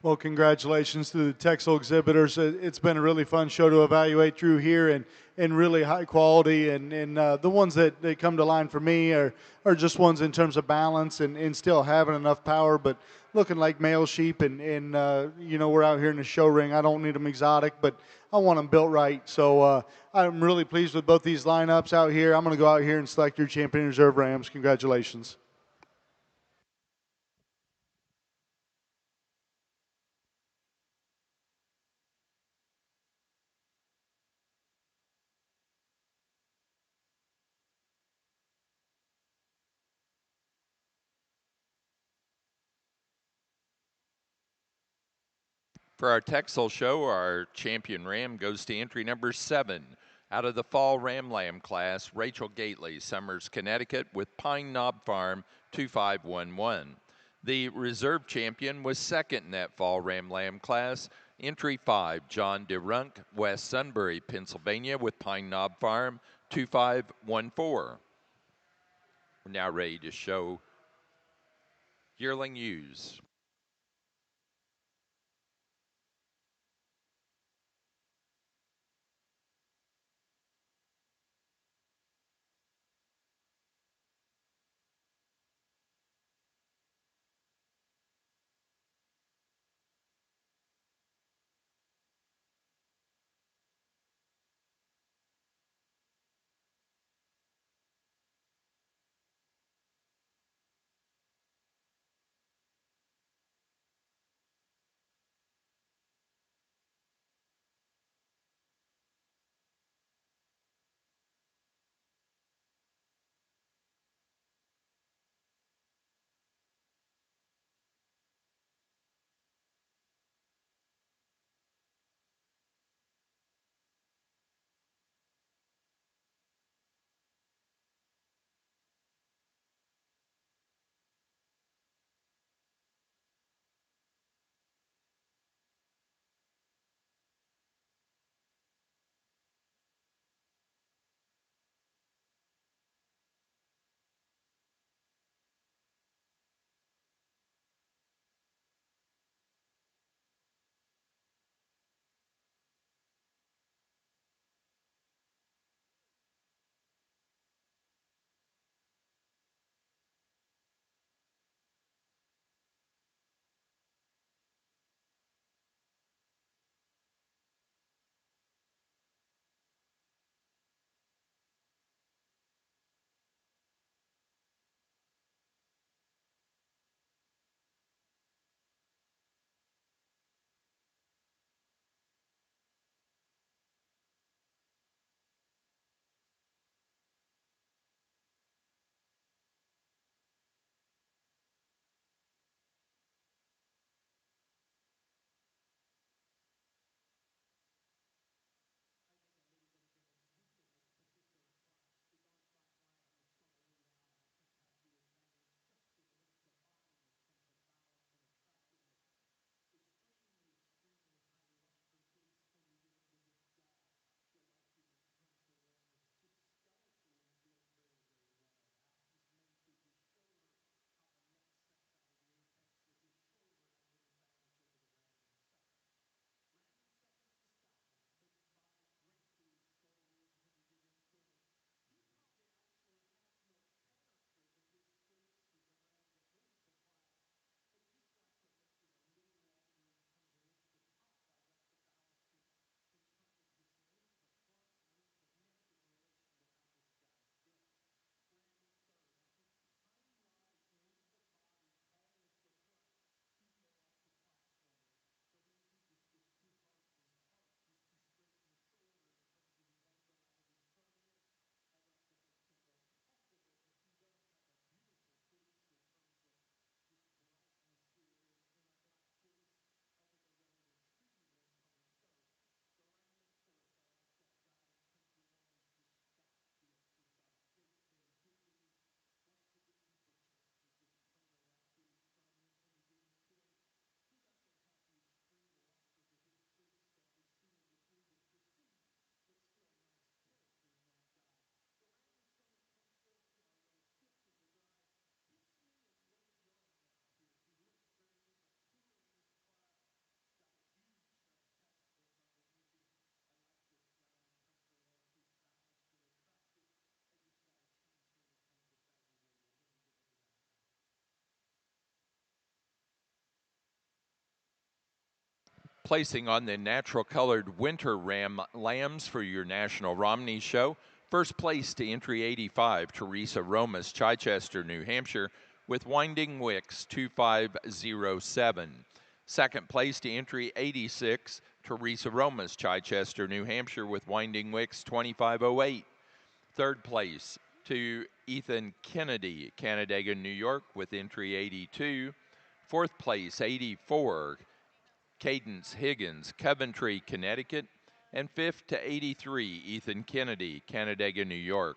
Well, congratulations to the Texel exhibitors. It's been a really fun show to evaluate through here, and really high quality. And the ones that come to line for me are just ones in terms of balance and still having enough power, but looking like male sheep. And you know, we're out here in the show ring. I don't need them exotic, but I want them built right. So I'm really pleased with both these lineups out here. I'm going to go out here and select your champion reserve Rams. Congratulations. For our Texel show, our champion Ram goes to entry number 7 out of the fall Ram Lamb class, Rachel Gately, Summers, Connecticut, with Pine Knob Farm 2511. The reserve champion was second in that fall Ram Lamb class, entry 5, John DeRunk, West Sunbury, Pennsylvania, with Pine Knob Farm 2514. We're now ready to show yearling ewes. Placing on the natural colored winter ram lambs for your National Romney show. First place to entry 85, Teresa Romas, Chichester, New Hampshire, with Winding Wicks 2507. Second place to entry 86, Teresa Romas, Chichester, New Hampshire, with Winding Wicks 2508. Third place to Ethan Kennedy, Canandaigua, New York, with entry 82. Fourth place, 84, Cadence Higgins, Coventry, Connecticut. And fifth to 83, Ethan Kennedy, Canandaigua, New York.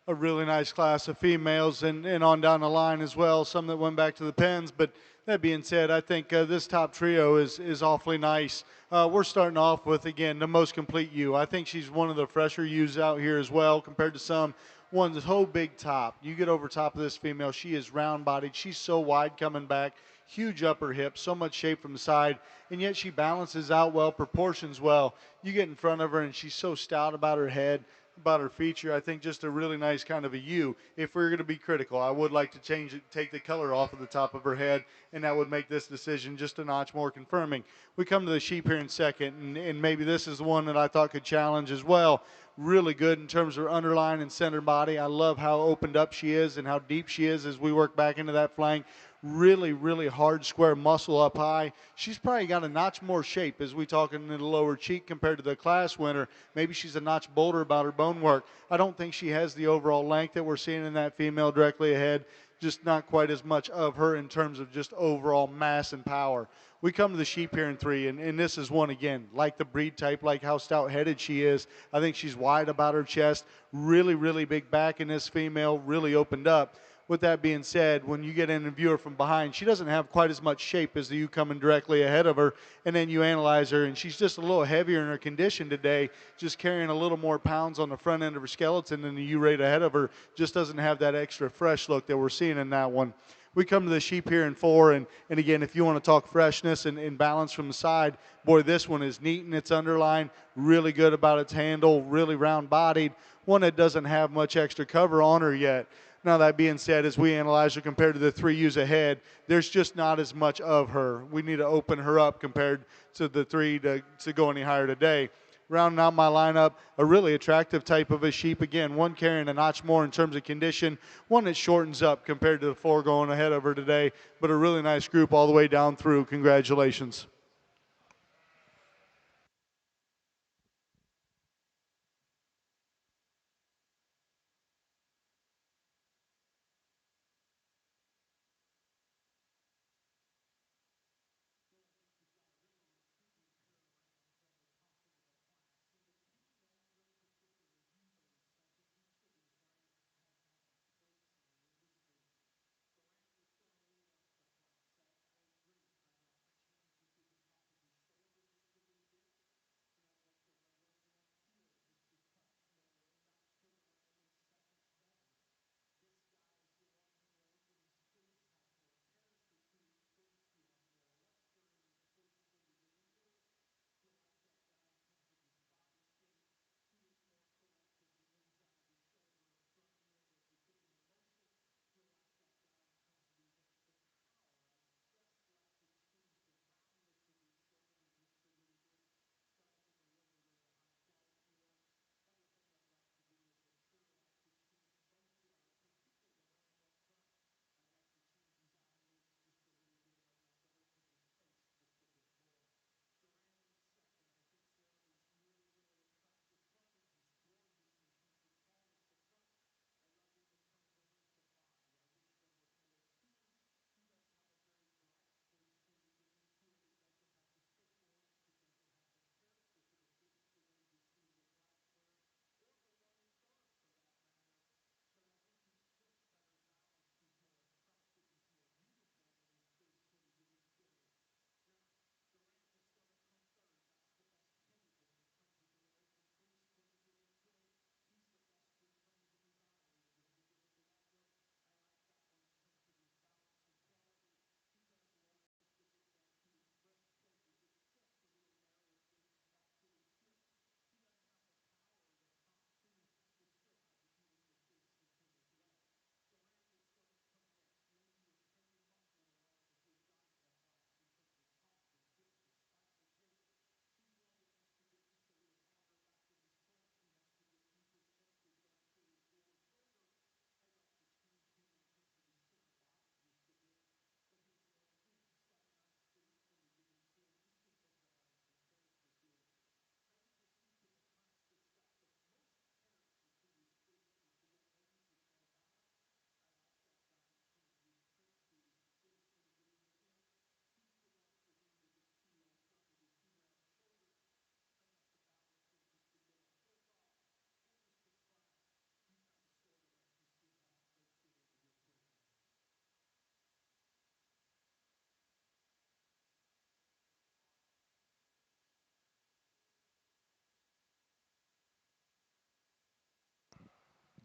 a really nice class of females and on down the line as well, some that went back to the pens. But that being said, I think this top trio is awfully nice. We're starting off with, again, the most complete ewe. I think she's one of the fresher ewes out here as well compared to some. One's whole big top. You get over top of this female, she is round-bodied. She's so wide coming back, huge upper hip, so much shape from the side, and yet she balances out well, proportions well. You get in front of her, and she's so stout about her head, about her feature. I think just a really nice kind of a ewe. If we're going to be critical, I would like to change it, take the color off of the top of her head, and that would make this decision just a notch more confirming. We come to the sheep here in second, and maybe this is the one that I thought could challenge as well. Really good in terms of her underline and center body. I love how opened up she is and how deep she is as we work back into that flank. Really, really hard square muscle up high. She's probably got a notch more shape as we talk in the lower cheek compared to the class winner. Maybe she's a notch bolder about her bone work. I don't think she has the overall length that we're seeing in that female directly ahead. Just not quite as much of her in terms of just overall mass and power. We come to the sheep here in three, and this is one, again, like the breed type, like how stout-headed she is. I think she's wide about her chest, really, really big back in this female, really opened up. With that being said, when you get in and view her from behind, she doesn't have quite as much shape as the ewe coming directly ahead of her. And then you analyze her, and she's just a little heavier in her condition today, just carrying a little more pounds on the front end of her skeleton than the ewe right ahead of her. Just doesn't have that extra fresh look that we're seeing in that one. We come to the sheep here in four, and again, if you want to talk freshness and balance from the side, boy, this one is neat in its underline, really good about its handle, really round-bodied, one that doesn't have much extra cover on her yet. Now, that being said, as we analyze her compared to the three ewes ahead, there's just not as much of her. We need to open her up compared to the three to go any higher today. Rounding out my lineup, a really attractive type of a sheep. Again, one carrying a notch more in terms of condition, one that shortens up compared to the four going ahead of her today, but a really nice group all the way down through. Congratulations.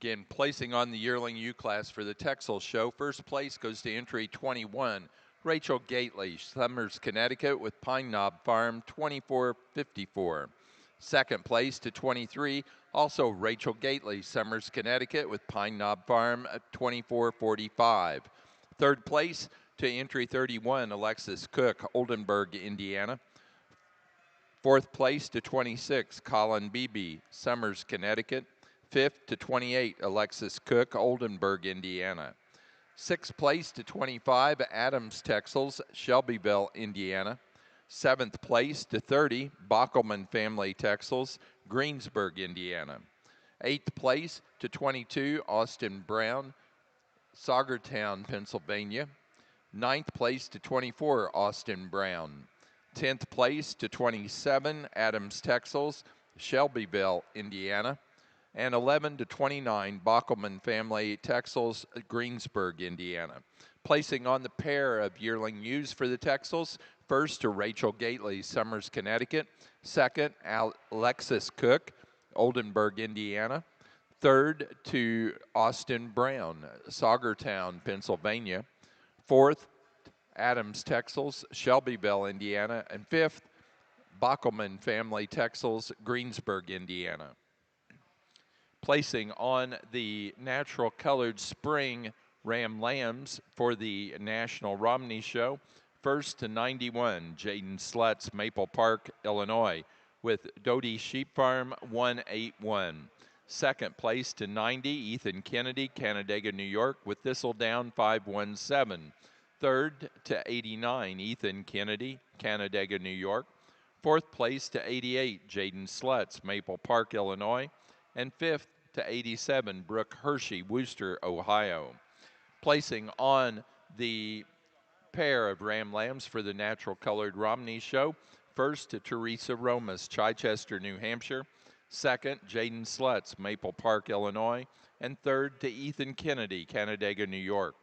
Again, placing on the yearling ewe class for the Texel show. First place goes to entry 21, Rachel Gately, Summers, Connecticut, with Pine Knob Farm, 2454. Second place to 23, also Rachel Gately, Summers, Connecticut, with Pine Knob Farm, 2445. Third place to entry 31, Alexis Cook, Oldenburg, Indiana. Fourth place to 26, Colin Beebe, Summers, Connecticut. Fifth to 28, Alexis Cook, Oldenburg, Indiana. Sixth place to 25, Adams Texels, Shelbyville, Indiana. Seventh place to 30, Bockelman Family Texels, Greensburg, Indiana. Eighth place to 22, Austin Brown, Saugertown, Pennsylvania. Ninth place to 24, Austin Brown. 10th place to 27, Adams Texels, Shelbyville, Indiana. And 11 to 29, Bockelman Family Texels, Greensburg, Indiana. Placing on the pair of yearling ewes for the Texels, first to Rachel Gately, Summers, Connecticut. Second, Alexis Cook, Oldenburg, Indiana. Third to Austin Brown, Saugertown, Pennsylvania. Fourth, Adams Texels, Shelbyville, Indiana. And fifth, Bockelman Family Texels, Greensburg, Indiana. Placing on the natural colored spring ram lambs for the National Romney Show. First to 91, Jaden Slutz, Maple Park, Illinois, with Doty Sheep Farm, 181. Second place to 90, Ethan Kennedy, Canandaigua, New York, with Thistledown, 517. Third to 89, Ethan Kennedy, Canandaigua, New York. Fourth place to 88, Jaden Slutz, Maple Park, Illinois. And fifth to 87, Brooke Hershey, Wooster, Ohio. Placing on the pair of ram lambs for the natural colored Romney Show. First to Teresa Romas, Chichester, New Hampshire. Second, Jaden Slutz, Maple Park, Illinois. And third to Ethan Kennedy, Canandaigua, New York.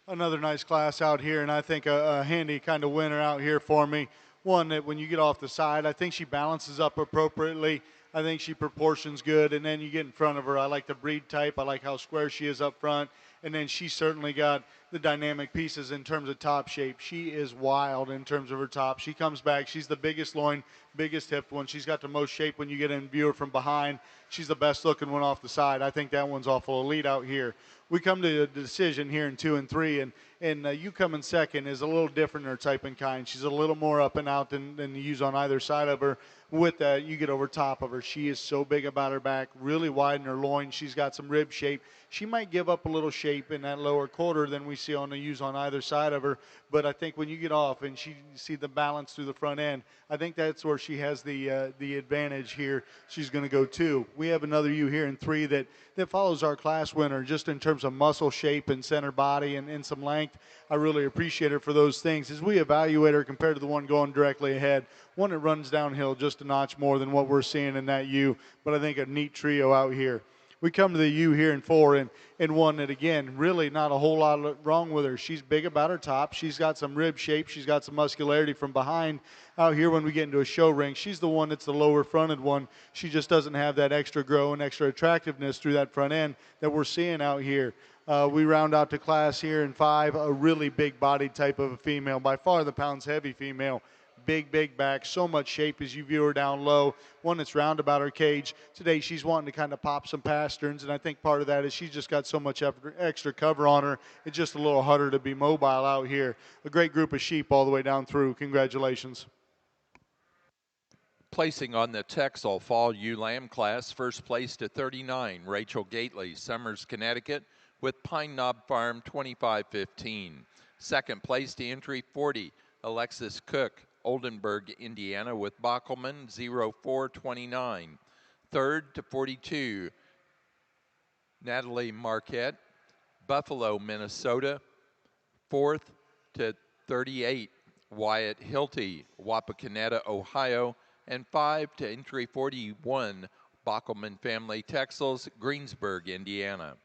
Another nice class out here, and I think a handy kind of winner out here for me. One that when you get off the side, I think she balances up appropriately. I think she proportions good, and then you get in front of her. I like the breed type. I like how square she is up front, and then she certainly got the dynamic pieces in terms of top shape. She is wild in terms of her top. She comes back. She's the biggest loin, biggest hip one. She's got the most shape when you get in view her from behind. She's the best looking one off the side. I think that one's awful elite out here. We come to a decision here in 2 and 3, and you come in second is a little different in her type and kind. She's a little more up and out than the ewes on either side of her. With that, you get over top of her. She is so big about her back, really wide in her loin. She's got some rib shape. She might give up a little shape in that lower quarter than we see on the ewes on either side of her, but I think when you get off and you see the balance through the front end, I think that's where she has the advantage here. She's going to go 2. We have another ewe here in 3 that follows our class winner just in terms of muscle shape and center body and some length. I really appreciate her for those things. As we evaluate her compared to the one going directly ahead, one that runs downhill just a notch more than what we're seeing in that ewe, but I think a neat trio out here. We come to the ewe here in 4 and one that, again, really not a whole lot wrong with her. She's big about her top. She's got some rib shape. She's got some muscularity from behind. Out here when we get into a show ring, she's the one that's the lower fronted one. She just doesn't have that extra grow and extra attractiveness through that front end that we're seeing out here. We round out the class here in 5, a really big bodied type of a female, by far the pounds heavy female. Big back, so much shape as you view her down low, one that's round about her cage. Today she's wanting to kind of pop some pasterns, and I think part of that is she's just got so much extra cover on her. It's just a little harder to be mobile out here. A great group of sheep all the way down through. Congratulations. Placing on the Texel Fall Ewe Lamb class, first place to 39, Rachel Gately, Summers, Connecticut, with Pine Knob Farm 2515. Second place to entry 40, Alexis Cook, Oldenburg, Indiana, with Bockelman 0429. Third to 42, Natalie Marquette, Buffalo, Minnesota. Fourth to 38, Wyatt Hilty, Wapakoneta, Ohio. And 5 to entry 41, Bockelman Family Texels, Greensburg, Indiana.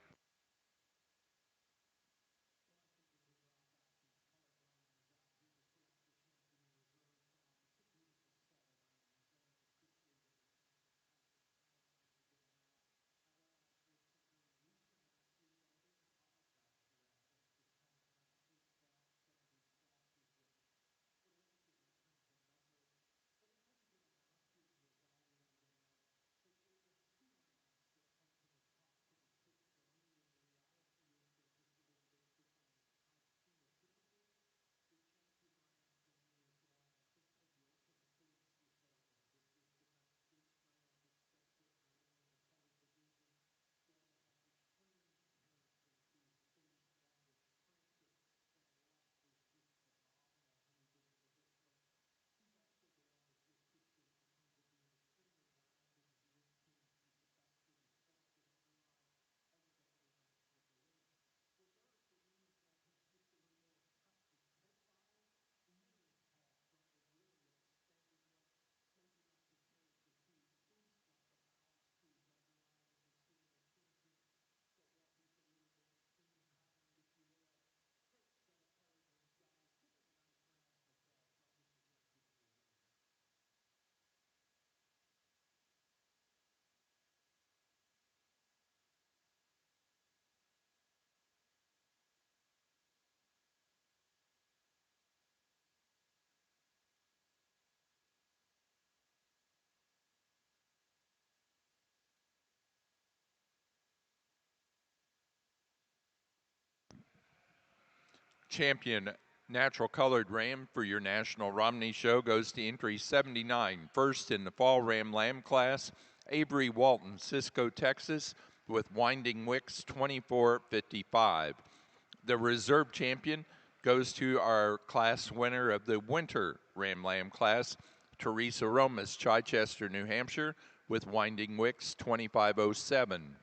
Champion Natural Colored Ram for your National Romney Show goes to entry 79. First in the Fall Ram Lamb class, Avery Walton, Cisco, Texas, with Winding Wicks 2455. The reserve champion goes to our class winner of the Winter Ram Lamb class, Teresa Romas, Chichester, New Hampshire, with Winding Wicks 2507.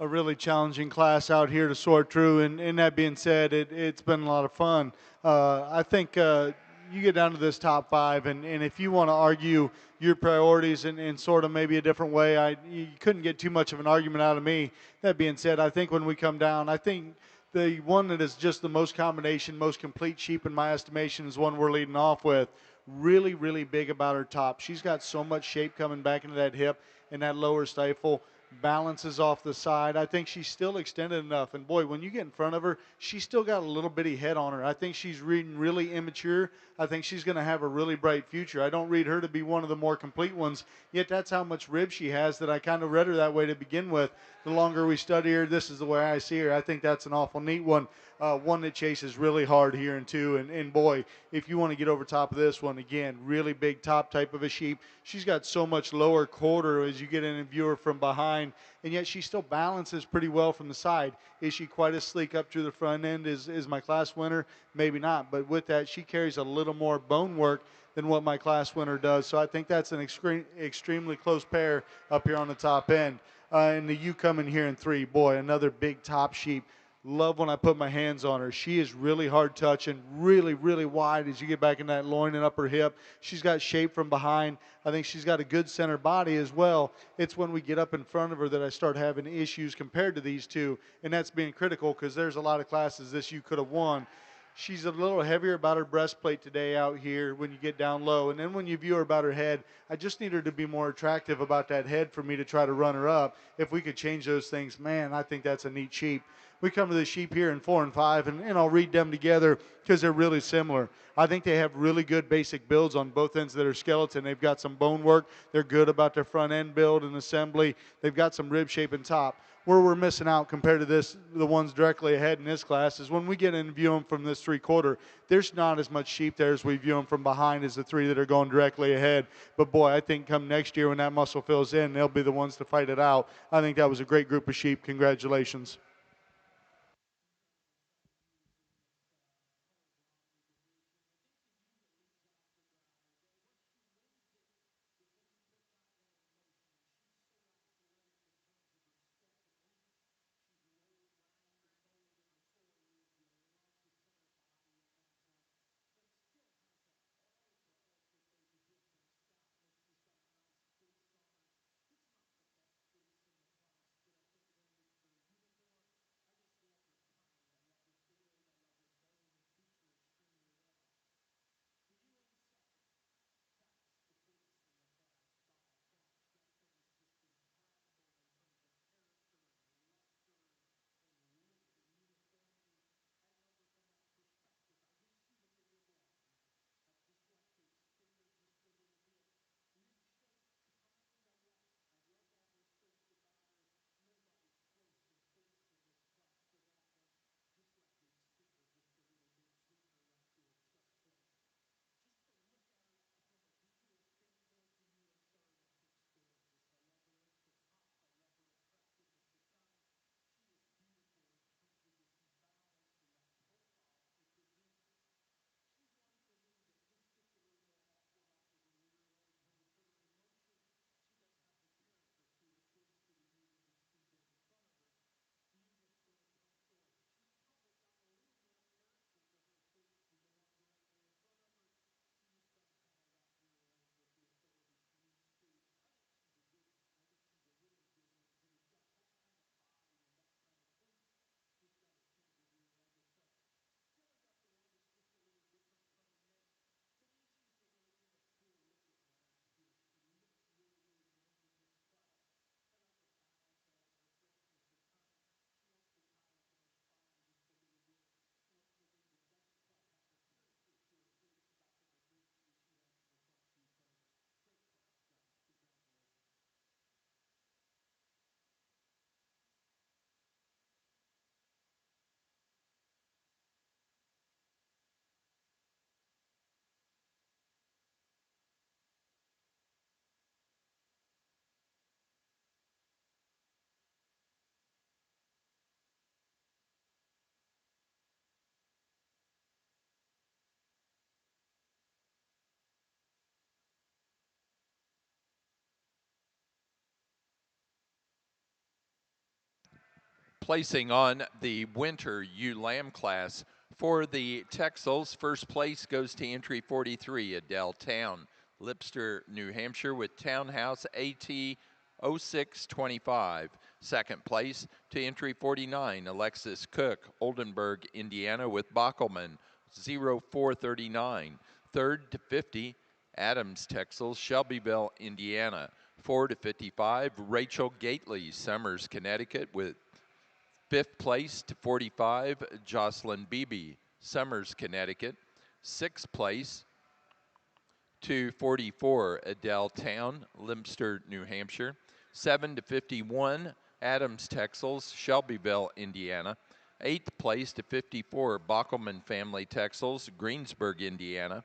a really challenging class out here to sort through. And that being said, it's been a lot of fun. I think you get down to this top five, and if you want to argue your priorities in sort of maybe a different way, you couldn't get too much of an argument out of me. That being said, I think when we come down, I think the one that is just the most combination, most complete sheep in my estimation is one we're leading off with. Really, really big about her top. She's got so much shape coming back into that hip and that lower stifle. Balances off the side. I think she's still extended enough. And boy, when you get in front of her, she's still got a little bitty head on her. I think she's reading really immature. I think she's going to have a really bright future. I don't read her to be one of the more complete ones, yet that's how much rib she has that I kind of read her that way to begin with. The longer we study her, this is the way I see her. I think that's an awful neat one. One that chases really hard here in two. And boy, if you want to get over top of this one, again, really big top type of a sheep. She's got so much lower quarter as you get in and view her from behind, and yet she still balances pretty well from the side. Is she quite as sleek up through the front end as my class winner? Maybe not, but with that, she carries a little more bone work than what my class winner does. So I think that's an extremely close pair up here on the top end. And the ewe coming here in three. Boy, another big top sheep. Love when I put my hands on her. She is really hard touching, really, really wide as you get back in that loin and upper hip. She's got shape from behind. I think she's got a good center body as well. It's when we get up in front of her that I start having issues compared to these two, and that's being critical because there's a lot of classes this you could have won. She's a little heavier about her breastplate today out here when you get down low. And then when you view her about her head, I just need her to be more attractive about that head for me to try to run her up. If we could change those things, man, I think that's a neat sheep. We come to the sheep here in 4 and 5, and I'll read them together because they're really similar. I think they have really good basic builds on both ends of their skeleton. They've got some bone work. They're good about their front end build and assembly. They've got some rib shape and top. Where we're missing out compared to the ones directly ahead in this class is when we get in and view them from this three-quarter, there's not as much sheep there as we view them from behind as the three that are going directly ahead. But boy, I think come next year when that muscle fills in, they'll be the ones to fight it out. I think that was a great group of sheep. Congratulations. Placing on the winter ewe lamb class for the Texels, first place goes to entry 43, Adele Town, Lipster, New Hampshire, with Townhouse AT 0625. Second place to entry 49, Alexis Cook, Oldenburg, Indiana, with Bockelman 0439. Third to 50, Adams Texel, Shelbyville, Indiana. 4 to 55, Rachel Gately, Summers, Connecticut, with fifth place to 45, Jocelyn Beebe, Summers, Connecticut. Sixth place to 44, Adele Town, Limster, New Hampshire. 7 to 51, Adams Texels, Shelbyville, Indiana. Eighth place to 54, Bockelman Family Texels, Greensburg, Indiana.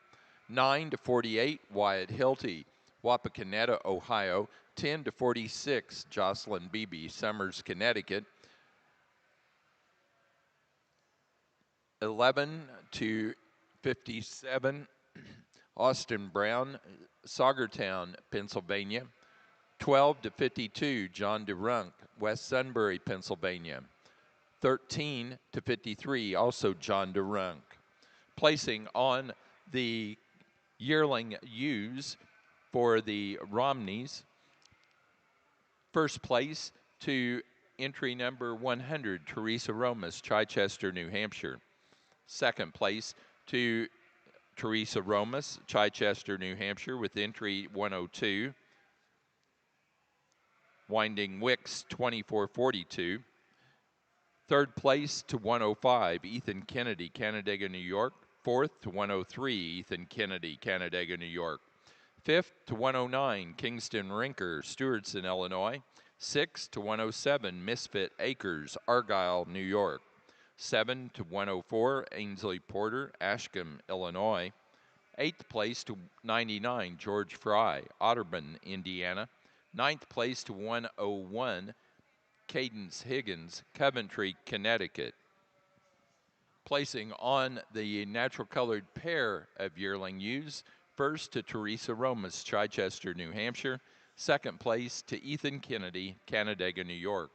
9 to 48, Wyatt Hilty, Wapakoneta, Ohio. 10 to 46, Jocelyn Beebe, Summers, Connecticut. 11 to 57, Austin Brown, Saugertown, Pennsylvania. 12 to 52, John DeRunk, West Sunbury, Pennsylvania. 13 to 53, also John DeRunk. Placing on the yearling ewes for the Romneys, first place to entry number 100, Teresa Romas, Chichester, New Hampshire. Second place to Teresa Romas, Chichester, New Hampshire, with entry 102. Winding Wicks, 2442. Third place to 105, Ethan Kennedy, Canandaigua, New York. Fourth to 103, Ethan Kennedy, Canandaigua, New York. Fifth to 109, Kingston Rinker, Stewartson, Illinois. Sixth to 107, Misfit Acres, Argyle, New York. 7 to 104, Ainsley Porter, Ashcombe, Illinois. Eighth place to 99, George Fry, Otterburn, Indiana. Ninth place to 101, Cadence Higgins, Coventry, Connecticut. Placing on the natural colored pair of yearling ewes, first to Teresa Romas, Chichester, New Hampshire. Second place to Ethan Kennedy, Canandaigua, New York.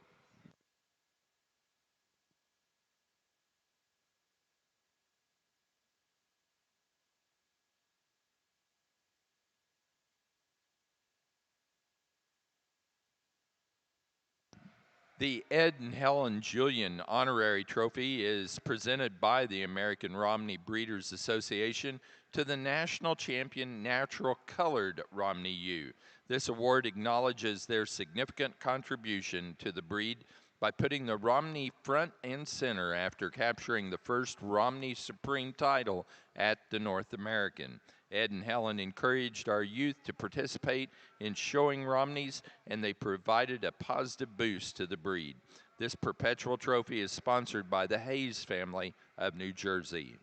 The Ed and Helen Julian Honorary Trophy is presented by the American Romney Breeders Association to the national champion natural colored Romney ewe. This award acknowledges their significant contribution to the breed by putting the Romney front and center after capturing the first Romney Supreme title at the North American. Ed and Helen encouraged our youth to participate in showing Romneys, and they provided a positive boost to the breed. This perpetual trophy is sponsored by the Hayes family of New Jersey.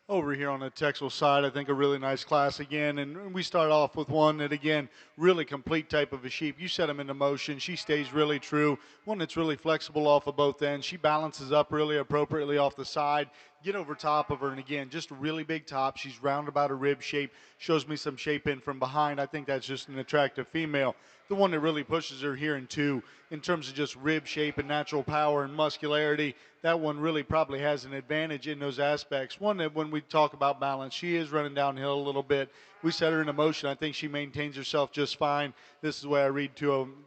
Over here on the Texel side, I think a really nice class again. And we start off with one that, again, really complete type of a sheep. You set them into motion. She stays really true. One that's really flexible off of both ends. She balances up really appropriately off the side. Get over top of her. And again, just a really big top. She's round about her rib shape. Shows me some shape in from behind. I think that's just an attractive female. The one that really pushes her here in two in terms of just rib shape and natural power and muscularity, that one really probably has an advantage in those aspects. One that when we talk about balance, she is running downhill a little bit. We set her into motion. I think she maintains herself just fine. This is the way I read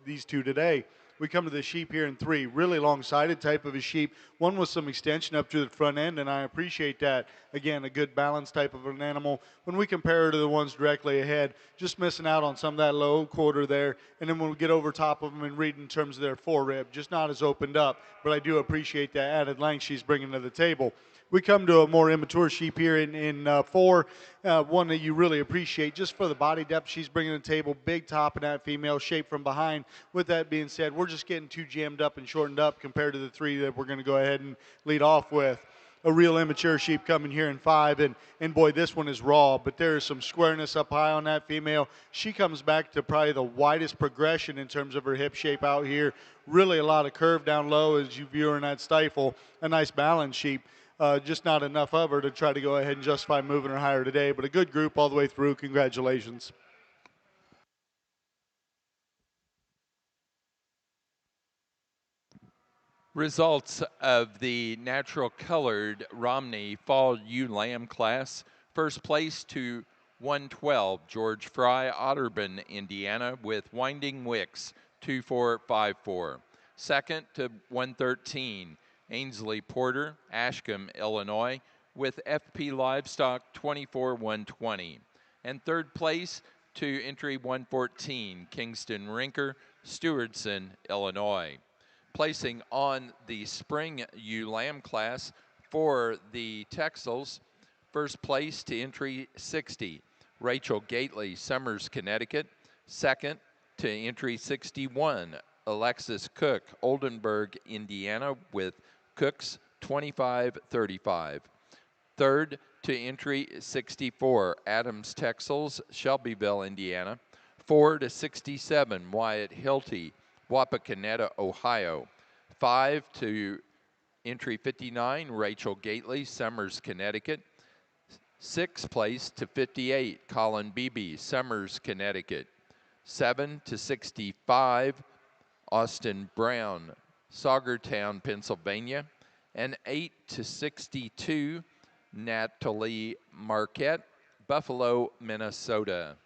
these two today. We come to the sheep here in three, really long-sided type of a sheep. One with some extension up to the front end, and I appreciate that. Again, a good balance type of an animal. When we compare her to the ones directly ahead, just missing out on some of that low quarter there. And then when we get over top of them and read in terms of their forerib, just not as opened up. But I do appreciate that added length she's bringing to the table. We come to a more immature sheep here in four, one that you really appreciate just for the body depth she's bringing to the table, big top in that female, shape from behind. With that being said, we're just getting too jammed up and shortened up compared to the three that we're going to go ahead and lead off with. A real immature sheep coming here in five, and boy, this one is raw, but there is some squareness up high on that female. She comes back to probably the widest progression in terms of her hip shape out here. Really a lot of curve down low as you view her in that stifle. A nice balanced sheep. Just not enough of her to try to go ahead and justify moving her higher today, but a good group all the way through. Congratulations. Results of the natural colored Romney Fall Ewe Lamb class. First place to 112, George Fry, Otterburn, Indiana, with Winding Wicks, 2454. Second to 113, Ainsley Porter, Ashcombe, Illinois, with FP Livestock, 24120. And third place to entry 114, Kingston Rinker, Stewardson, Illinois. Placing on the spring ewe lamb class for the Texels. First place to entry 60, Rachel Gately, Summers, Connecticut. Second to entry 61, Alexis Cook, Oldenburg, Indiana, with Cooks 2535. Third to entry 64, Adams Texels, Shelbyville, Indiana. 4 to 67, Wyatt Hilty, Wapakoneta, Ohio. 5 to entry 59, Rachel Gately, Summers, Connecticut. 6th place to 58, Colin Beebe, Summers, Connecticut. 7 to 65, Austin Brown, Saugertown, Pennsylvania. And 8 to 62, Natalie Marquette, Buffalo, Minnesota.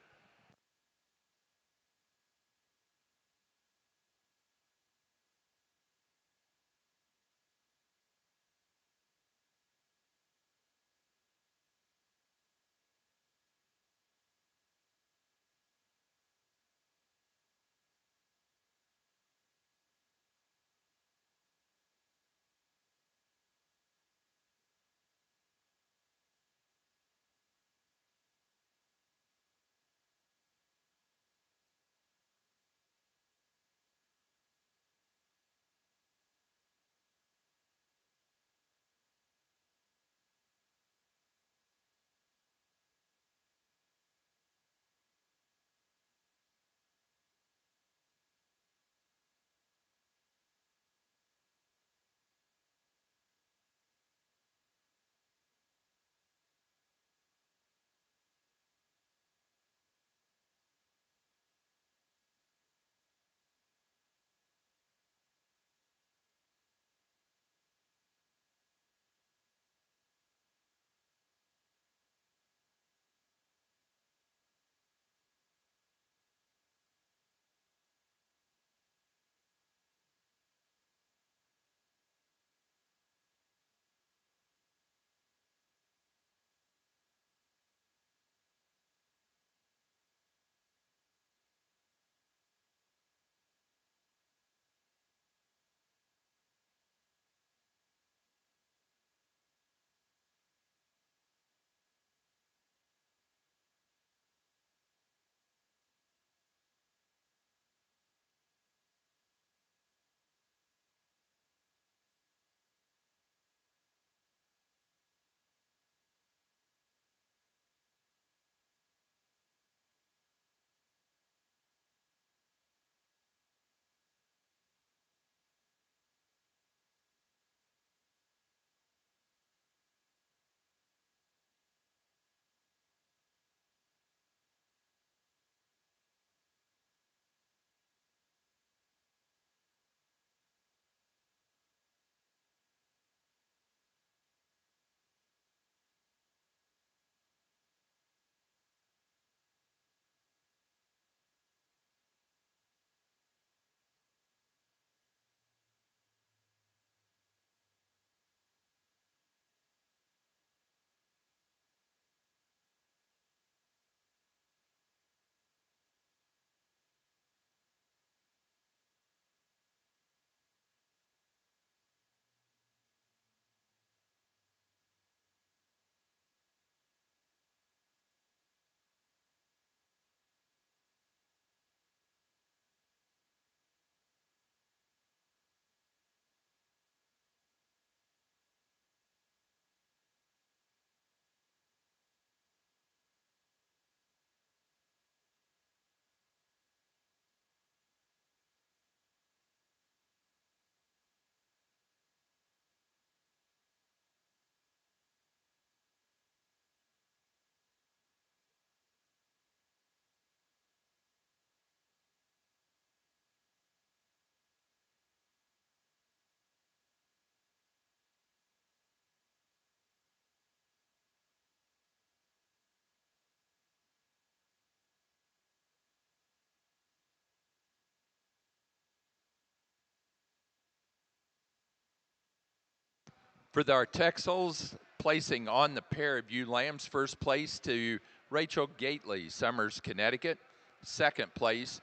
For our Texels, placing on the pair of ewe lambs, first place to Rachel Gately, Summers, Connecticut. Second place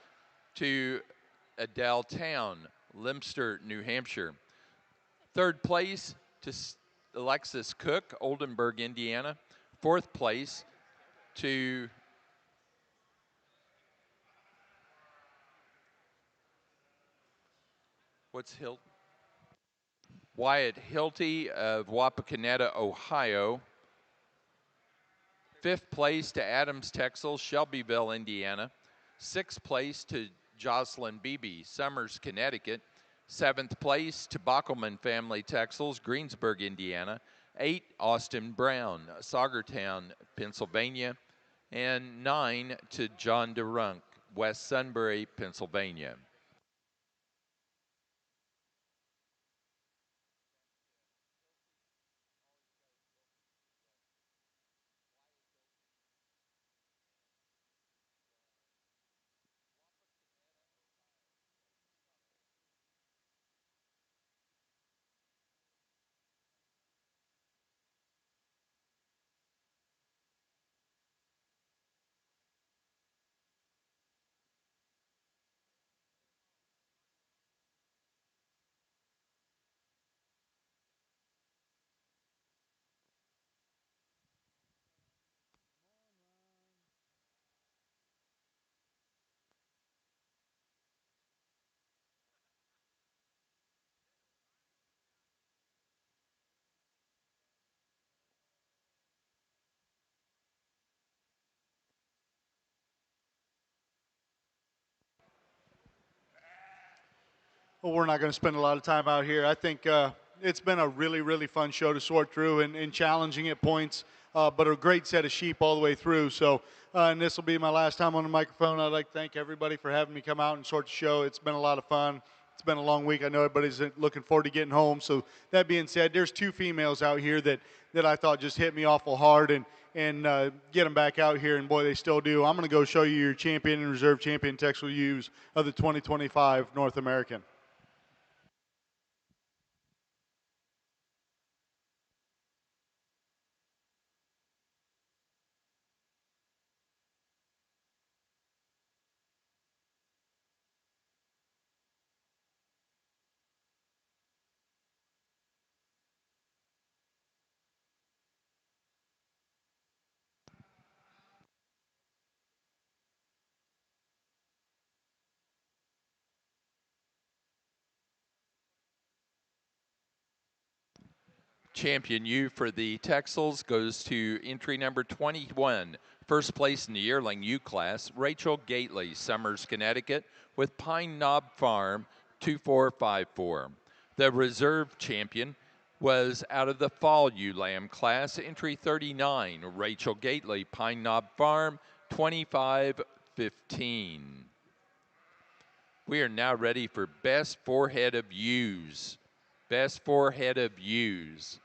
to Adele Town, Limster, New Hampshire. Third place to Alexis Cook, Oldenburg, Indiana. Fourth place to Wyatt Hilty of Wapakoneta, Ohio. Fifth place to Adams Texel, Shelbyville, Indiana. Sixth place to Jocelyn Beebe, Summers, Connecticut. Seventh place to Bockelman Family Texels, Greensburg, Indiana. 8, Austin Brown, Saugertown, Pennsylvania. And 9 to John DeRunk, West Sunbury, Pennsylvania. Well, we're not going to spend a lot of time out here. I think it's been a really, really fun show to sort through and challenging at points, but a great set of sheep all the way through. So, and this will be my last time on the microphone. I'd like to thank everybody for having me come out and sort the show. It's been a lot of fun. It's been a long week. I know everybody's looking forward to getting home. So that being said, there's 2 females out here that I thought just hit me awful hard and get them back out here, and boy, they still do. I'm going to go show you your champion and reserve champion Texel ewes of the 2025 North American. Champion ewe for the Texels goes to entry number 21. First place in the yearling ewe class, Rachel Gately, Summers, Connecticut, with Pine Knob Farm 2454. The reserve champion was out of the fall ewe lamb class, entry 39, Rachel Gately, Pine Knob Farm 2515. We are now ready for best forehead of ewes. Best forehead of ewes.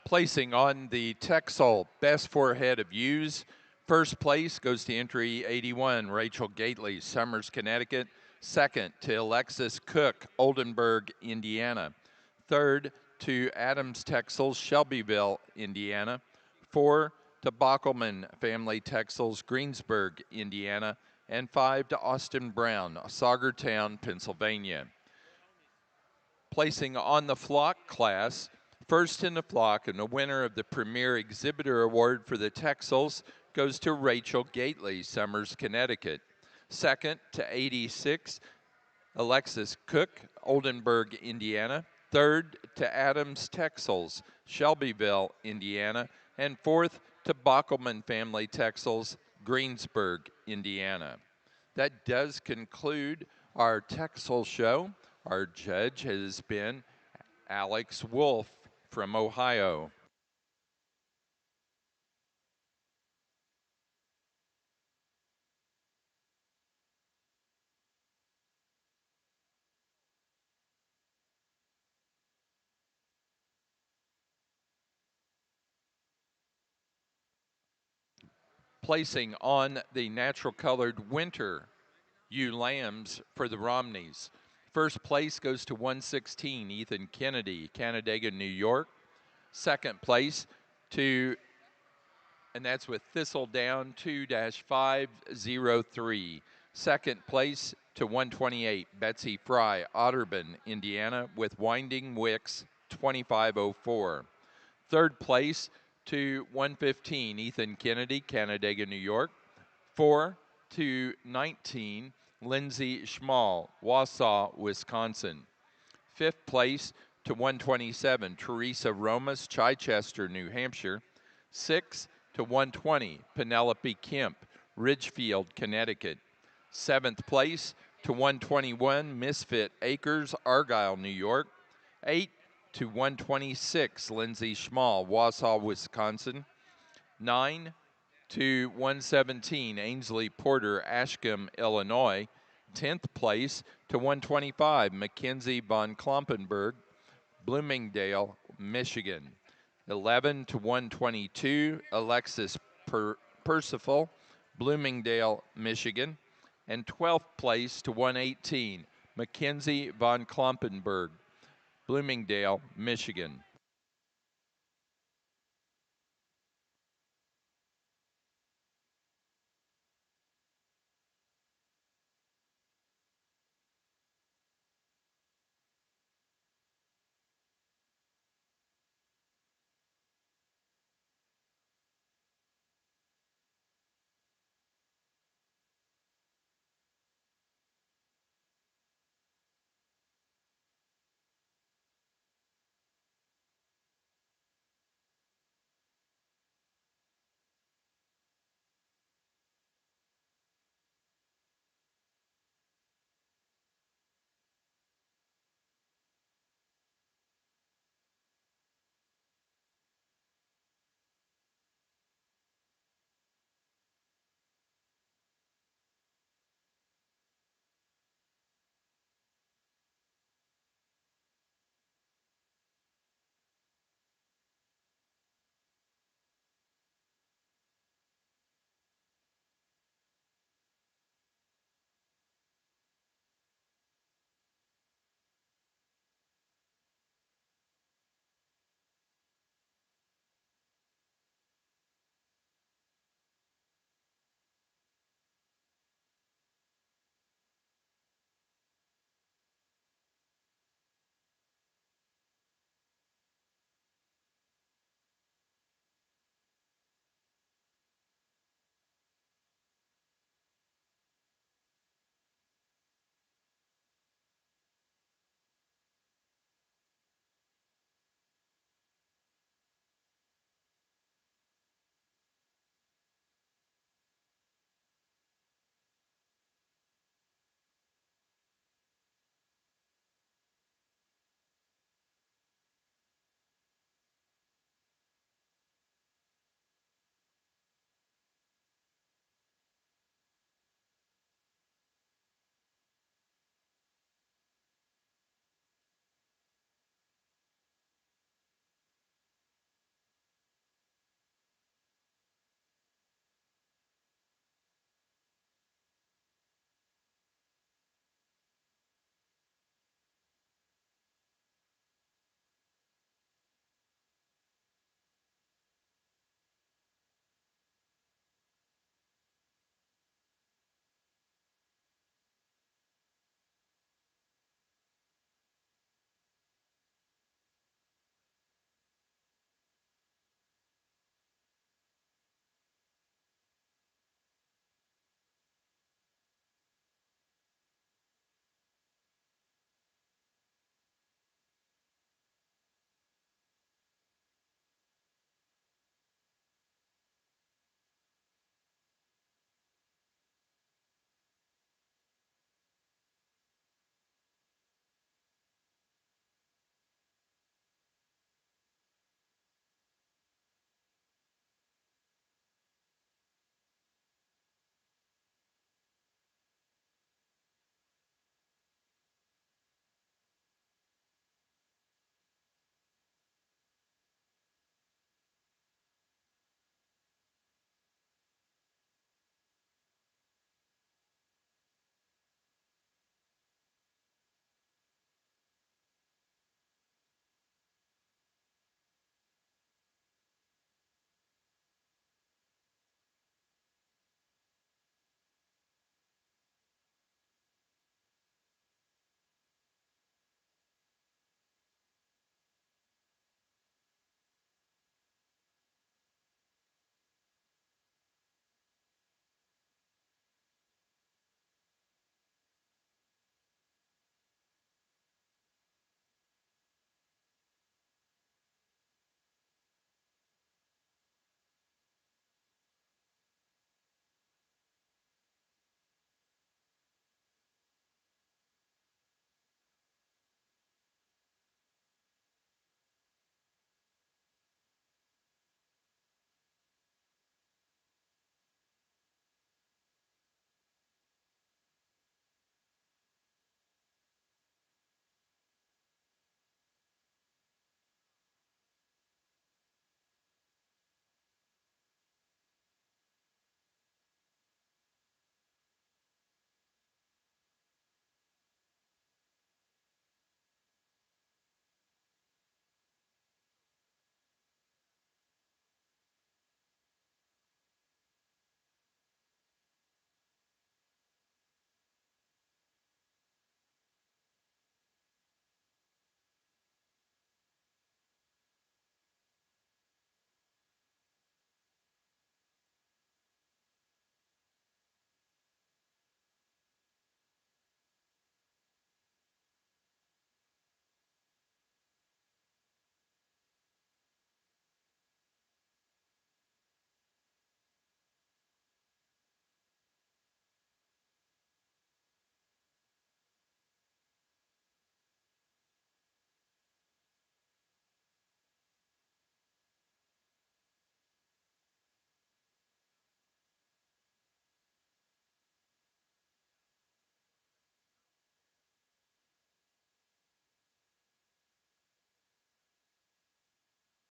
Placing on the Texel Best Forehead of Ewes, first place goes to entry 81, Rachel Gately, Summers, Connecticut. Second to Alexis Cook, Oldenburg, Indiana. Third to Adams Texels, Shelbyville, Indiana. 4 to Bockelman Family Texels, Greensburg, Indiana. And 5 to Austin Brown, Saugertown, Pennsylvania. Placing on the flock class, first in the flock and the winner of the Premier Exhibitor Award for the Texels goes to Rachel Gately, Summers, Connecticut. Second to 86, Alexis Cook, Oldenburg, Indiana. Third to Adams Texels, Shelbyville, Indiana. And fourth to Bockelman Family Texels, Greensburg, Indiana. That does conclude our Texel show. Our judge has been Alex Wolf from Ohio. Placing on the natural colored winter ewe lambs for the Romneys. First place goes to 116, Ethan Kennedy, Canandaigua, New York. Second place to, and that's with Thistledown 2-503. Second place to 128, Betsy Fry, Otterburn, Indiana, with Winding Wicks 2504. Third place to 115, Ethan Kennedy, Canandaigua, New York. 4 to 19, Lindsay Schmall, Wausau, Wisconsin. Fifth place to 127, Teresa Romas, Chichester, New Hampshire. 6 to 120, Penelope Kemp, Ridgefield, Connecticut. Seventh place to 121, Misfit Acres, Argyle, New York. 8 to 126, Lindsay Schmall, Wausau, Wisconsin. 9 to 117, Ainsley Porter, Ashcombe, Illinois. 10th place to 125, Mackenzie von Klompenberg, Bloomingdale, Michigan. 11 to 122, Alexis Percival, Bloomingdale, Michigan. And 12th place to 118, Mackenzie von Klompenberg, Bloomingdale, Michigan.